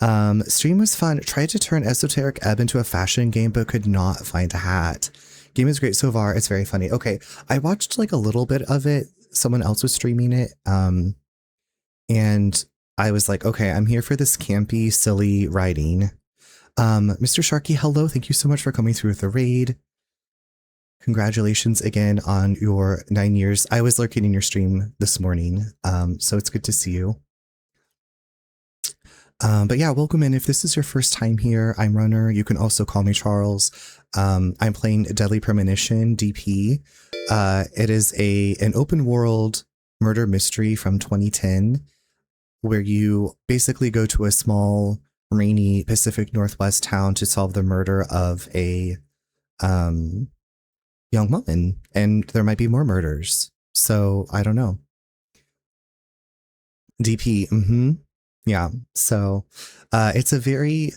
Stream was fun. Tried to turn Esoteric Ebb into a fashion game, but could not find a hat. Game is great so far. It's very funny. Okay, I watched like a little bit of it. Someone else was streaming it. And I was like, okay, I'm here for this campy, silly writing. Mr. Sharky, hello. Thank you so much for coming through with the raid. Congratulations again on your 9 years. I was lurking in your stream this morning, so it's good to see you. But yeah, welcome in. If this is your first time here, I'm Runner. You can also call me Charles. I'm playing Deadly Premonition, DP. It is an open world murder mystery from 2010, where you basically go to a small, rainy Pacific Northwest town to solve the murder of a young woman, and there might be more murders. So I don't know. DP, yeah. So it's a very,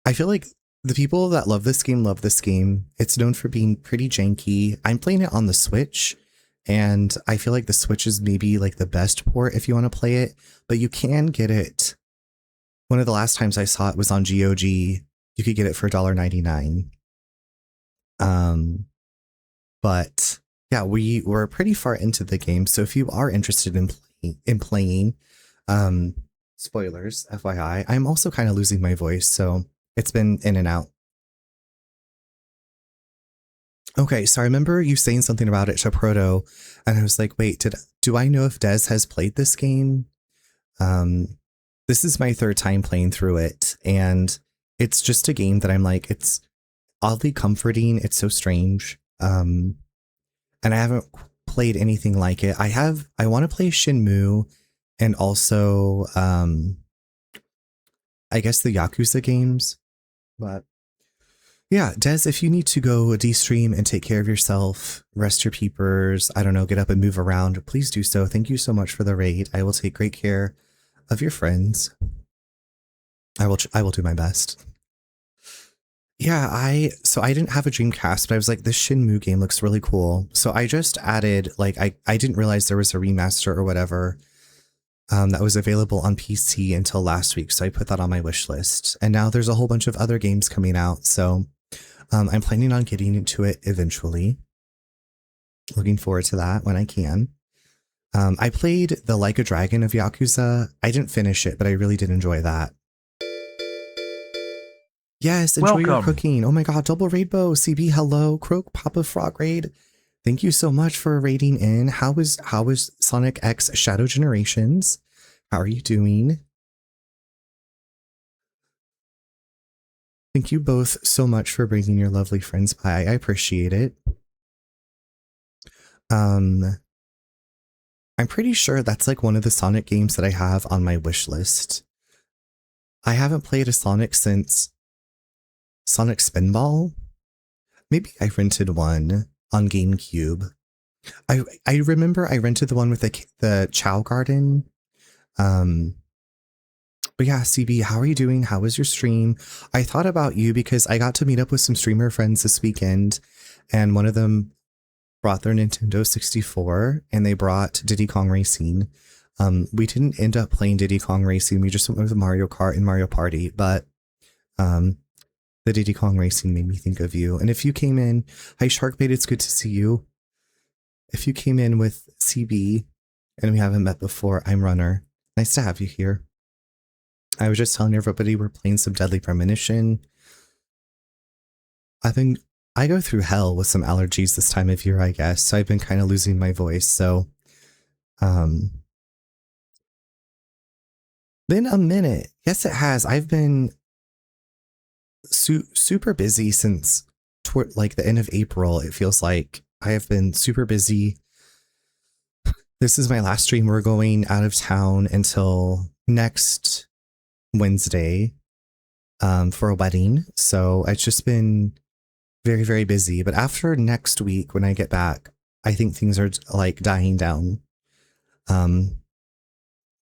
I feel like the people that love this game. It's known for being pretty janky. I'm playing it on the Switch, and I feel like the Switch is maybe like the best port if you want to play it, but you can get it. One of the last times I saw it was on GOG. You could get it for $1.99. But yeah, we're pretty far into the game. So if you are interested in playing, spoilers, FYI, I'm also kind of losing my voice, so it's been in and out. Okay, so I remember you saying something about it to Proto, and I was like, wait, do I know if Des has played this game? This is my third time playing through it, and it's just a game that I'm like, it's oddly comforting. It's so strange. And I haven't played anything like it. I want to play Shenmue and also, I guess the Yakuza games, but yeah, Des, if you need to go de-stream and take care of yourself, rest your peepers, I don't know, get up and move around, please do so. Thank you so much for the raid. I will take great care of your friends. I will do my best. Yeah, so I didn't have a Dreamcast, but I was like, this Shenmue game looks really cool. So I just added, like, I didn't realize there was a remaster or whatever that was available on PC until last week. So I put that on my wish list. And now there's a whole bunch of other games coming out. So I'm planning on getting into it eventually. Looking forward to that when I can. I played the Like a Dragon of Yakuza. I didn't finish it, but I really did enjoy that. Yes, enjoy your cooking. Oh my god, double rainbow. CB, hello. Croak, Papa Frog raid. Thank you so much for raiding in. How was Sonic X Shadow Generations? How are you doing? Thank you both so much for bringing your lovely friends by. I appreciate it. I'm pretty sure that's like one of the Sonic games that I have on my wish list. I haven't played a Sonic since Sonic Spinball? Maybe I rented one on GameCube. I remember I rented the one with the Chow Garden. But yeah, CB, how are you doing? How was your stream? I thought about you because I got to meet up with some streamer friends this weekend, and one of them brought their Nintendo 64 and they brought Diddy Kong Racing. We didn't end up playing Diddy Kong Racing. We just went with Mario Kart and Mario Party, but the Diddy Kong Racing made me think of you. And if you came in, hi Sharkbait, it's good to see you. If you came in with CB and we haven't met before, I'm Runner. Nice to have you here. I was just telling everybody we're playing some Deadly Premonition. I think I go through hell with some allergies this time of year, I guess. So I've been kind of losing my voice. So, been a minute. Yes, it has. I've been super busy since like the end of April. It feels like I have been super busy. This is my last stream. We're going out of town until next Wednesday for a wedding. So it's just been very, very busy. But after next week, when I get back, I think things are like dying down.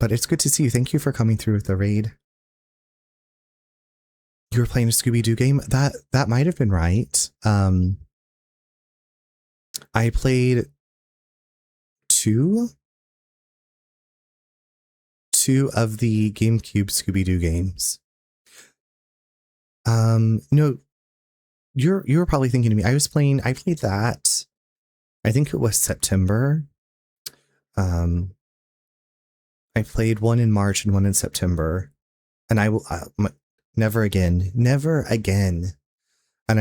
But it's good to see you. Thank you for coming through with the raid. You were playing a Scooby-Doo game? That might have been right. I played two of the GameCube Scooby-Doo games. No, you were probably thinking of me. I played that. I think it was September. I played one in March and one in September, and I will never again. And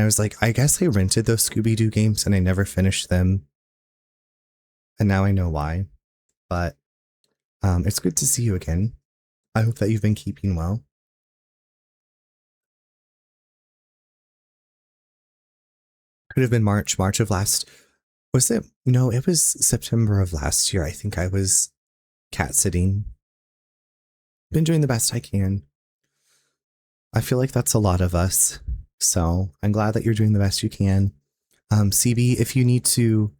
I was like, I guess I rented those Scooby-Doo games and I never finished them. And now I know why. But it's good to see you again. I hope that you've been keeping well. Could have been March of last. Was it? No, it was September of last year. I think I was cat sitting. Been doing the best I can. I feel like that's a lot of us. So I'm glad that you're doing the best you can. CB, if you need to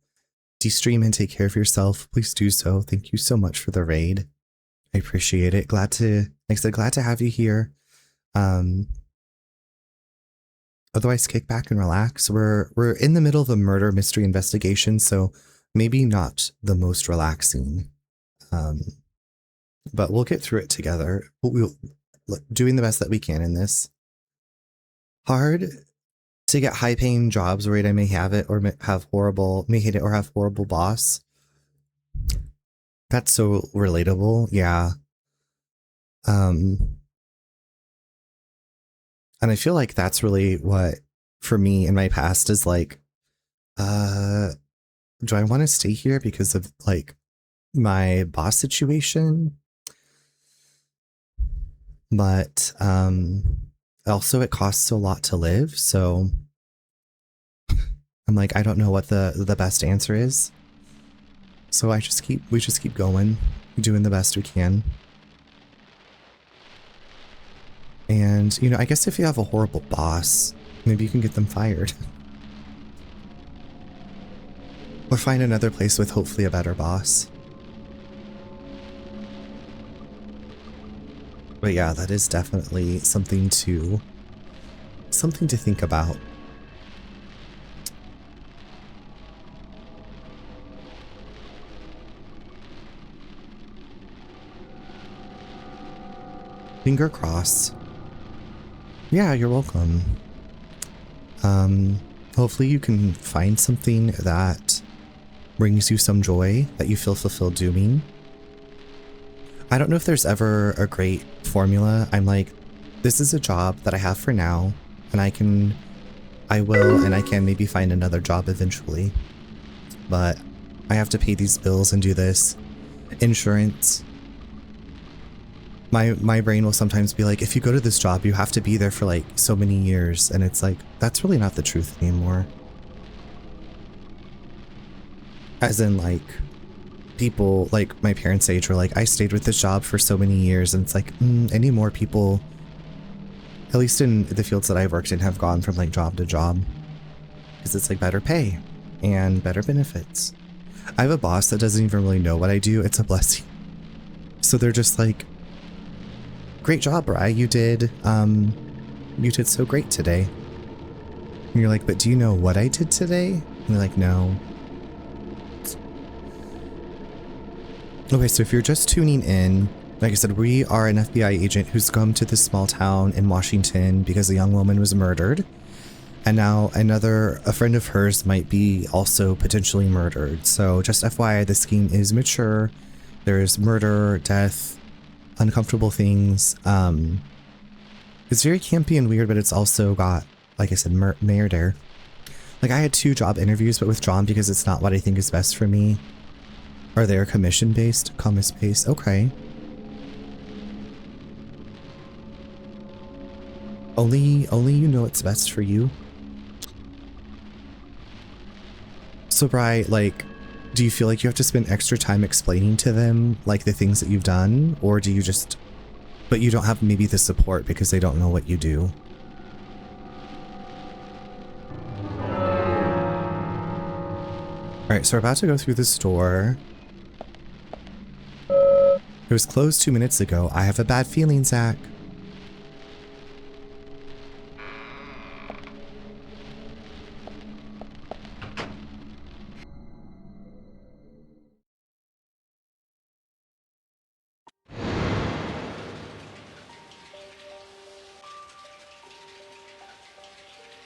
de-stream and take care of yourself, please do so. Thank you so much for the raid. I appreciate it. Glad to have you here. Otherwise, kick back and relax. We're in the middle of a murder mystery investigation, so maybe not the most relaxing. But we'll get through it together. We'll doing the best that we can in this. Hard to get high-paying jobs, right? I may have it or may hate it or have horrible boss. That's so relatable, yeah. And I feel like that's really what, for me in my past, is like, do I want to stay here because of like my boss situation? But also it costs a lot to live, so I'm like, I don't know what the best answer is. So we just keep going, doing the best we can. And, you know, I guess if you have a horrible boss, maybe you can get them fired. Or find another place with hopefully a better boss. But yeah, that is definitely something to think about. Finger crossed. Yeah, you're welcome. Hopefully you can find something that brings you some joy, that you feel fulfilled doing. I don't know if there's ever a great formula. I'm like, this is a job that I have for now, and I can maybe find another job eventually. But I have to pay these bills and do this. Insurance. My brain will sometimes be like, if you go to this job, you have to be there for like so many years. And it's like, that's really not the truth anymore. As in like, people like my parents' age were like, I stayed with this job for so many years. And it's like, any more people, at least in the fields that I've worked in, have gone from like job to job. Because it's like better pay and better benefits. I have a boss that doesn't even really know what I do. It's a blessing. So they're just like, great job, Bri. You did so great today. And you're like, but do you know what I did today? And they're like, no. Okay, so if you're just tuning in, like I said, we are an FBI agent who's come to this small town in Washington because a young woman was murdered. And now a friend of hers might be also potentially murdered. So just FYI, this scheme is mature. There's murder, death, uncomfortable things. It's very campy and weird, but it's also got, like I said, murder. Like I had 2 job interviews, but withdrawn because it's not what I think is best for me. Are they commission-based? Commerce-based? Okay. Only you know what's best for you. So, Bri, like, do you feel like you have to spend extra time explaining to them, like, the things that you've done? Or do you just... But you don't have maybe the support because they don't know what you do? Alright, so we're about to go through this door. It was closed 2 minutes ago. I have a bad feeling, Zach.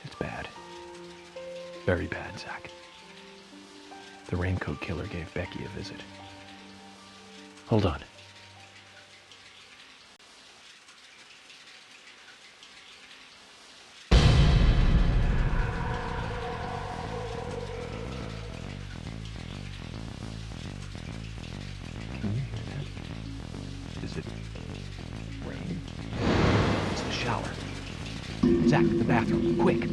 It's bad. Very bad, Zach. The raincoat killer gave Becky a visit. Hold on. Can you hear that? Is it rain? It's the shower. Zach, the bathroom, quick!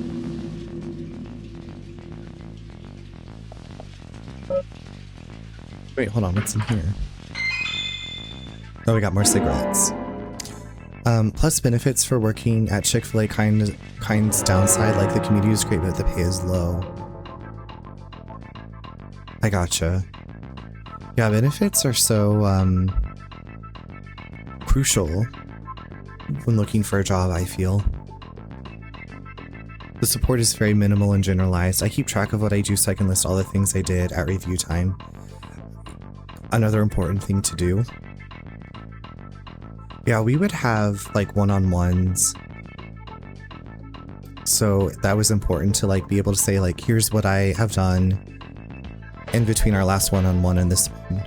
Wait, hold on, what's in here? Oh, we got more cigarettes. Plus benefits for working at Chick-fil-A kind's downside, like the community is great, but the pay is low. I gotcha. Yeah, benefits are so, crucial when looking for a job, I feel. The support is very minimal and generalized. I keep track of what I do so I can list all the things I did at review time. Another important thing to do. Yeah, we would have like one-on-ones. So that was important to like be able to say like, here's what I have done in between our last one-on-one and this one.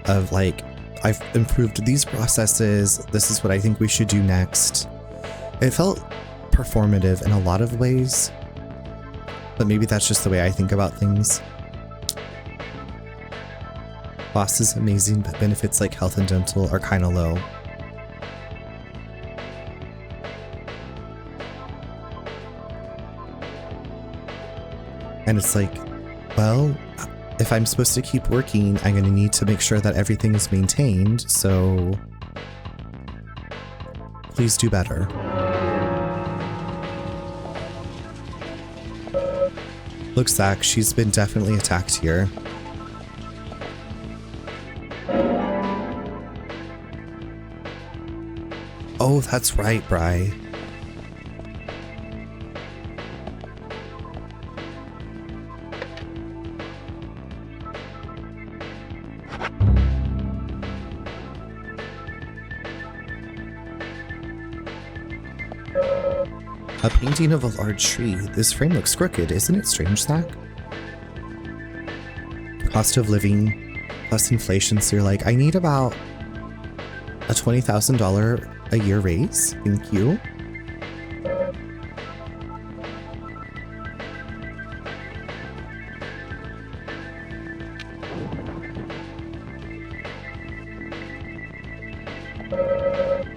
Of like, I've improved these processes. This is what I think we should do next. It felt performative in a lot of ways, but maybe that's just the way I think about things. Boss is amazing, but benefits like health and dental are kind of low. And it's like, well, if I'm supposed to keep working, I'm going to need to make sure that everything is maintained, so please do better. Look, Zach, she's been definitely attacked here. Oh, that's right, Bri. A painting of a large tree. This frame looks crooked, isn't it strange, Zach? Cost of living plus inflation, so you're like, I need about a $20,000 a year raise. Thank you.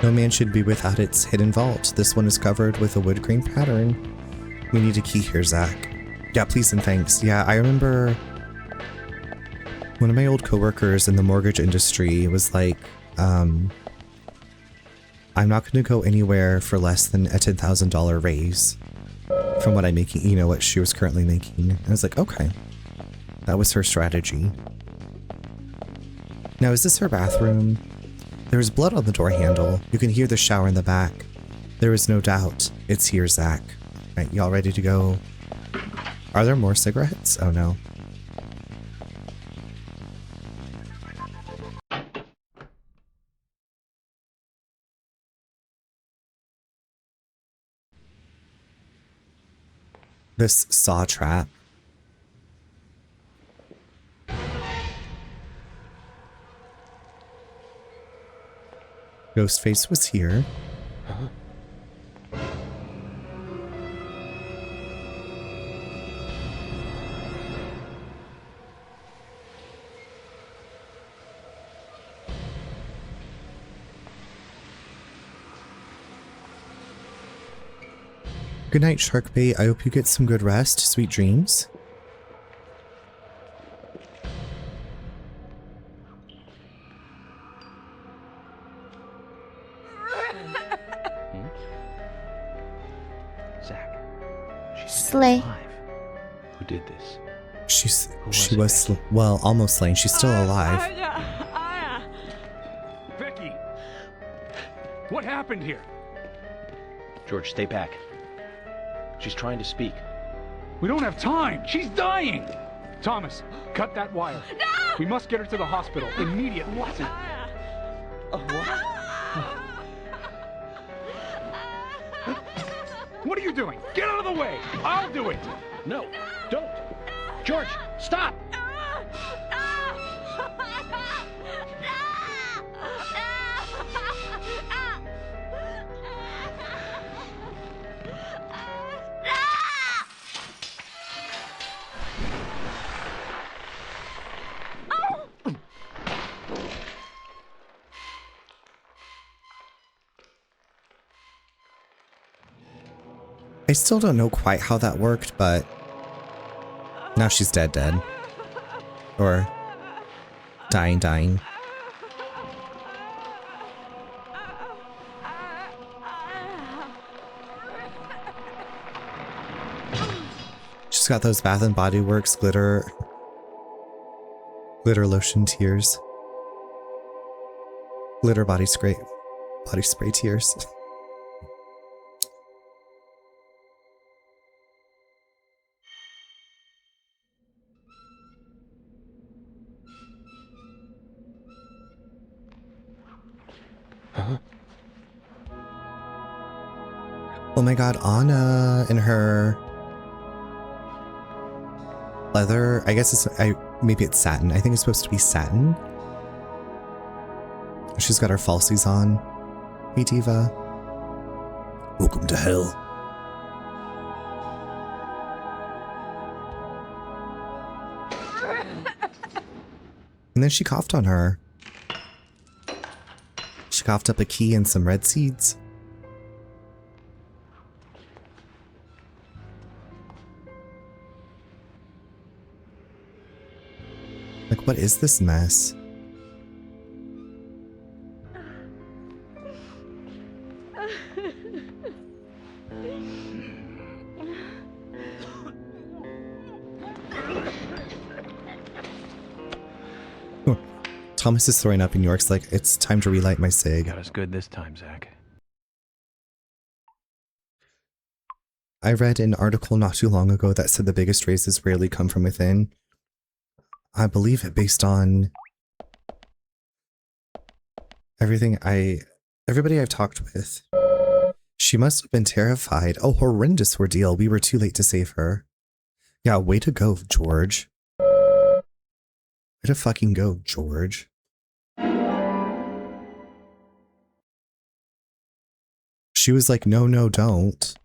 No man should be without its hidden vault. This one is covered with a wood grain pattern. We need a key here, Zach. Yeah, please and thanks. Yeah, I remember one of my old coworkers in the mortgage industry was like, I'm not going to go anywhere for less than a $10,000 raise from what I'm making, you know, what she was currently making. And I was like, okay. That was her strategy. Now, is this her bathroom? There is blood on the door handle. You can hear the shower in the back. There is no doubt. It's here, Zach. Right, y'all ready to go? Are there more cigarettes? Oh no. This saw trap. Ghostface was here. Huh? Good night, Sharkbait. I hope you get some good rest. Sweet dreams. Zach, she's Slay. alive. Who did this? She was well, almost slain. She's still alive. What happened here? George, stay back. She's trying to speak. We don't have time. She's dying. Thomas, cut that wire. No! We must get her to the hospital immediately. What? What? What are you doing? Get out of the way. I'll do it. No, don't. George, stop. I still don't know quite how that worked, but now she's dead. Or dying. She's got those Bath and Body Works glitter lotion tears. Glitter body spray tears. Oh my god, Anna in her leather, I guess maybe it's satin. I think it's supposed to be satin. She's got her falsies on. Hey Diva. Welcome to hell. And then she coughed on her. She coughed up a key and some red seeds. Like, what is this mess? Thomas is throwing up and York's like, it's time to relight my cig. Got us good this time, Zach. I read an article not too long ago that said the biggest raises rarely come from within. I believe it based on everybody I've talked with. She must have been terrified. Oh, horrendous ordeal. We were too late to save her. Yeah, way to go, George. Way to fucking go, George. She was like, no, no, don't.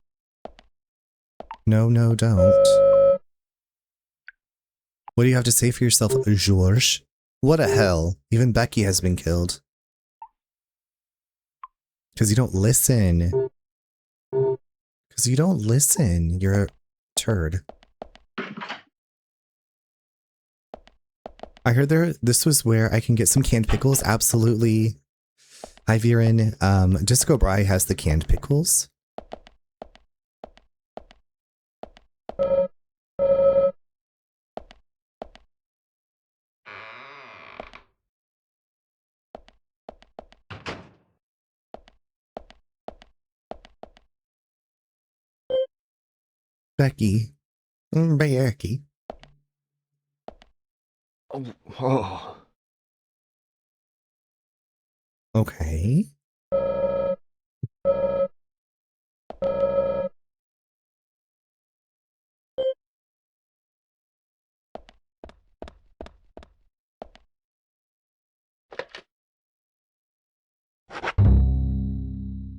No, no, don't. What do you have to say for yourself, George? What a hell. Even Becky has been killed. Because you don't listen. Because you don't listen. You're a turd. I heard this was where I can get some canned pickles. Absolutely. Hi, Viren. Disco Bry has the canned pickles. Becky. Becky. Oh. Okay.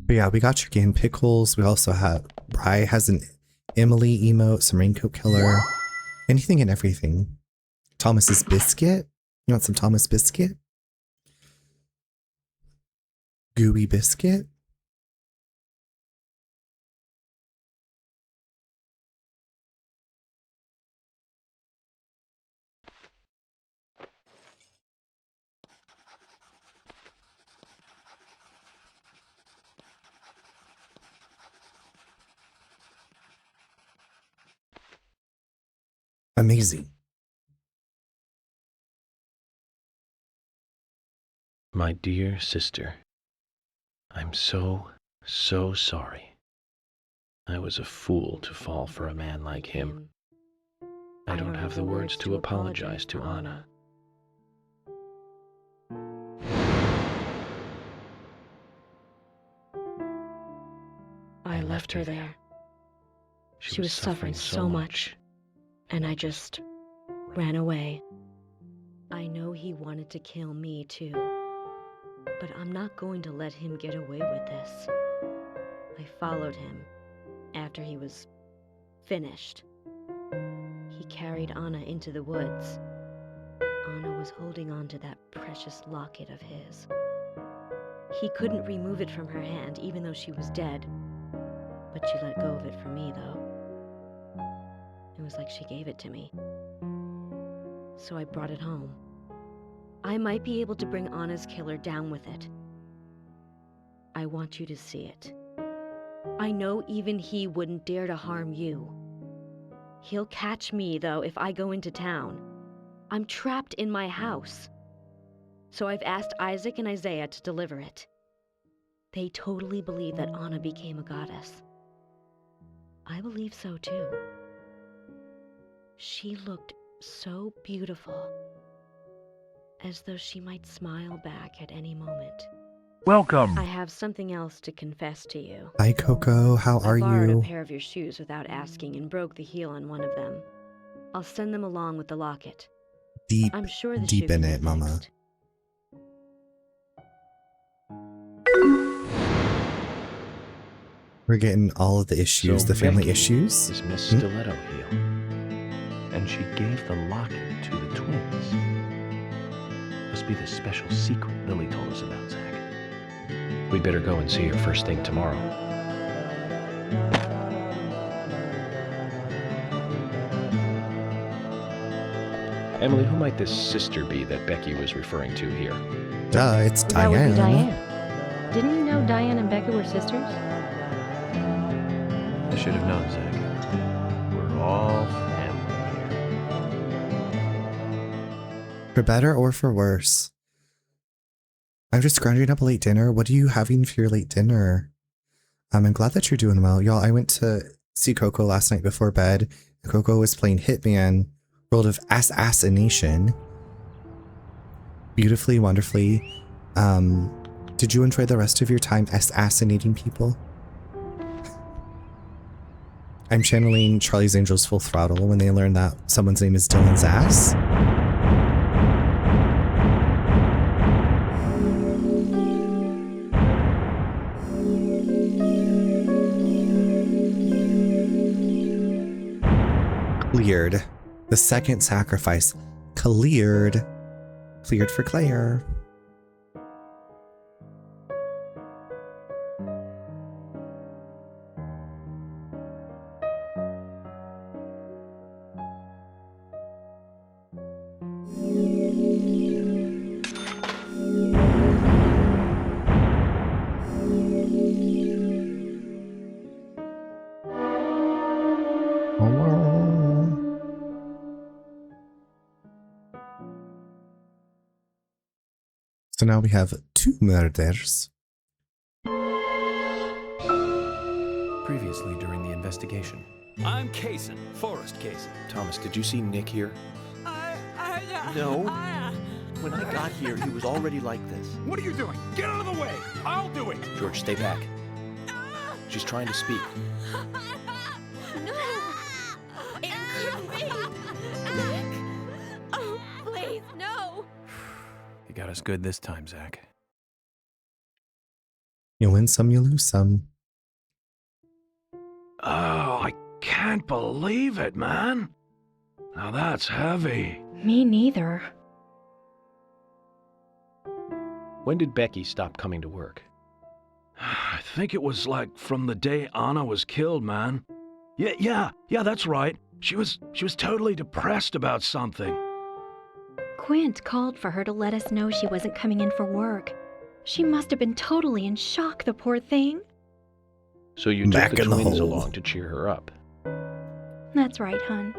But yeah, we got your canned pickles. We also have Bry has an Emily emote, some raincoat killer, anything and everything. Thomas's biscuit. You want some Thomas biscuit? Gooey biscuit. Amazing. My dear sister, I'm so sorry. I was a fool to fall for a man like him. I don't have the words to apologize to Anna. I left her there. She was suffering so much, and I just ran away. I know he wanted to kill me too, but I'm not going to let him get away with this. I followed him after he was finished. He carried Anna into the woods. Anna was holding on to that precious locket of his. He couldn't remove it from her hand, even though she was dead. But she let go of it for me, though. It was like she gave it to me. So I brought it home. I might be able to bring Anna's killer down with it. I want you to see it. I know even he wouldn't dare to harm you. He'll catch me, though, if I go into town. I'm trapped in my house. So I've asked Isaac and Isaiah to deliver it. They totally believe that Anna became a goddess. I believe so, too. She looked so beautiful, as though she might smile back at any moment. Welcome. I have something else to confess to you. Hi, Coco. How are I borrowed you? a pair of your shoes without asking and broke the heel on one of them. I'll send them along with the locket. Deep, I'm sure the deep shoe in can be it, Mama. fixed. We're getting all of the issues, the family Becky issues. is Miss Stiletto Heel, and she gave the locket to the twins. Must be the special secret Lily told us about, Zach. We'd better go and see her first thing tomorrow. Emily, who might this sister be that Becky was referring to here? Duh, it's That would Diane. be Diane. Didn't you know Diane and Becca were sisters? I should have known, Zach. We're all family here. For better or for worse. I'm just scrounging up a late dinner. What are you having for your late dinner? I'm glad that you're doing well. Y'all, I went to see Coco last night before bed. Coco was playing Hitman, World of Assassination. Beautifully, wonderfully. Did you enjoy the rest of your time assassinating people? I'm channeling Charlie's Angels Full Throttle when they learn that someone's name is Dylan's ass. Cleared. The second sacrifice. Cleared. Cleared for Claire. So now we have 2 murders. Previously during the investigation. I'm Kaysen, Forrest Kaysen. Thomas, did you see Nick here? No. When I got here, he was already like this. What are you doing? Get out of the way! I'll do it! George, stay back. She's trying to speak. No! It couldn't be! Nick! Oh, please, no! You got us good this time, Zach. You win some, you lose some. Oh, I can't believe it, man. Now that's heavy. Me neither. When did Becky stop coming to work? I think it was like from the day Anna was killed, man. Yeah, that's right. She was totally depressed about something. Quint called for her to let us know she wasn't coming in for work. She must have been totally in shock, the poor thing. So you Back took the in the twins hole. along to cheer her up. That's right, hon.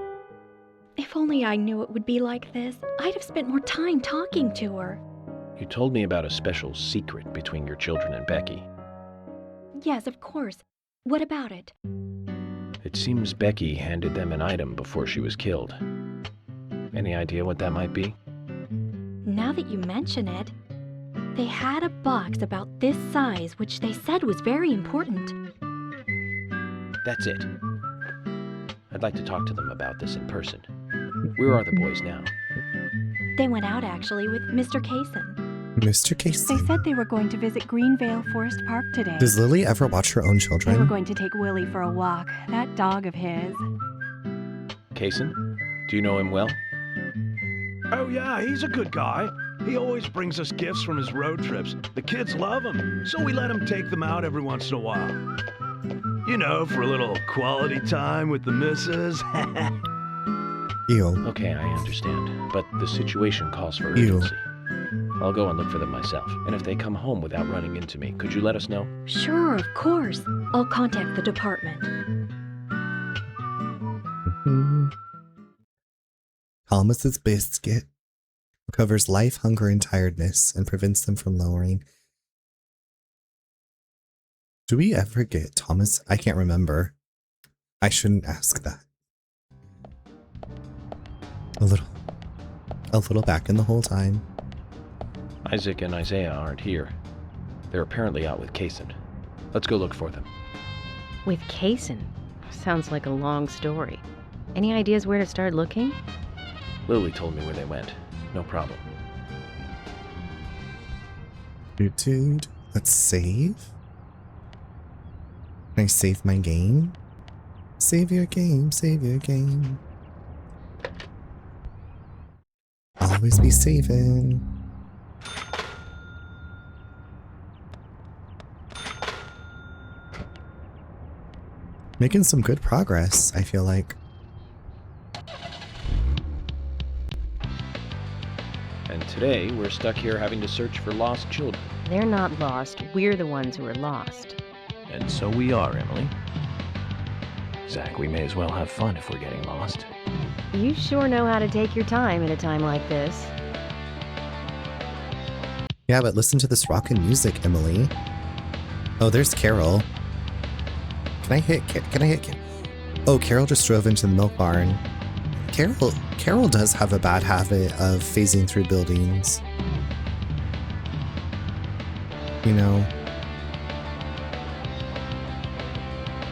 If only I knew it would be like this, I'd have spent more time talking to her. You told me about a special secret between your children and Becky. Yes, of course. What about it? It seems Becky handed them an item before she was killed. Any idea what that might be? Now that you mention it, they had a box about this size which they said was very important. That's it. I'd like to talk to them about this in person. Where are the boys now? They went out actually with Mr. Kaysen. Mr. Casey. They said they were going to visit Greenvale Forest Park today. Does Lily ever watch her own They were children? going to take Willie for a walk. That dog of his. Kaysen? Do you know him well? Oh, yeah, he's a good guy. He always brings us gifts from his road trips. The kids love him, so we let him take them out every once in a while. You know, for a little quality time with the missus. Ew. Okay, I understand. But the situation calls for Ew. urgency. I'll go and look for them myself. And if they come home without running into me, could you let us know? Sure, of course. I'll contact the department. Thomas's biscuit recovers life, hunger, and tiredness and prevents them from lowering. Do we ever get Thomas? I can't remember. I shouldn't ask that. A little back in the whole time. Isaac and Isaiah aren't here. They're apparently out with Kaysen. Let's go look for them. With Kaysen? Sounds like a long story. Any ideas where to start looking? Lily told me where they went. No problem. Dude, let's save. Can I save my game? Save your game, save your game. Always be saving. Making some good progress, I feel like. And today, we're stuck here having to search for lost children. They're not lost. We're the ones who are lost. And so we are, Emily. Zach, we may as well have fun if we're getting lost. You sure know how to take your time at a time like this. Yeah, but listen to this rockin' music, Emily. Oh, there's Carol. Can I hit? Oh, Carol just drove into the milk barn. Carol does have a bad habit of phasing through buildings. You know,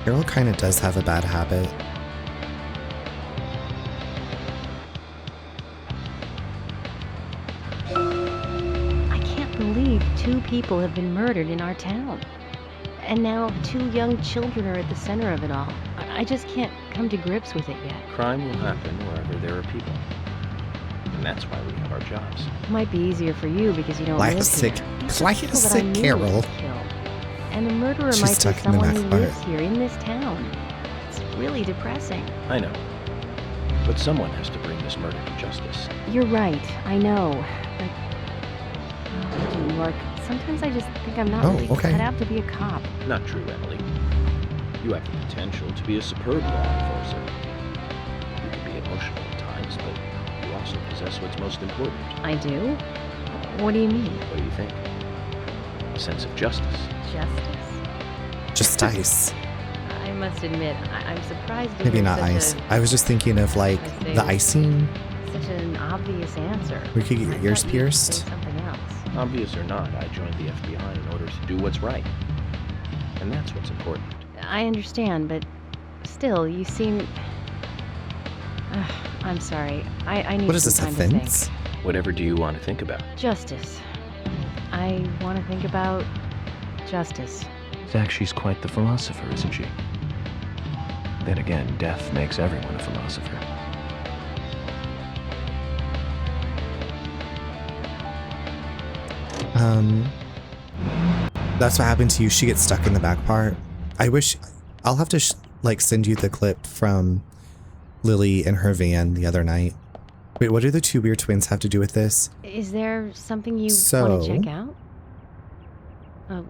Carol kind of does have a bad habit. I can't believe 2 people have been murdered in our town. And now 2 young children are at the center of it all. I just can't come to grips with it yet. Crime will happen wherever there are people. And that's why we have our jobs. It might be easier for you because you don't live here. These are people that I knew Carol. were killed. And the murderer She's might be stuck in the someone back who part. lives here in this town. It's really depressing. I know. But someone has to bring this murder to justice. You're right, I know. But, New York, sometimes I just think I'm not really cut out to be a cop. Not true, Emily. You have the potential to be a superb law enforcer. You can be emotional at times, but you also possess what's most important. I do? What do you mean? What do you think? A sense of justice. Just ice. I must admit, I'm surprised. to Maybe hear not such ice. a- I was just thinking of like I say the icing. Such an obvious answer. We could get your I ears thought you'd pierced. say something else. Obvious or not, I joined the FBI in order to do what's right. And that's what's important. I understand, but still, you seem. I'm sorry. I need What is this, some a time to fence? think. Whatever do you want to think about? Justice. I want to think about justice. Zach, she's quite the philosopher, isn't she? Then again, death makes everyone a philosopher. That's what happened to you. She gets stuck in the back part. I wish I'll have to like send you the clip from Lily in her van the other night. Wait, what do the 2 weird twins have to do with this? Is there something you So- want to check out?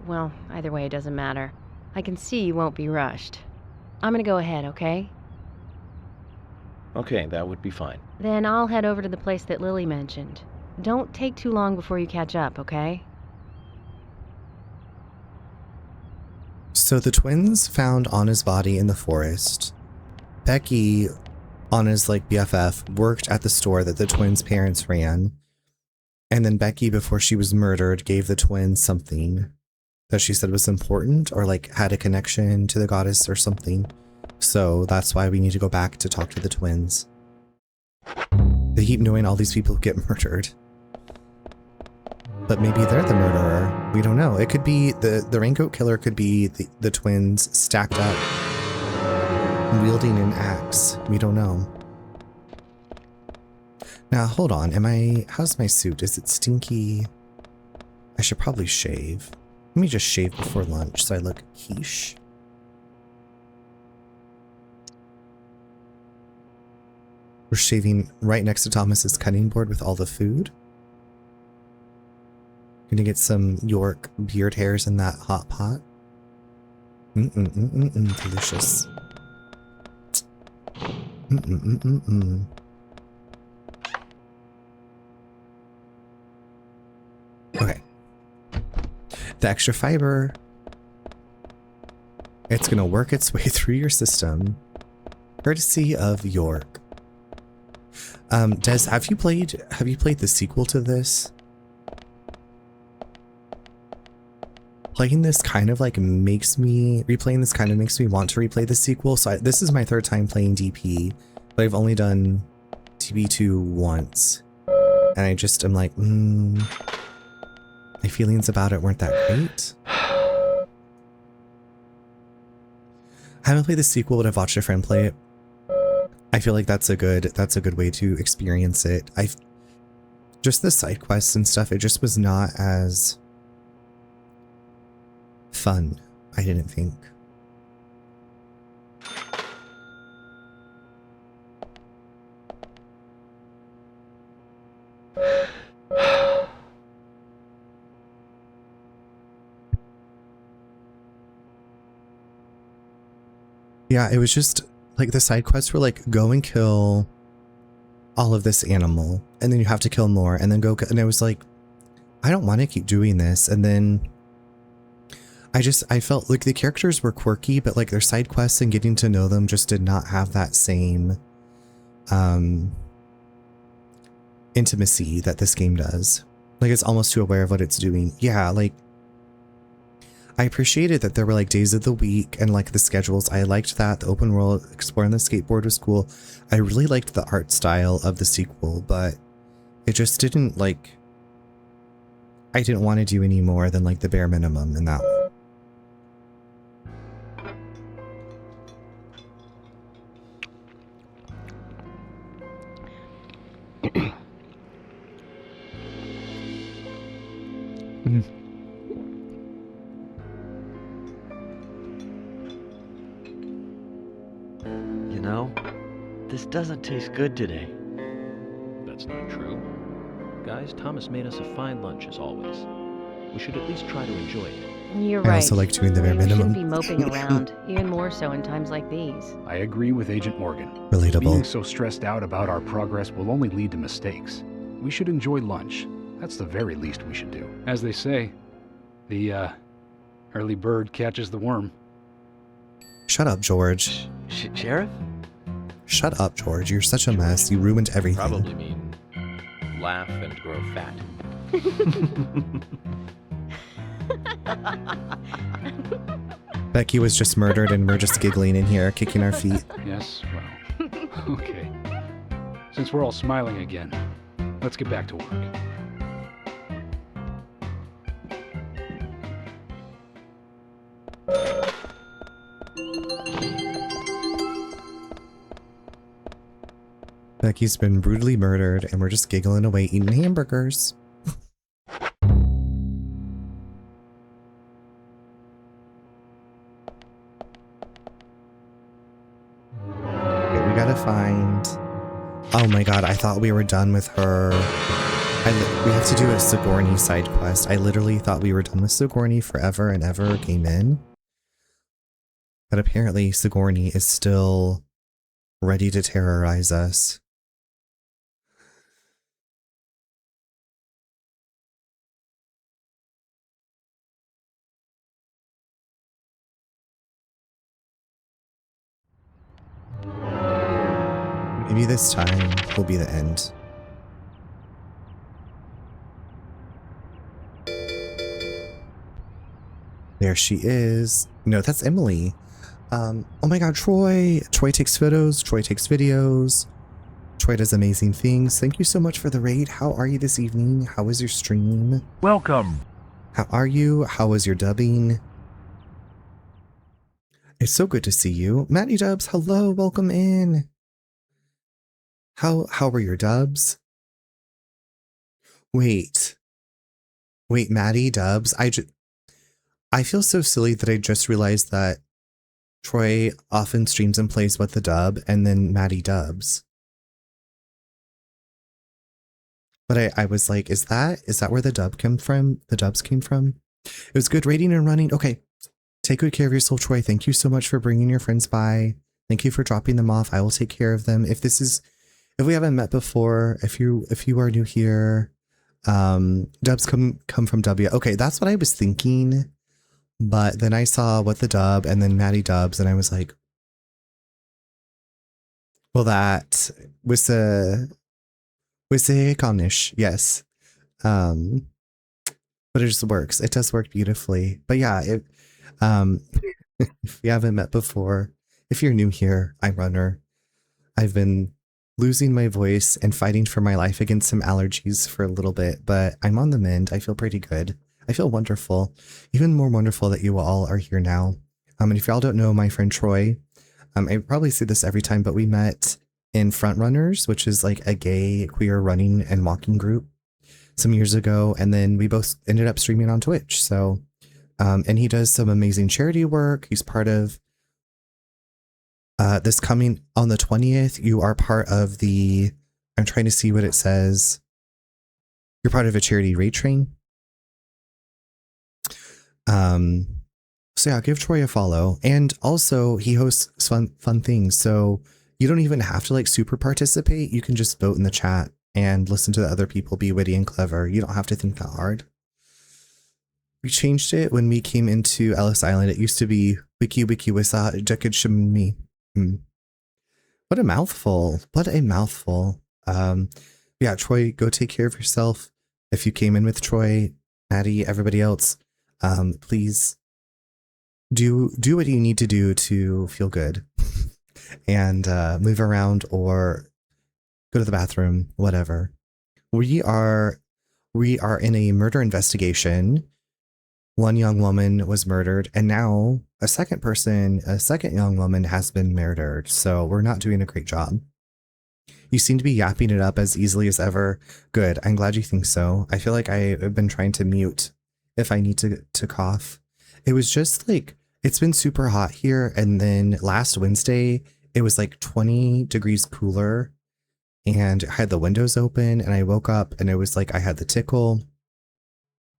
Well, either way, it doesn't matter. I can see you won't be rushed. I'm gonna go ahead, okay? Okay, that would be fine. Then I'll head over to the place that Lily mentioned. Don't take too long before you catch up, okay? So the twins found Anna's body in the forest. Becky, Anna's like BFF, worked at the store that the twins' parents ran. And then Becky, before she was murdered, gave the twins something that she said was important or like had a connection to the goddess or something. So that's why we need to go back to talk to the twins. They keep knowing all these people get murdered. But maybe they're the murderer. We don't know. It could be the raincoat killer could be the twins stacked up, wielding an axe. We don't know. Now, hold on. How's my suit? Is it stinky? I should probably shave. Let me just shave before lunch so I look quiche. We're shaving right next to Thomas's cutting board with all the food. Gonna get some York beard hairs in that hot pot. Delicious. Okay. The extra fiber. It's gonna work its way through your system. Courtesy of York. Des, have you played the sequel to this? Replaying this kind of makes me want to replay the sequel. So this is my third time playing DP, but I've only done DB2 once. And I just am like, my feelings about it weren't that great. I haven't played the sequel, but I've watched a friend play it. I feel like that's a good way to experience it. Just the side quests and stuff, it just was not as fun, I didn't think. Yeah, it was just like the side quests were like, go and kill all of this animal, and then you have to kill more, and then and I was like, I don't want to keep doing this. And then I felt like the characters were quirky, but like their side quests and getting to know them just did not have that same intimacy that this game does. Like it's almost too aware of what it's doing. Yeah, like I appreciated that there were like days of the week and like the schedules. I liked that. The open world exploring the skateboard was cool. I really liked the art style of the sequel, but it just didn't like, I didn't want to do any more than like the bare minimum in that one. You know, this doesn't taste good today. That's not true. Guys, Thomas made us a fine lunch as always. We should at least try to enjoy it. You're I right. also like doing the bare You minimum. shouldn't be moping around, even more so in times like these. I agree with Agent Morgan. Relatable. Being so stressed out about our progress will only lead to mistakes. We should enjoy lunch. That's the very least we should do. As they say, the early bird catches the worm. Shut up, George. Sheriff? Shut up, George. You're such a mess. You ruined everything. Probably mean laugh and grow fat. Becky was just murdered and we're just giggling in here, kicking our feet. Yes, well, okay. Since we're all smiling again, let's get back to work. Becky's been brutally murdered and we're just giggling away eating hamburgers. Okay, we gotta find... Oh my god, I thought we were done with her. We have to do a Sigourney side quest. I literally thought we were done with Sigourney forever and ever came in. But apparently Sigourney is still ready to terrorize us. Maybe this time will be the end. There she is. No, that's Emily. Oh my god, Troy. Troy takes photos. Troy takes videos. Troy does amazing things. Thank you so much for the raid. How are you this evening? How was your stream? Welcome. How are you? How was your dubbing? It's so good to see you. Maddie Dubs, hello, welcome in. How were your dubs? Wait, Maddie Dubs, I feel so silly that I just realized that Troy often streams and plays with the dub and then Maddie Dubs. But I was like, is that where the dub came from? The dubs came from? It was good raiding and running. Okay. Take good care of yourself, Troy. Thank you so much for bringing your friends by. Thank you for dropping them off. I will take care of them. If we haven't met before, if you are new here, dubs come from W. Okay, that's what I was thinking. But then I saw what the dub and then Maddie Dubs, and I was like, well, that was the iconish, yes. But it just works. It does work beautifully. But yeah, if you haven't met before, if you're new here, I'm Runner. I've been losing my voice and fighting for my life against some allergies for a little bit, but I'm on the mend. I feel pretty good. I feel wonderful. Even more wonderful that you all are here now. And if y'all don't know my friend Troy, I probably say this every time, but we met in Front Runners, which is like a gay queer running and walking group some years ago. And then we both ended up streaming on Twitch. So and he does some amazing charity work. He's part of this coming on the 20th. You are part of the, I'm trying to see what it says. You're part of a charity raid train. So yeah, give Troy a follow. And also he hosts fun things. So you don't even have to like super participate. You can just vote in the chat and listen to the other people be witty and clever. You don't have to think that hard. We changed it when we came into Ellis Island. It used to be wiki wisa me. What a mouthful. What a mouthful. Yeah, Troy, go take care of yourself. If you came in with Troy, Maddie, everybody else, please do what you need to do to feel good. And move around or go to the bathroom, whatever. We are in a murder investigation. One young woman was murdered, and now a second young woman has been murdered. So we're not doing a great job. You seem to be yapping it up as easily as ever. Good. I'm glad you think so. I feel like I've been trying to mute if I need to cough. It was just like, it's been super hot here. And then last Wednesday, it was like 20 degrees cooler and I had the windows open and I woke up and it was like I had the tickle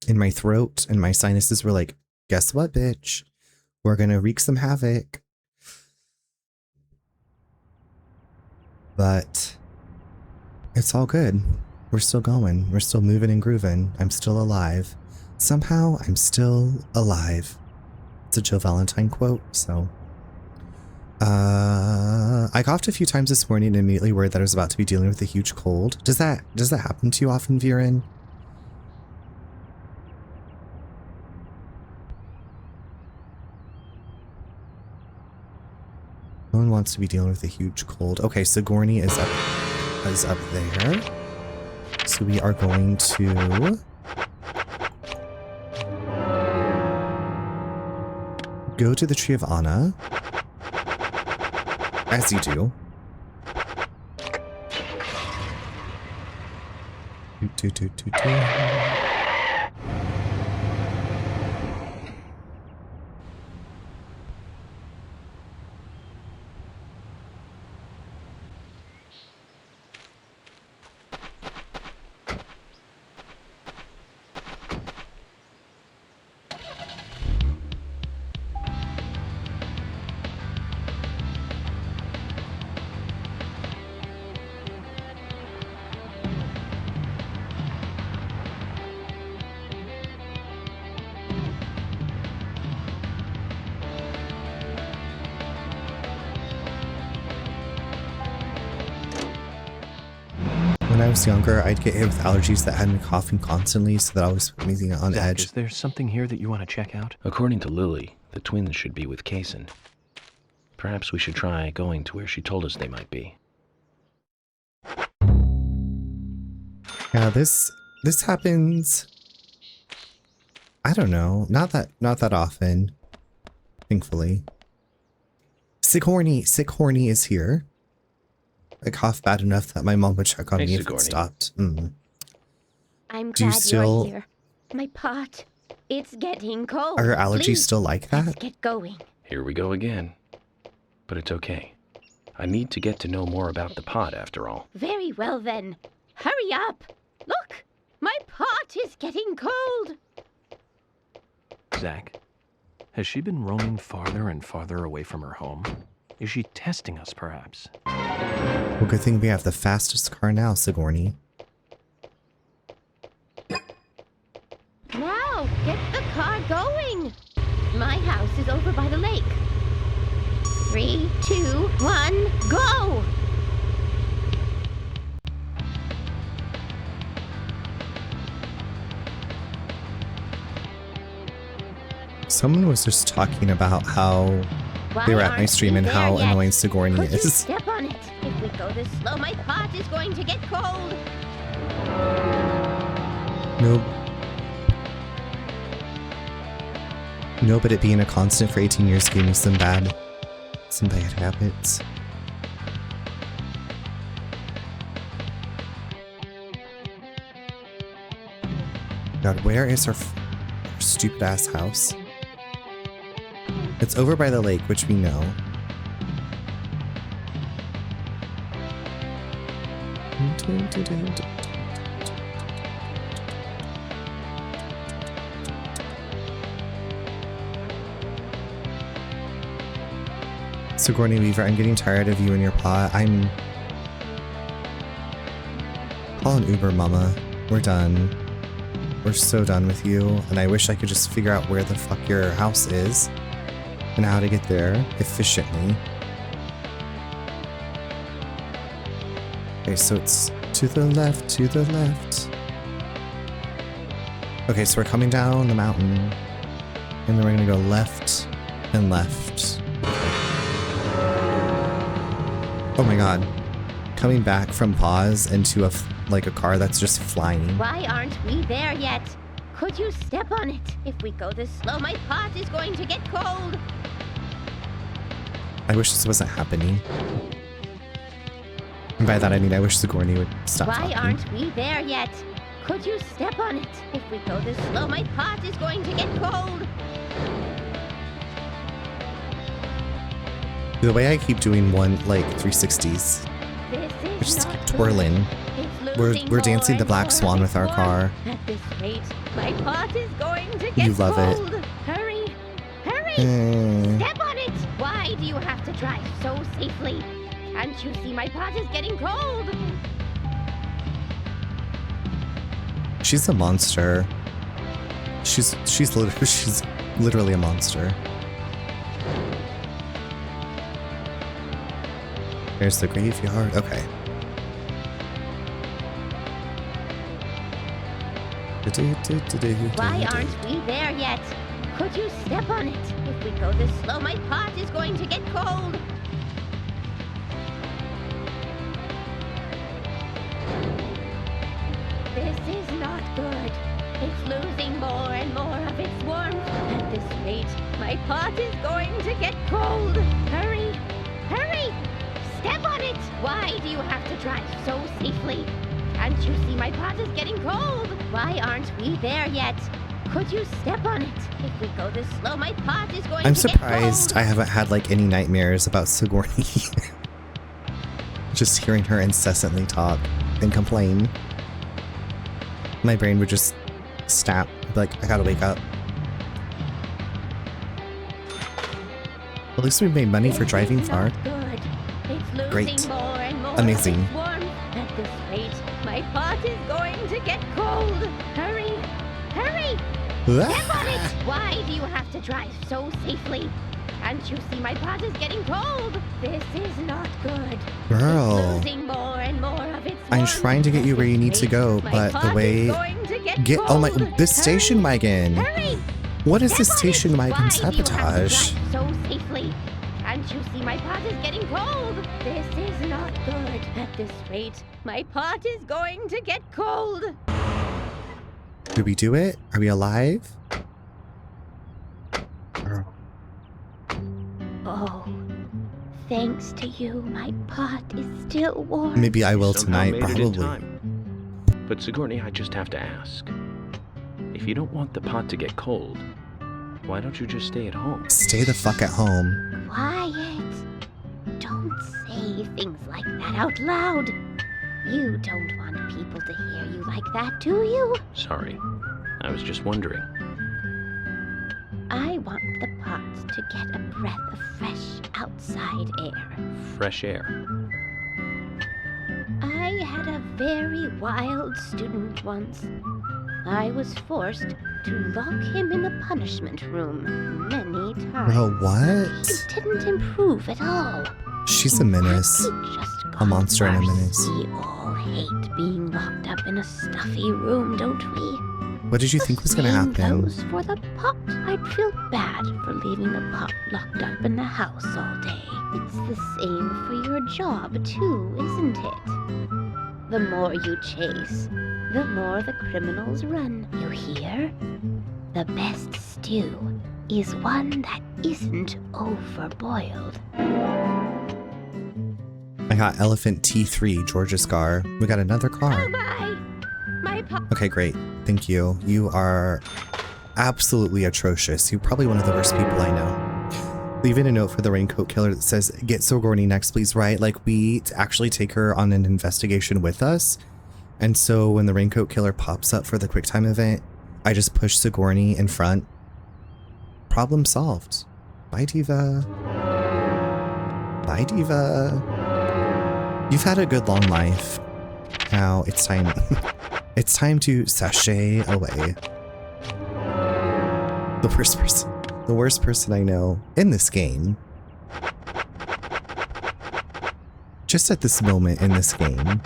in my throat and my sinuses were like, guess what, bitch? We're gonna wreak some havoc. But it's all good. We're still going. We're still moving and grooving. I'm still alive. Somehow I'm still alive. It's a Jill Valentine quote, so. I coughed a few times this morning and immediately worried that I was about to be dealing with a huge cold. Does that happen to you often, Viren? No one wants to be dealing with a huge cold. Okay, Sigourney is up there. So we are going to go to the Tree of Anna. As you do. Do. when I was younger, I'd get hit with allergies that had me coughing constantly, so that always put me on Zach, edge. is there something here that you want to check out? According to Lily, the twins should be with Kaysen. Perhaps we should try going to where she told us they might be. Yeah, this happens. I don't know, not that often, thankfully. Sick Horny is here. I cough bad enough that my mom would check on me if it stopped. I'm Do you glad still- you're here. My pot, it's getting cold. Are your allergies Please, still like let's that? get going. Here we go again. But it's okay. I need to get to know more about the pot after all. Very well then. Hurry up. Look, my pot is getting cold. Zach, has she been roaming farther and farther away from her home? Is she testing us, perhaps? Well, good thing we have the fastest car now, Sigourney. Now, get the car going. My house is over by the lake. 3, 2, 1, go! Someone was just talking about how they were at my stream and how annoying Sigourney Could you is. step on it? If we go this slow, my pot is going to get cold. Nope. No, but it being a constant for 18 years gave me some bad habits. God, where is her stupid ass house? It's over by the lake, which we know. Sigourney Weaver, I'm getting tired of you and your pot. Call an Uber, mama. We're done. We're so done with you, and I wish I could just figure out where the fuck your house is and how to get there efficiently. Okay, so it's to the left, to the left. Okay, so we're coming down the mountain, and then we're gonna go left and left. Oh my god. Coming back from pause into a car that's just flying. Why aren't we there yet? Could you step on it? If we go this slow, my pot is going to get cold. I wish this wasn't happening. And by that I mean I wish Sigourney would stop Why talking. aren't we there yet? Could you step on it? If we go this slow, my pot is going to get cold. The way I keep doing 360s. We're just keep twirling. We're dancing the Black Swan with our car. At this rate, my pot is going to get You love it. cold. Hurry! Hurry! Step on it! Why do you have to drive so safely? Can't you see my pot is getting cold? She's a monster. She's literally a monster. There's the graveyard. Okay. Why aren't we there yet? Could you step on it? If we go this slow, my pot is going to get cold. This is not good. It's losing more and more of its warmth. At this rate, my pot is going to get cold. Hurry! Hurry! Step on it! Why do you have to drive so safely? Can't you see my pot is getting cold? Why aren't we there yet? Could you step on it? If we go this slow, my pot is going I'm to get surprised cold. I haven't had any nightmares about Sigourney. Just hearing her incessantly talk and complain. My brain would just snap, be like, I gotta wake up. At least we made money for driving far. Good. It's losing Great. more and more Amazing. of its warmth. At this rate, my pot is going to get cold. Hurry! Hurry! Step on it! Why do you have to drive so safely? Can't you see my pot is getting cold? This is not good. Girl. It's losing more and more of its I'm warmth. trying to get you where you need to go, My but the pot way... is going to get Get... Oh my... cold. This station wagon! Hurry! What is this Step on station it. wagon Why do you have to sabotage? drive so safely? Can't you see my pot is getting cold? This is not good. At this rate, my pot is going to get cold. Did we do it? Are we alive? Oh, thanks to you, my pot is still warm. Maybe I will Somehow tonight, made it in probably. time. But Sigourney, I just have to ask. If you don't want the pot to get cold, why don't you just stay at home? Stay the fuck at home. Quiet. Don't say things like that out loud. You don't want people to hear you like that, do you? Sorry. I was just wondering. I want the pot to get a breath of fresh outside air. Fresh air. I had a very wild student once. I was forced to lock him in the punishment room many times. Bro, what? He didn't improve at all. She's a menace. He just got A monster and a worse. menace. We all hate being locked up in a stuffy room, don't we? What did you think was gonna Same happen? goes for the pot. I'd feel bad for leaving the pot locked up in the house all day. It's the same for your job too, isn't it? The more you chase, the more the criminals run. You hear? The best stew is one that isn't overboiled. I got Elephant T3, George's car. We got another car. My pot. Okay, great. Thank you. You are absolutely atrocious. You're probably one of the worst people I know. Leaving a note for the raincoat killer that says, get Sigourney next, please, right? Like, we actually take her on an investigation with us. And so when the raincoat killer pops up for the QuickTime event, I just push Sigourney in front. Problem solved. Bye, Diva. Bye, Diva. You've had a good long life. Now it's time. It's time to sashay away. The worst person I know in this game. Just at this moment in this game.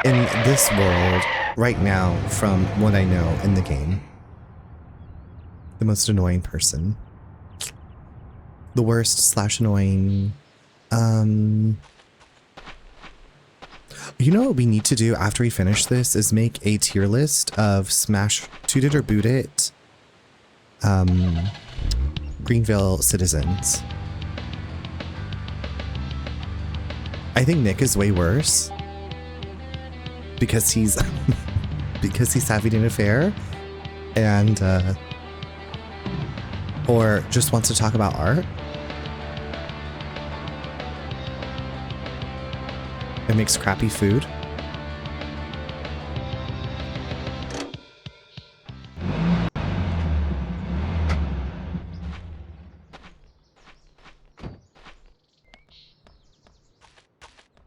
In this world, right now, from what I know in the game, the most annoying person. The worst / annoying. You know what we need to do after we finish this is make a tier list of smash toot it or boot it Greenvale citizens. I think Nick is way worse because he's because he's having an affair and or just wants to talk about art. It makes crappy food.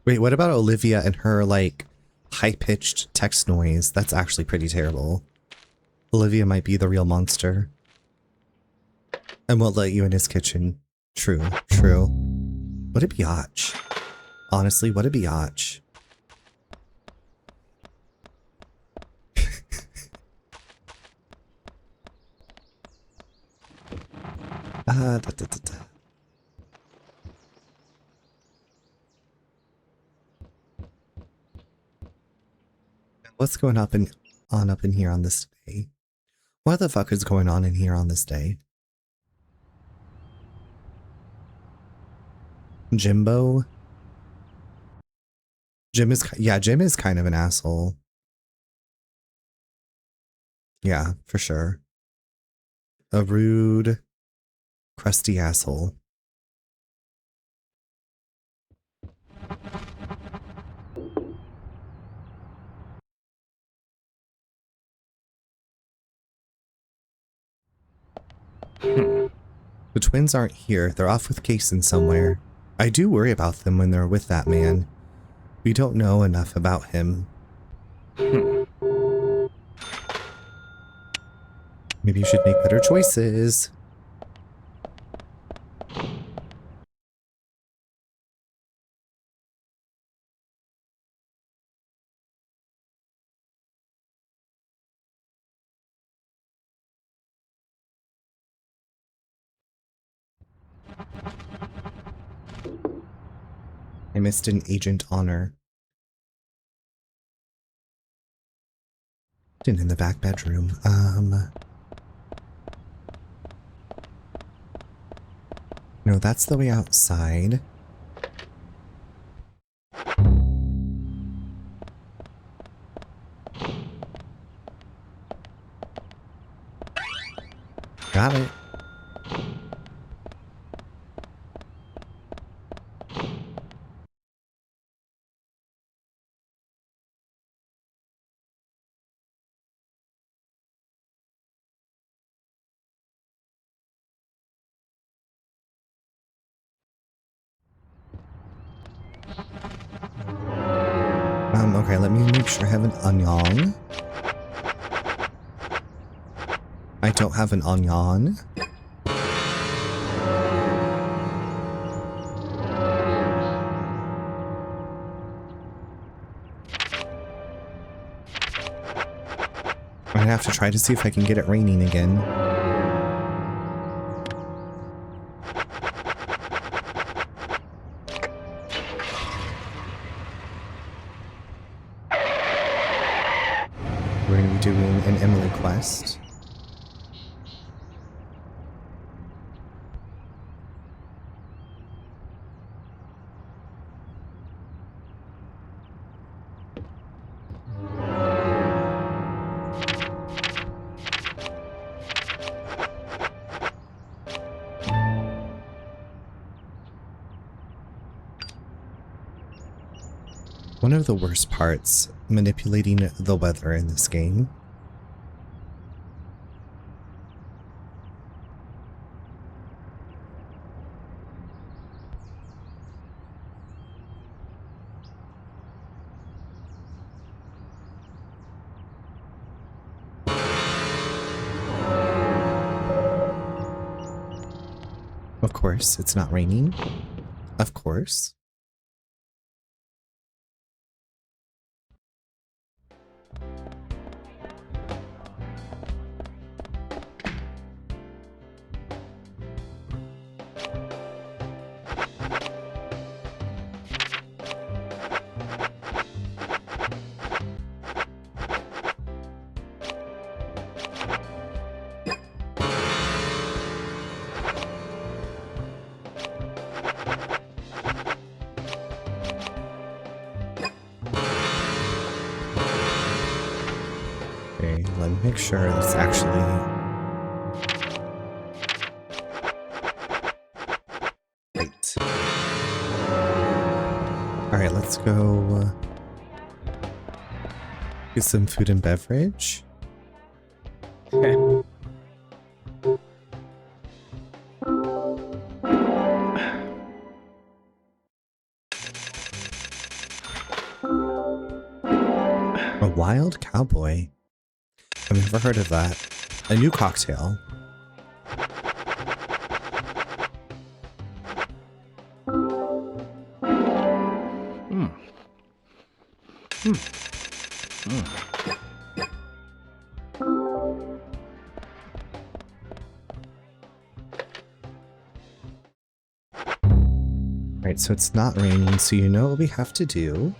Wait, what about Olivia and her, like, high-pitched text noise? That's actually pretty terrible. Olivia might be the real monster. And won't let you in his kitchen. True, true. What a biatch. Honestly, what a biatch. What's going up in here on this day? What the fuck is going on in here on this day? Jimbo? Jim is kind of an asshole. Yeah, for sure. A rude, crusty asshole. The twins aren't here. They're off with Kason somewhere. I do worry about them when they're with that man. We don't know enough about him. Maybe you should make better choices. I missed an agent honor. And in the back bedroom. No, that's the way outside. Got it. Okay, let me make sure I have an onion. I don't have an onion. I have to try to see if I can get it raining again. We're going to be doing an Emily quest. One of the worst parts, manipulating the weather in this game. Of course, it's not raining. Of course. Okay, let me make sure it's actually... Right. Alright, let's go get some food and beverage. A wild cowboy? I've never heard of that. A new cocktail. Right, so it's not raining, so you know what we have to do.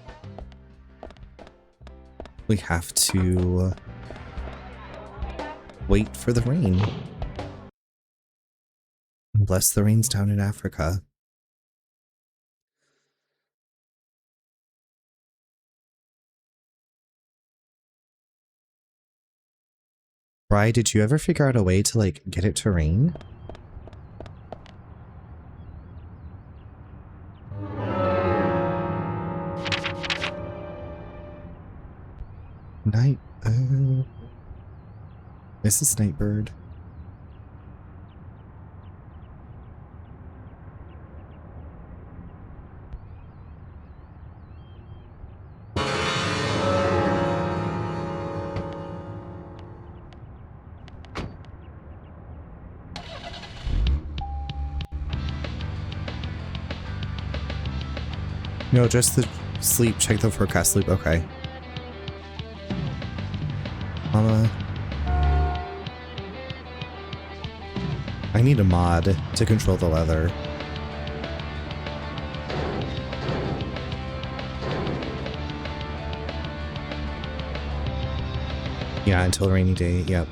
We have to wait for the rain. Bless the rains down in Africa. Bri, did you ever figure out a way to, like, get it to rain? Night... This is Nightbird. No, just the sleep. Check the forecast sleep. Okay. Mama. I need a mod to control the weather. Yeah, until a rainy day. Yep.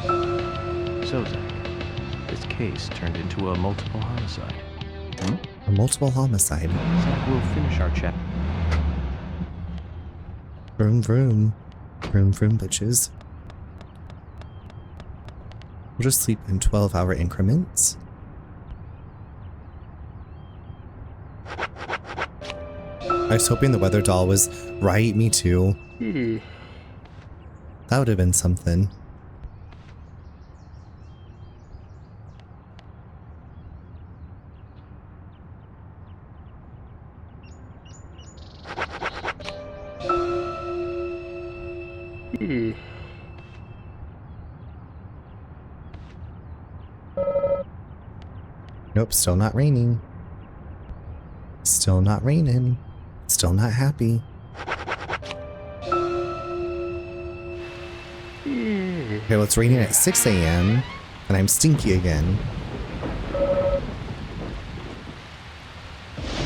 So, Zach, this case turned into a multiple homicide. A multiple homicide. Zach, we'll finish our chat. Vroom vroom. Vroom vroom, bitches. We'll just sleep in 12-hour increments. I was hoping the weather doll was right. Me too. That would have been something. Nope, still not raining. Still not raining. Still not happy. Okay, well, it's raining at 6 a.m. and I'm stinky again.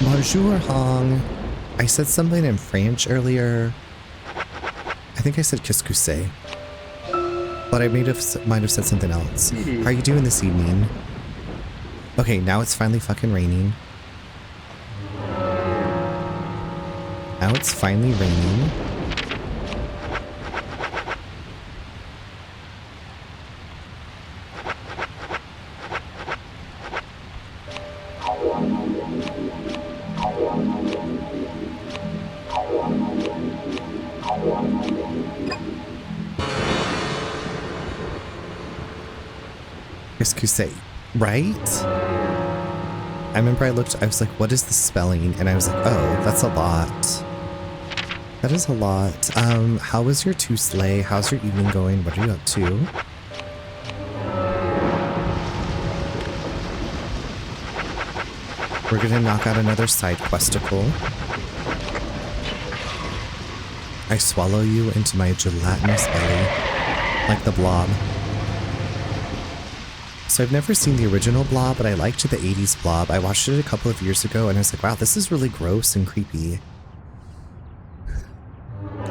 Bonjour, Hong. I said something in French earlier. I think I said qu'est-ce que c'est. But I might have said something else. How are you doing this evening? Okay, now it's finally fucking raining. Now it's finally raining. Qu'est-ce que c'est? Right? I remember I was like, what is the spelling? And I was like, oh, that's a lot. That is a lot. How was your Tuesday? How's your evening going? What are you up to? We're gonna knock out another side questicle. I swallow you into my gelatinous belly, like the Blob. So I've never seen the original Blob, but I liked the 80s Blob. I watched it a couple of years ago and I was like, wow, this is really gross and creepy.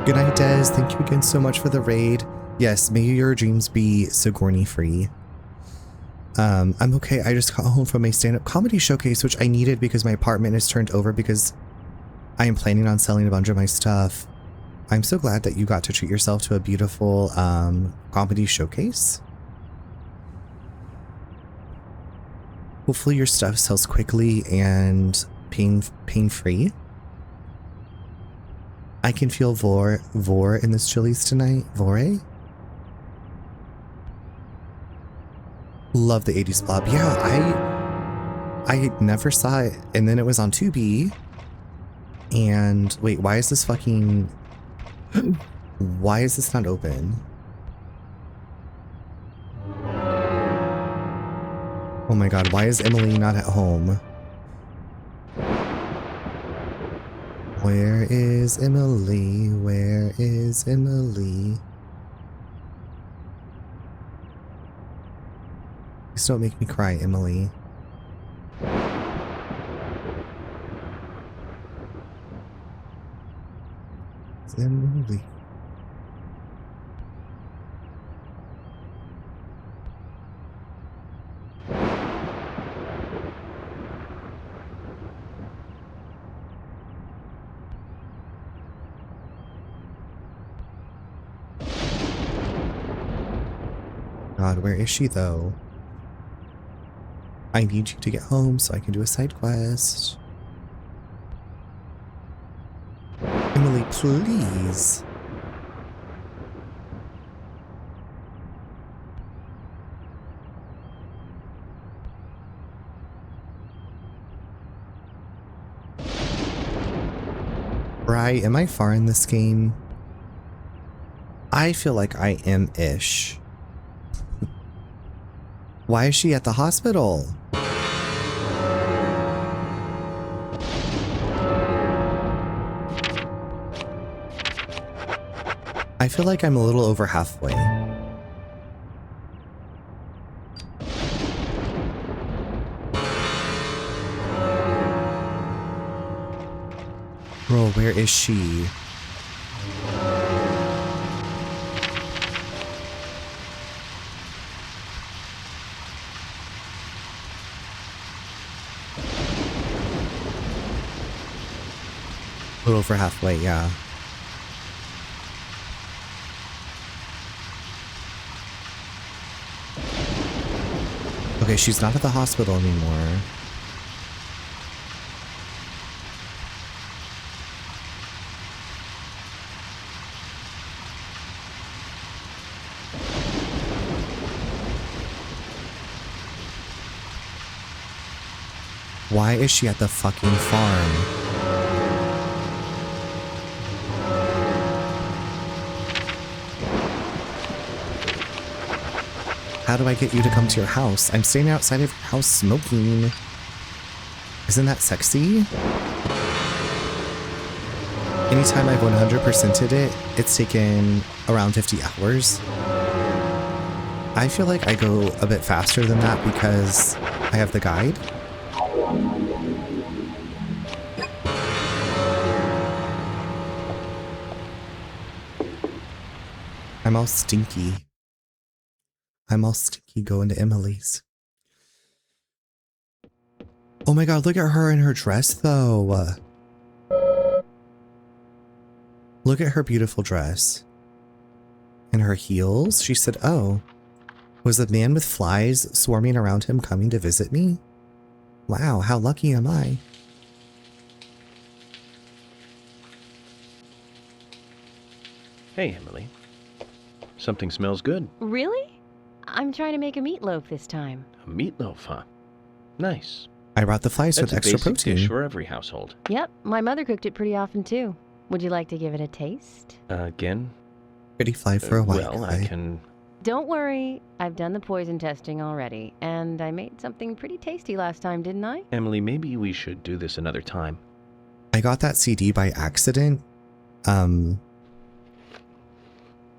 Good night, Des. Thank you again so much for the raid. Yes, may your dreams be Sigourney free. I'm okay. I just got home from a stand-up comedy showcase, which I needed because my apartment is turned over because I am planning on selling a bunch of my stuff. I'm so glad that you got to treat yourself to a beautiful comedy showcase. Hopefully your stuff sells quickly and pain-free. I can feel Vor in this Chili's tonight. Vore? Love the 80s Blob. Yeah, I never saw it. And then it was on Tubi. And wait, why is this fucking... Why is this not open? Oh my god, why is Emily not at home? Where is Emily? Where is Emily? Please don't make me cry, Emily. It's Emily. God, where is she though? I need you to get home so I can do a side quest. Emily, please. Right, am I far in this game? I feel like I am-ish. Why is she at the hospital? I feel like I'm a little over halfway. Bro, where is she? A little over halfway, yeah. Okay, she's not at the hospital anymore. Why is she at the fucking farm? How do I get you to come to your house? I'm staying outside of your house smoking. Isn't that sexy? Anytime I've 100%ed it, it's taken around 50 hours. I feel like I go a bit faster than that because I have the guide. I'm all stinky. I'm all stinky going to Emily's. Oh my god, look at her in her dress though. Look at her beautiful dress. And her heels. She said, oh, was the man with flies swarming around him coming to visit me? Wow, how lucky am I? Hey, Emily. Something smells good. Really? I'm trying to make a meatloaf this time. A meatloaf, huh? Nice. I brought the flies with extra That's a basic protein. dish for every household. Yep, my mother cooked it pretty often too. Would you like to give it a taste? Again? Pretty fly for a white Well, guy. I can... Don't worry, I've done the poison testing already, and I made something pretty tasty last time, didn't I? Emily, maybe we should do this another time. I got that CD by accident.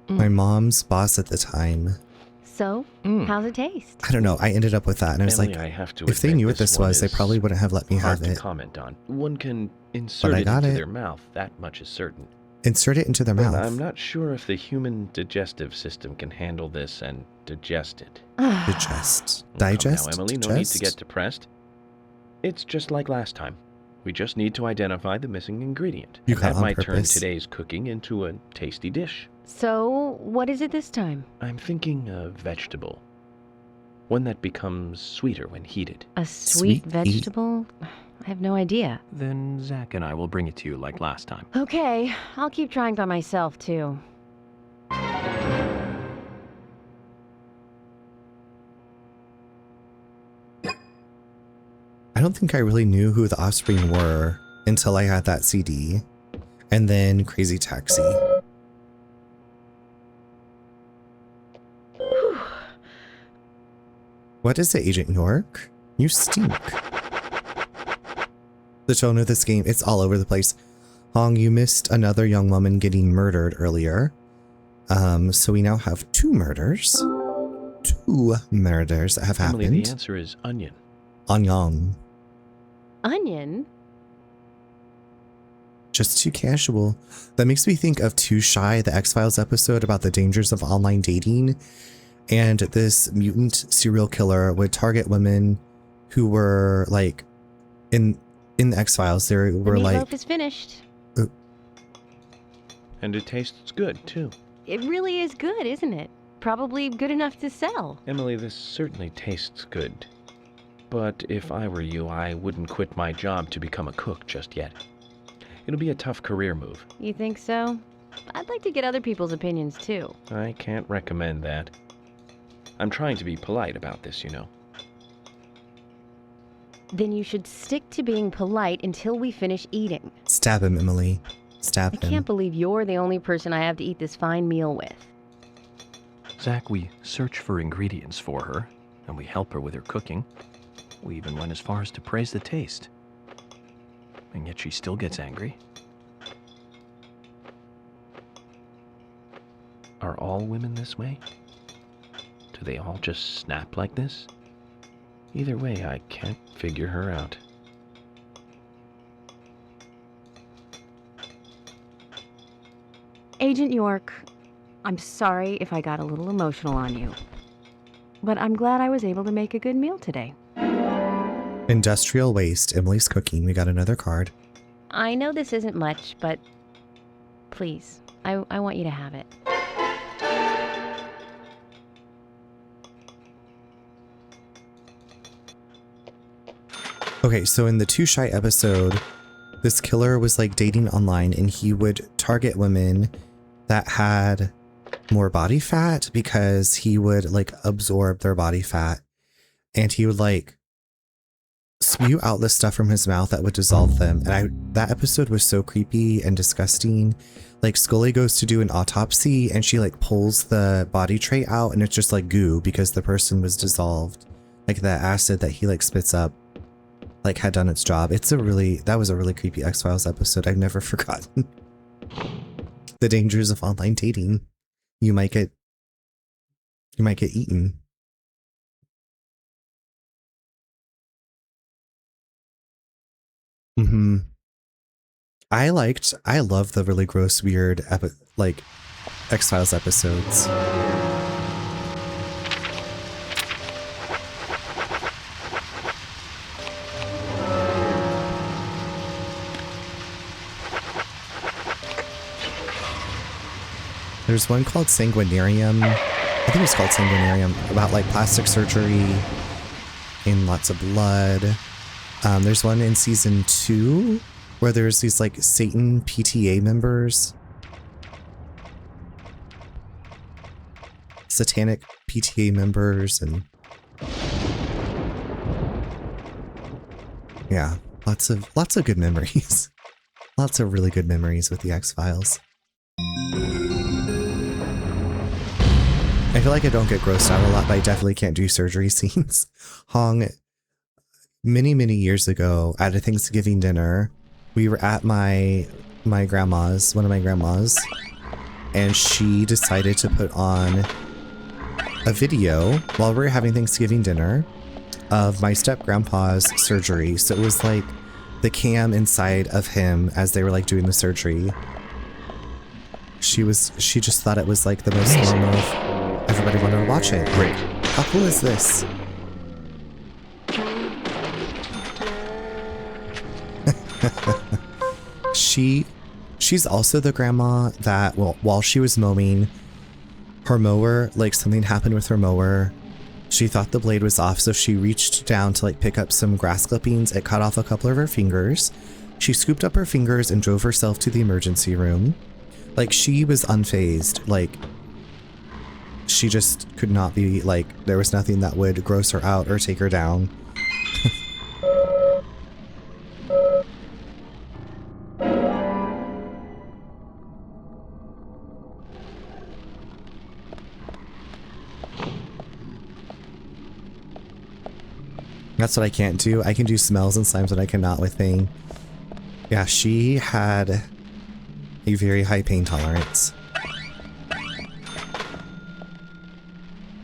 My mom's boss at the time. So, how's it taste? I don't know. I ended up with that, and I was Emily, like, I have to if they admit knew what this one was, they is probably wouldn't have let me hard have to it. comment on. One can insert I it got into it. their mouth, that much is certain. Insert it into their But mouth. I'm not sure if the human digestive system can handle this and digest it. Digest. Digest? Come now, Emily, no need to get depressed. It's just like last time. We just need to identify the missing ingredient. You And got that on might turn purpose. today's cooking into a tasty dish. So, what is it this time? I'm thinking a vegetable. One that becomes sweeter when heated. A sweet vegetable? I have no idea. Then Zach and I will bring it to you like last time. Okay, I'll keep trying by myself too. I don't think I really knew who the Offspring were until I had that CD. And then Crazy Taxi. What is it, Agent York? You stink. The tone of this game, it's all over the place. Hong, you missed another young woman getting murdered earlier. So we now have 2 murders. 2 murders that have Emily, happened. the answer is onion. Onion. Onion? Just too casual. That makes me think of Too Shy, the X-Files episode about the dangers of online dating. And this mutant serial killer would target women who were like in the X-Files. They were The like, meatloaf is finished. And it tastes good, too. It really is good, isn't it? Probably good enough to sell. Emily, this certainly tastes good. But if I were you, I wouldn't quit my job to become a cook just yet. It'll be a tough career move. You think so? I'd like to get other people's opinions too. I can't recommend that. I'm trying to be polite about this, you know. Then you should stick to being polite until we finish eating. stab him, Emily. Stab I him. can't believe you're the only person I have to eat this fine meal with. Zach, we search for ingredients for her, and we help her with her cooking. We even went as far as to praise the taste. And yet she still gets angry. Are all women this way? Do they all just snap like this? Either way, I can't figure her out. Agent York, I'm sorry if I got a little emotional on you, but I'm glad I was able to make a good meal today. Industrial waste, Emily's cooking. We got another card. I know this isn't much, but please, I want you to have it. Okay, so in the Too Shy episode, this killer was like dating online and he would target women that had more body fat because he would like absorb their body fat, and he would like spew out this stuff from his mouth that would dissolve them. And that episode was so creepy and disgusting. Like Scully goes to do an autopsy and she like pulls the body tray out and it's just like goo because the person was dissolved. Like the acid that he like spits up like had done its job. That was a really creepy X-Files episode. I've never forgotten. The dangers of online dating. You might get eaten. I love the really gross, weird, like X-Files episodes. There's one called Sanguinarium. I think it's called Sanguinarium, about like plastic surgery and lots of blood. There's one in season 2 where there's these like Satan PTA members. Satanic PTA members, and yeah, lots of good memories. Lots of really good memories with the X-Files. I feel like I don't get grossed out a lot, but I definitely can't do surgery scenes. Hong, many years ago at a Thanksgiving dinner, we were at one of my grandma's, and she decided to put on a video while we were having Thanksgiving dinner of my step-grandpa's surgery. So it was like the cam inside of him as they were like doing the surgery. She just thought it was like the most normal. Everybody wanted to watch it. Great. How cool is this? She's also the grandma that, well, while she was mowing her mower, like something happened with her mower. She thought the blade was off, so she reached down to like pick up some grass clippings. It cut off a couple of her fingers. She scooped up her fingers and drove herself to the emergency room. Like, she was unfazed. Like, she just could not be, like, there was nothing that would gross her out or take her down. That's what I can't do. I can do smells and slimes, but I cannot with pain. Yeah, she had a very high pain tolerance.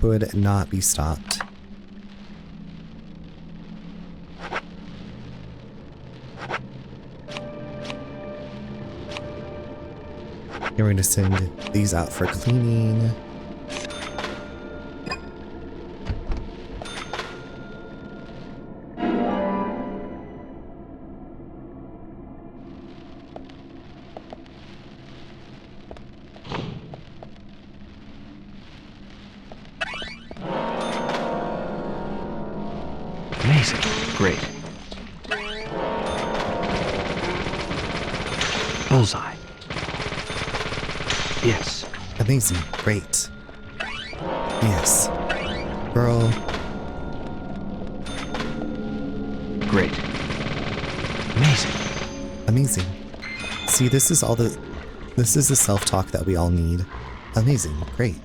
Would not be stopped. We're going to send these out for cleaning. Amazing. Great. Bullseye. Yes. Amazing. Great. Yes. Girl. Great. Amazing. Amazing. See, this is the self-talk that we all need. Amazing. Great.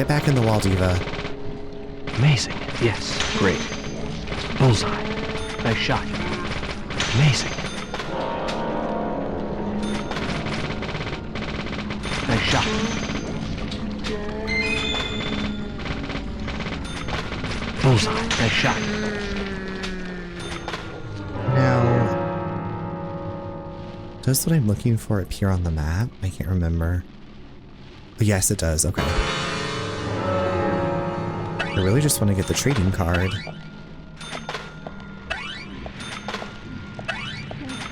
Get back in the wall, Diva. Amazing. Yes. Great. Bullseye. Nice shot. Amazing. Nice shot. Bullseye. Nice shot. Now, does what I'm looking for appear on the map? I can't remember. Oh, yes, it does. Okay. I really just want to get the trading card.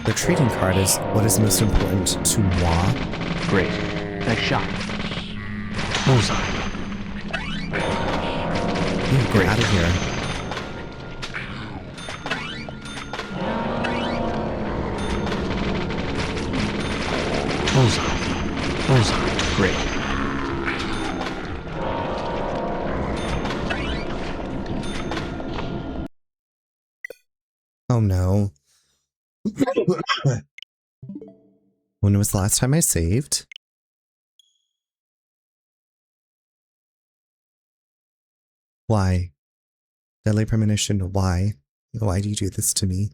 The trading card is what is most important to moi. Great. Nice shot. Bullseye. Ooh, get out of here. Bullseye. Bullseye. Great. Oh no. When was the last time I saved? Why? Deadly Premonition, why? Why do you do this to me?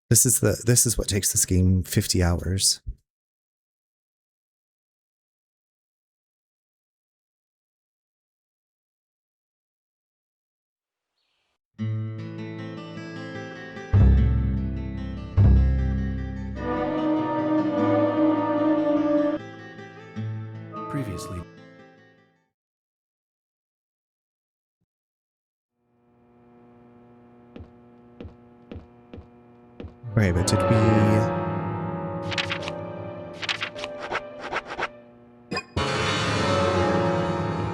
This is what takes this game 50 hours. Previously. Right, but did we...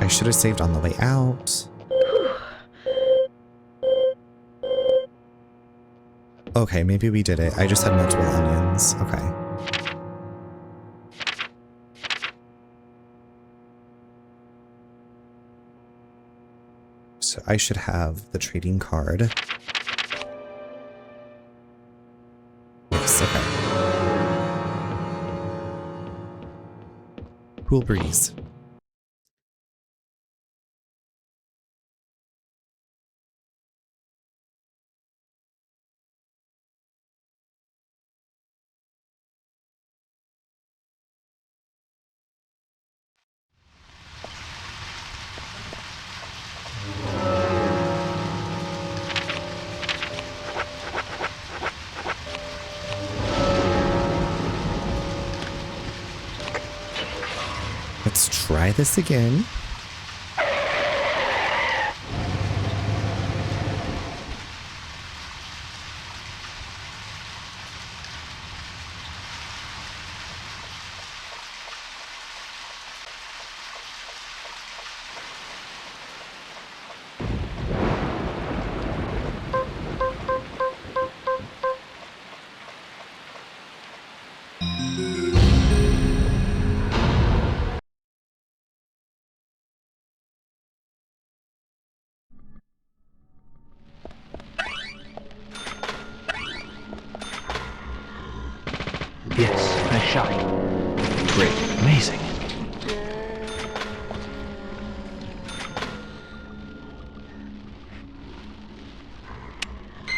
I should have saved on the way out. Okay, maybe we did it. I just had multiple onions. Okay. So I should have the trading card. Yes, okay. Cool breeze. Let's try this again. Yes, nice shot. Great. Amazing.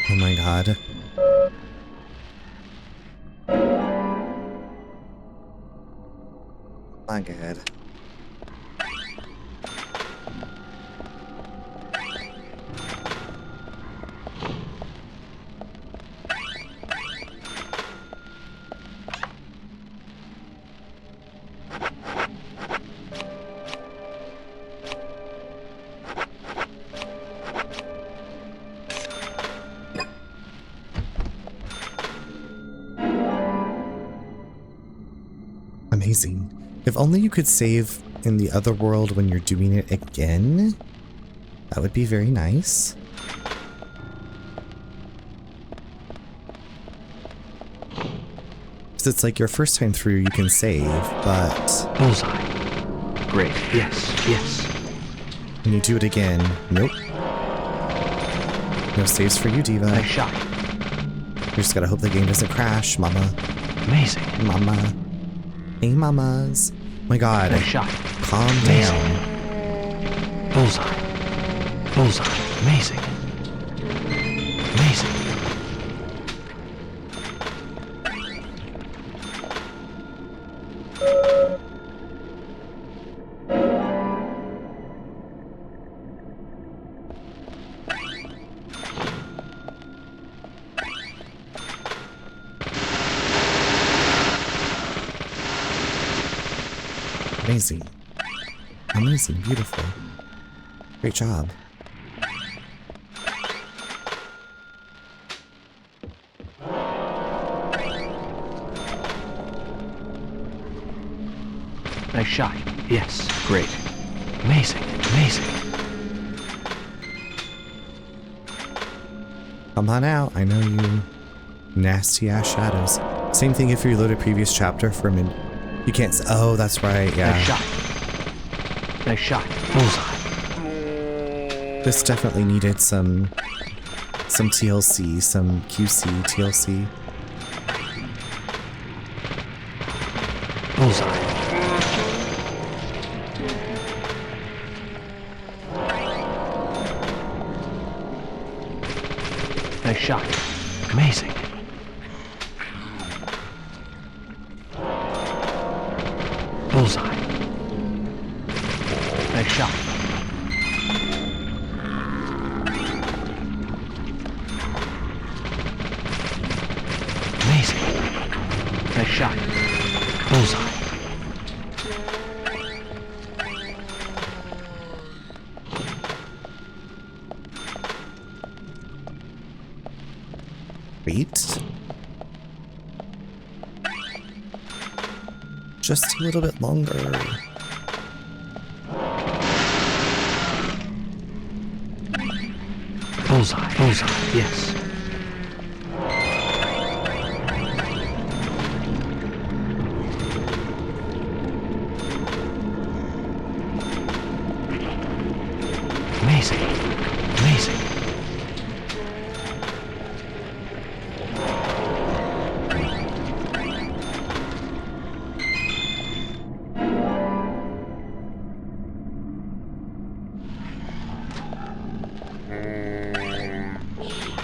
Oh my god. My god. Amazing. If only you could save in the other world when you're doing it again. That would be very nice. Because it's like your first time through you can save, but... Bullseye. Great. Yes, yes. When you do it again, nope. No saves for you, Diva. Nice shot. You just gotta hope the game doesn't crash, mama. Amazing. Mama. Hey, mamas. My god. Nice shot. calm Amazing. down. Bullseye. Bullseye. Amazing. Amazing. Amazing. Amazing. Beautiful. Great job. Nice shot. Yes. Great. Amazing. Amazing. Come on out. I know you nasty ass shadows. Same thing if you reload a previous chapter from an... You can't... Oh, that's right. Yeah. Nice shot. Nice shot. Bullseye. This definitely needed some TLC, some QC TLC. Bullseye. Nice shot. Amazing. Bullseye. Nice shot. Amazing. Nice shot. Bullseye. Wait. Just a little bit longer. Bullseye. Bullseye. Yes. Amazing. Amazing.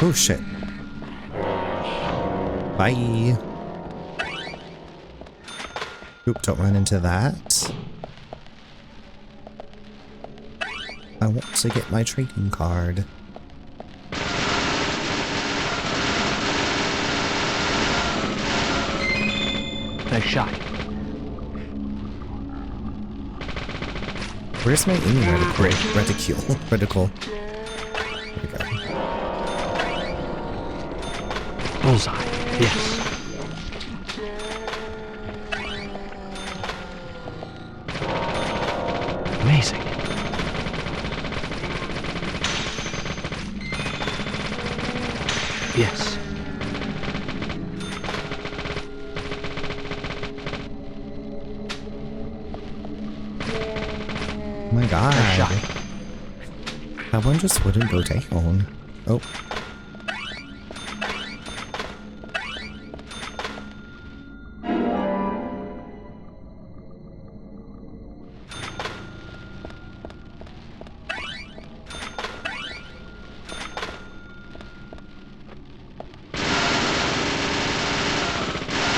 Oh shit. Bye. Oop, don't run into that. I want to get my trading card. Nice shot. Where's my aiming reticule? Reticle. There we go. Bullseye. Yes. Amazing. Yes. Oh my god. Nice shot. That one just wouldn't go down. Oh.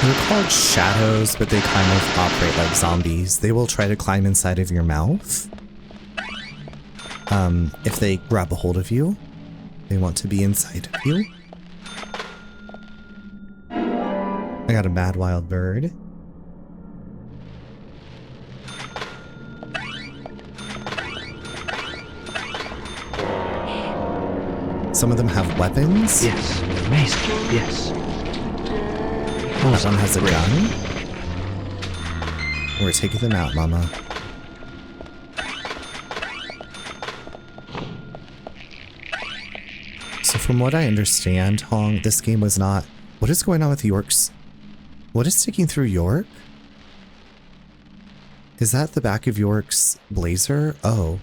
They're called shadows, but they kind of operate like zombies. They will try to climb inside of your mouth. If they grab a hold of you, they want to be inside of you. I got a mad wild bird. Some of them have weapons. Yes. Amazing. Yes. That one has a gun. We're taking them out, mama. So from what I understand, Hong, this game was not... What is going on with York's... What is sticking through York? Is that the back of York's blazer? Oh.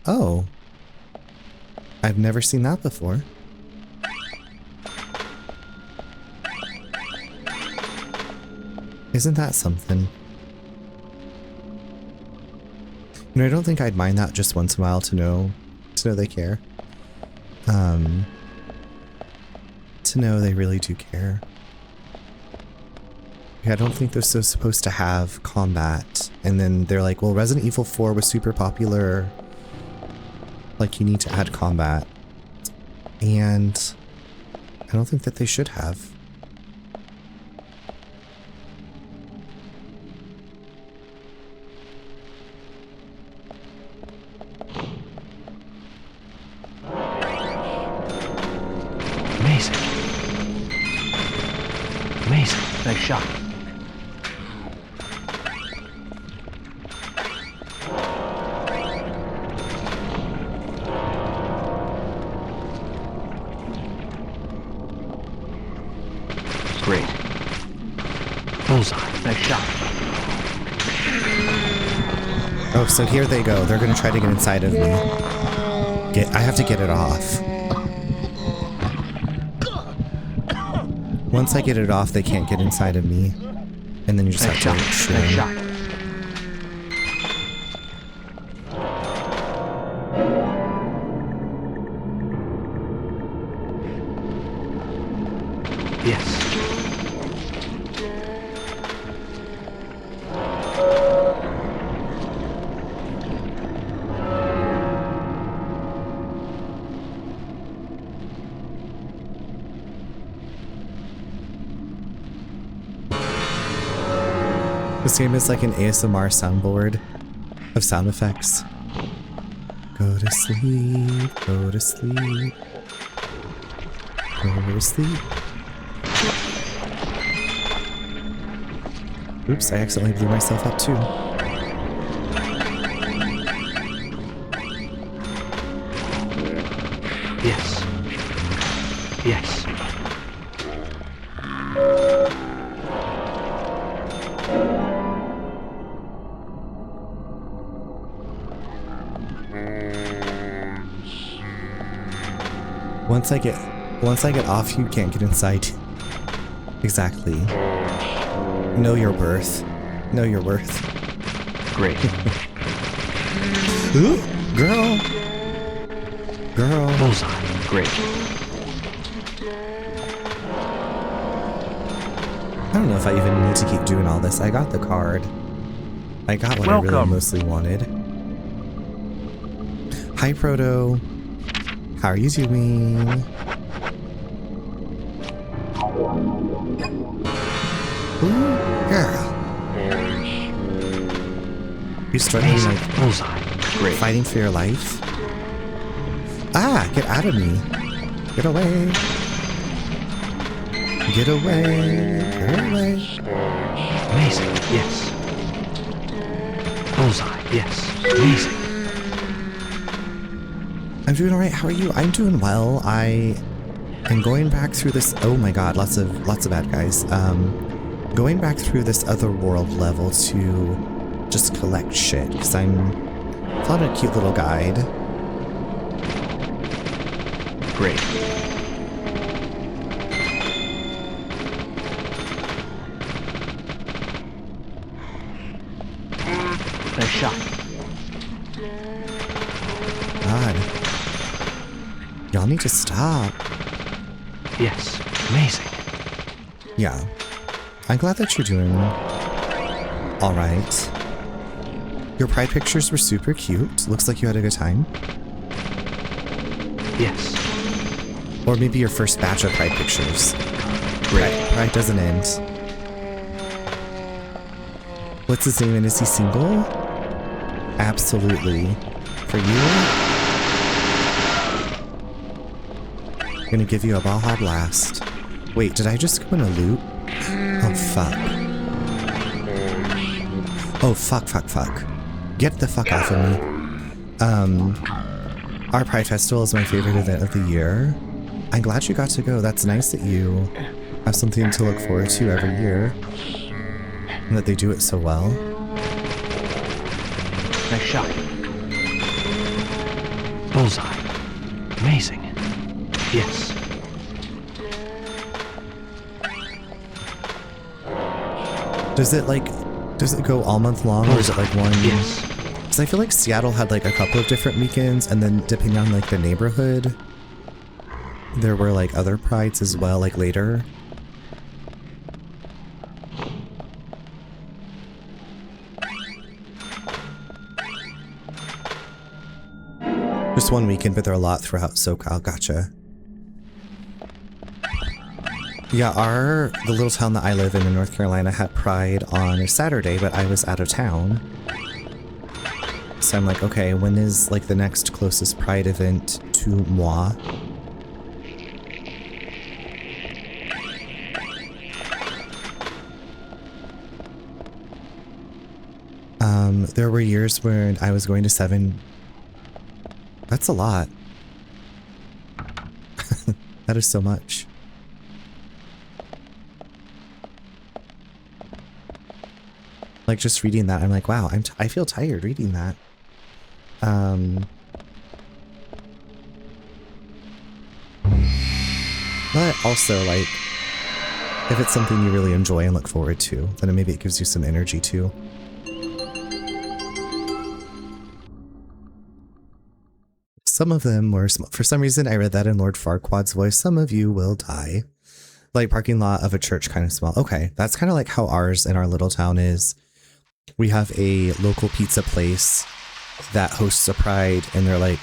Oh. I've never seen that before. Isn't that something? You know, I don't think I'd mind that just once in a while to know they care. To know they really do care. Yeah, I don't think they're so supposed to have combat. And then they're like, well, Resident Evil 4 was super popular. Like, you need to add combat. And I don't think that they should have. Amazing. Amazing. Nice shot. Great. Bullseye. Nice shot. Oh, so here they go. They're gonna try to get inside of me. I have to get it off. Once I get it off, they can't get inside of me. And then you just have to shoot them. Yes. This game is like an ASMR soundboard of sound effects. Go to sleep, go to sleep, go to sleep. Oops, I accidentally blew myself up too. Yes. Yes. Once I get off, you can't get inside. Exactly. Know your worth. Know your worth. Great. Ooh, girl. Girl. Bullseye. Great. I don't know if I even need to keep doing all this. I got the card. I got what I really mostly wanted. Hi, Proto. How are you doing? Ooh, girl. You struggling like bullseye. Great. Fighting for your life? Ah, get out of me. Get away. Get away. Get away. Amazing. Yes. Bullseye. Yes. Amazing. I'm doing alright. How are you? I'm doing well. I am going back through this. Oh my god, lots of bad guys. Going back through this other world level to just collect shit because I'm found a cute little guide. Great. Nice shot. God. Y'all need to stop. Yes. Amazing. Yeah. I'm glad that you're doing alright. Your pride pictures were super cute. Looks like you had a good time. Yes. Or maybe your first batch of pride pictures. Great. Pride doesn't end. What's his name and is he single? Absolutely. For you? I'm gonna give you a Baja Blast. Wait, did I just go in a loop? Oh, fuck. Oh, fuck. Get the fuck off of me. Our Pride Festival is my favorite event of the year. I'm glad you got to go. That's nice that you have something to look forward to every year. And that they do it so well. Nice shot. Bullseye. Amazing. Yes. Does it go all month long, or is it like one yes. Because I feel like Seattle had like a couple of different weekends, and then depending on like the neighborhood, there were like other prides as well, like later. Just one weekend, but there are a lot throughout SoCal. Gotcha. Yeah, the little town that I live in North Carolina had Pride on a Saturday, but I was out of town. So I'm like, okay, when is like the next closest Pride event to moi? There were years when I was going to 7. That's a lot. That is so much. Like just reading that, I'm like, wow, I feel tired reading that. But also, like, if it's something you really enjoy and look forward to, then maybe it gives you some energy too. Some of them were, for some reason, I read that in Lord Farquaad's voice, some of you will die. Like parking lot of a church kind of small. Okay, that's kind of like how ours in our little town is. We have a local pizza place that hosts a pride, and they're like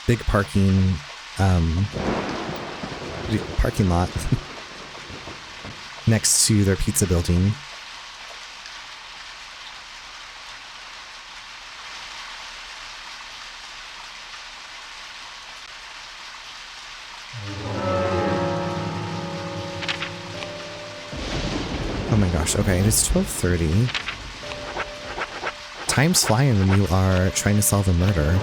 big parking lot next to their pizza building. Oh my gosh, okay, it is 12:30. Time's flying when you are trying to solve a murder.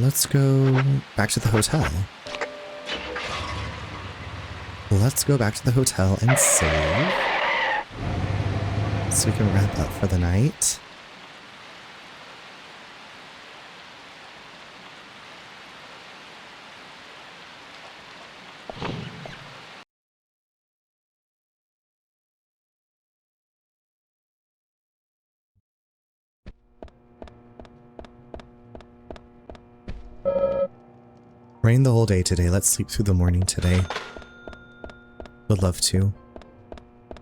Let's go back to the hotel. Let's go back to the hotel and save. So we can wrap up for the night. Rain the whole day today. Let's sleep through the morning today. Would love to.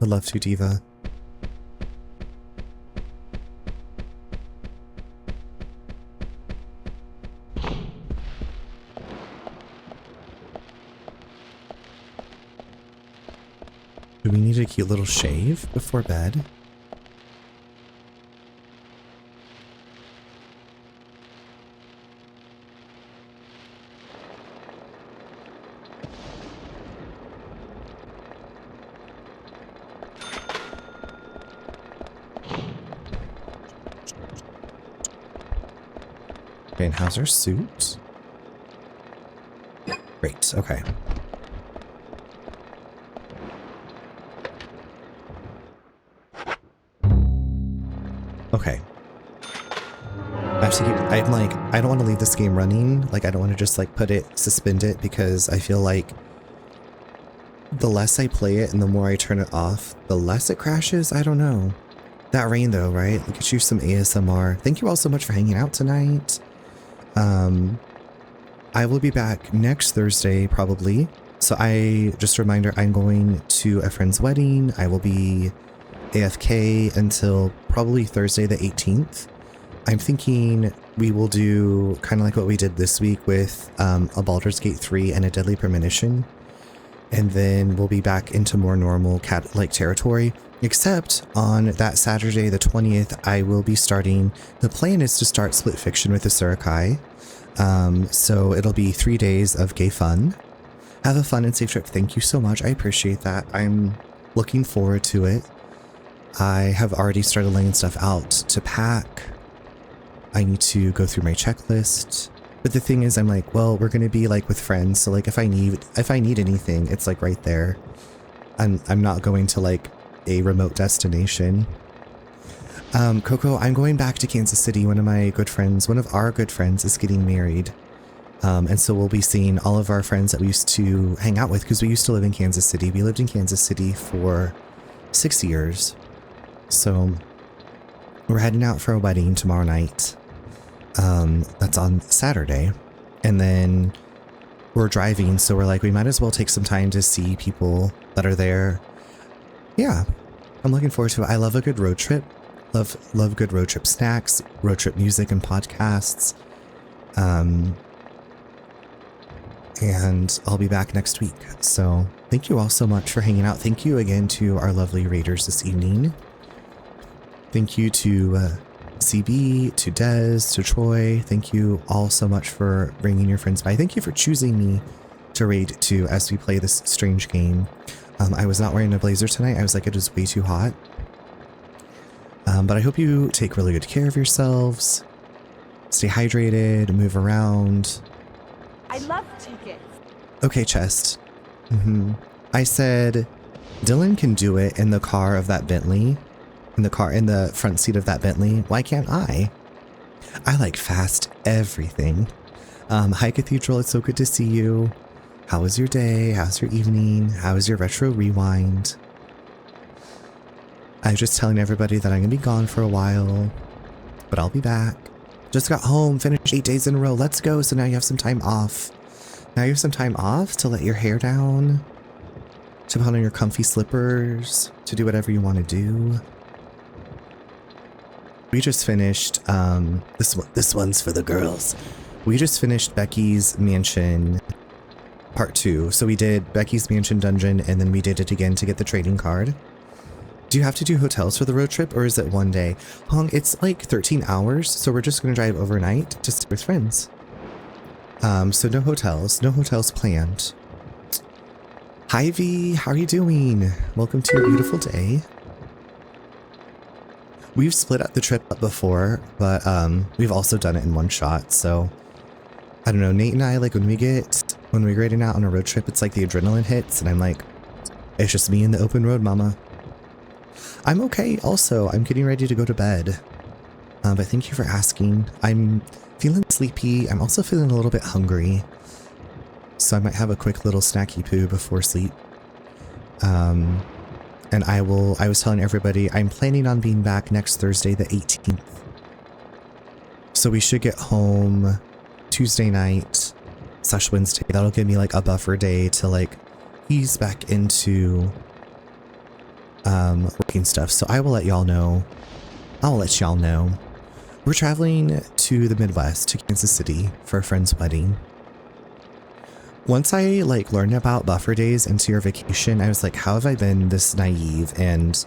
Would love to, Diva. Do we need a cute little shave before bed? Okay, and how's our suit? Great, okay. Okay. I have to keep, I'm like, I don't want to leave this game running. Like, I don't want to just like suspend it, because I feel like the less I play it and the more I turn it off, the less it crashes. I don't know. That rain though, right? Look at you, some ASMR. Thank you all so much for hanging out tonight. I will be back next Thursday, probably. So just a reminder, I'm going to a friend's wedding. I will be AFK until probably Thursday the 18th. I'm thinking we will do kind of like what we did this week with a Baldur's Gate 3 and a Deadly Premonition. And then we'll be back into more normal cat-like territory. Except on that Saturday the 20th, I will be starting, the plan is to start Split Fiction with the Surukai. So it'll be 3 days of gay fun. Have a fun and safe trip. Thank you so much. I appreciate that. I'm looking forward to it. I have already started laying stuff out to pack. I need to go through my checklist. But the thing is, I'm like, well, we're going to be like with friends. So like if I need anything, it's like right there. I'm not going to like a remote destination. Coco, I'm going back to Kansas City. One of our good friends is getting married. And so we'll be seeing all of our friends that we used to hang out with because we used to live in Kansas City. We lived in Kansas City for 6 years. So we're heading out for a wedding tomorrow night. That's on Saturday. And then we're driving. So we're like, we might as well take some time to see people that are there. Yeah, I'm looking forward to it. I love a good road trip. Love good road trip snacks, road trip music and podcasts. And I'll be back next week. So thank you all so much for hanging out. Thank you again to our lovely raiders this evening. Thank you to CB, to Des, to Troy. Thank you all so much for bringing your friends by. Thank you for choosing me to raid too as we play this strange game. I was not wearing a blazer tonight. I was like, it is way too hot. But I hope you take really good care of yourselves. Stay hydrated, move around. I love tickets. Okay, Chest. I said, Dylan can do it in the car of that Bentley. In the front seat of that Bentley. Why can't I? I like fast everything. Hi, Cathedral. It's so good to see you. How was your day? How's your evening? How was your retro rewind? I was just telling everybody that I'm going to be gone for a while, but I'll be back. Just got home, finished 8 days in a row. Let's go. So now you have some time off. Now you have some time off to let your hair down, to put on your comfy slippers, to do whatever you want to do. We just finished, this one's for the girls. We just finished Becky's Mansion Part 2. So we did Becky's Mansion Dungeon, and then we did it again to get the trading card. Do you have to do hotels for the road trip, or is it one day? Hong, it's like 13 hours, so we're just going to drive overnight to stay with friends. So no hotels planned. Hi V, how are you doing? Welcome to your beautiful day. We've split up the trip up before, but we've also done it in one shot, so I don't know, Nate and I, like when we're grading out on a road trip, it's like the adrenaline hits, and I'm like, it's just me in the open road, mama. I'm okay also. I'm getting ready to go to bed. But thank you for asking. I'm feeling sleepy. I'm also feeling a little bit hungry. So I might have a quick little snacky poo before sleep. And I was telling everybody, I'm planning on being back next Thursday, the 18th. So we should get home Tuesday night / Wednesday. That'll give me like a buffer day to like ease back into working stuff. So I will let y'all know. I'll let y'all know. We're traveling to the Midwest, to Kansas City for a friend's wedding. Once I like learned about buffer days into your vacation, I was like, how have I been this naive and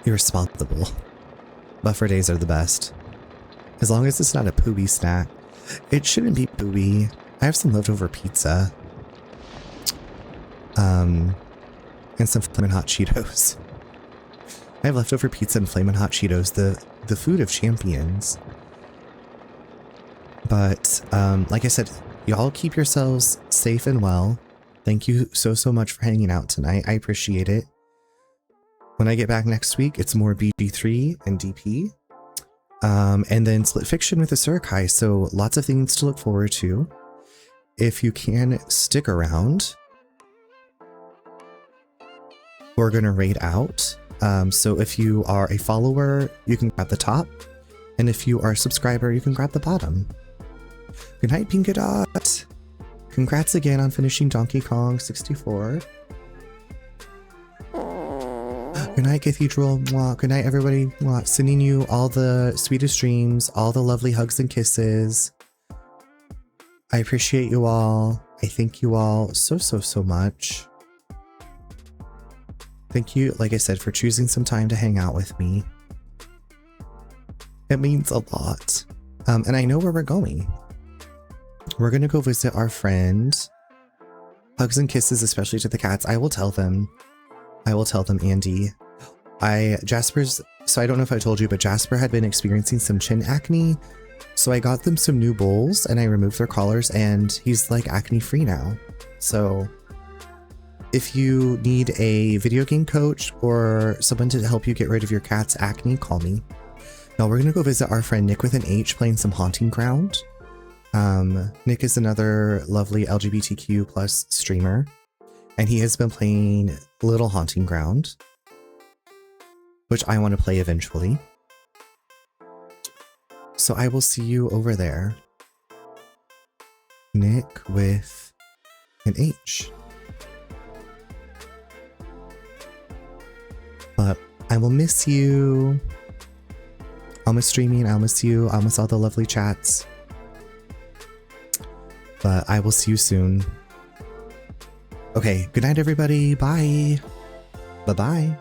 irresponsible? Buffer days are the best. As long as it's not a pooey snack. It shouldn't be pooey. I have some leftover pizza. And some Flamin' Hot Cheetos. I have leftover pizza and Flamin' Hot Cheetos, the food of champions. But, like I said, y'all keep yourselves safe and well. Thank you so much for hanging out tonight. I appreciate it. When I get back next week, it's more BG3 and DP. And then Split Fiction with the Surukai, so lots of things to look forward to. If you can stick around, we're gonna raid out. So if you are a follower, you can grab the top. And if you are a subscriber, you can grab the bottom. Good night, Pinka Dot. Congrats again on finishing Donkey Kong 64. Good night, Cathedral. Mwah. Good night, everybody. Mwah. Sending you all the sweetest dreams, all the lovely hugs and kisses. I appreciate you all. I thank you all so much. Thank you, like I said, for choosing some time to hang out with me. It means a lot. And I know where we're going. We're going to go visit our friend. Hugs and kisses, especially to the cats. I will tell them. Andy. So I don't know if I told you, but Jasper had been experiencing some chin acne. So I got them some new bowls and I removed their collars and he's like acne free now. So if you need a video game coach or someone to help you get rid of your cat's acne, call me. Now we're gonna go visit our friend Nick with an H playing some Haunting Ground. Nick is another lovely LGBTQ plus streamer, and he has been playing Little Haunting Ground, which I want to play eventually. So I will see you over there. Nick with an H. But I will miss you. I'll miss streaming, I'll miss you, I'll miss all the lovely chats. But I will see you soon. Okay, good night everybody, bye. Bye-bye.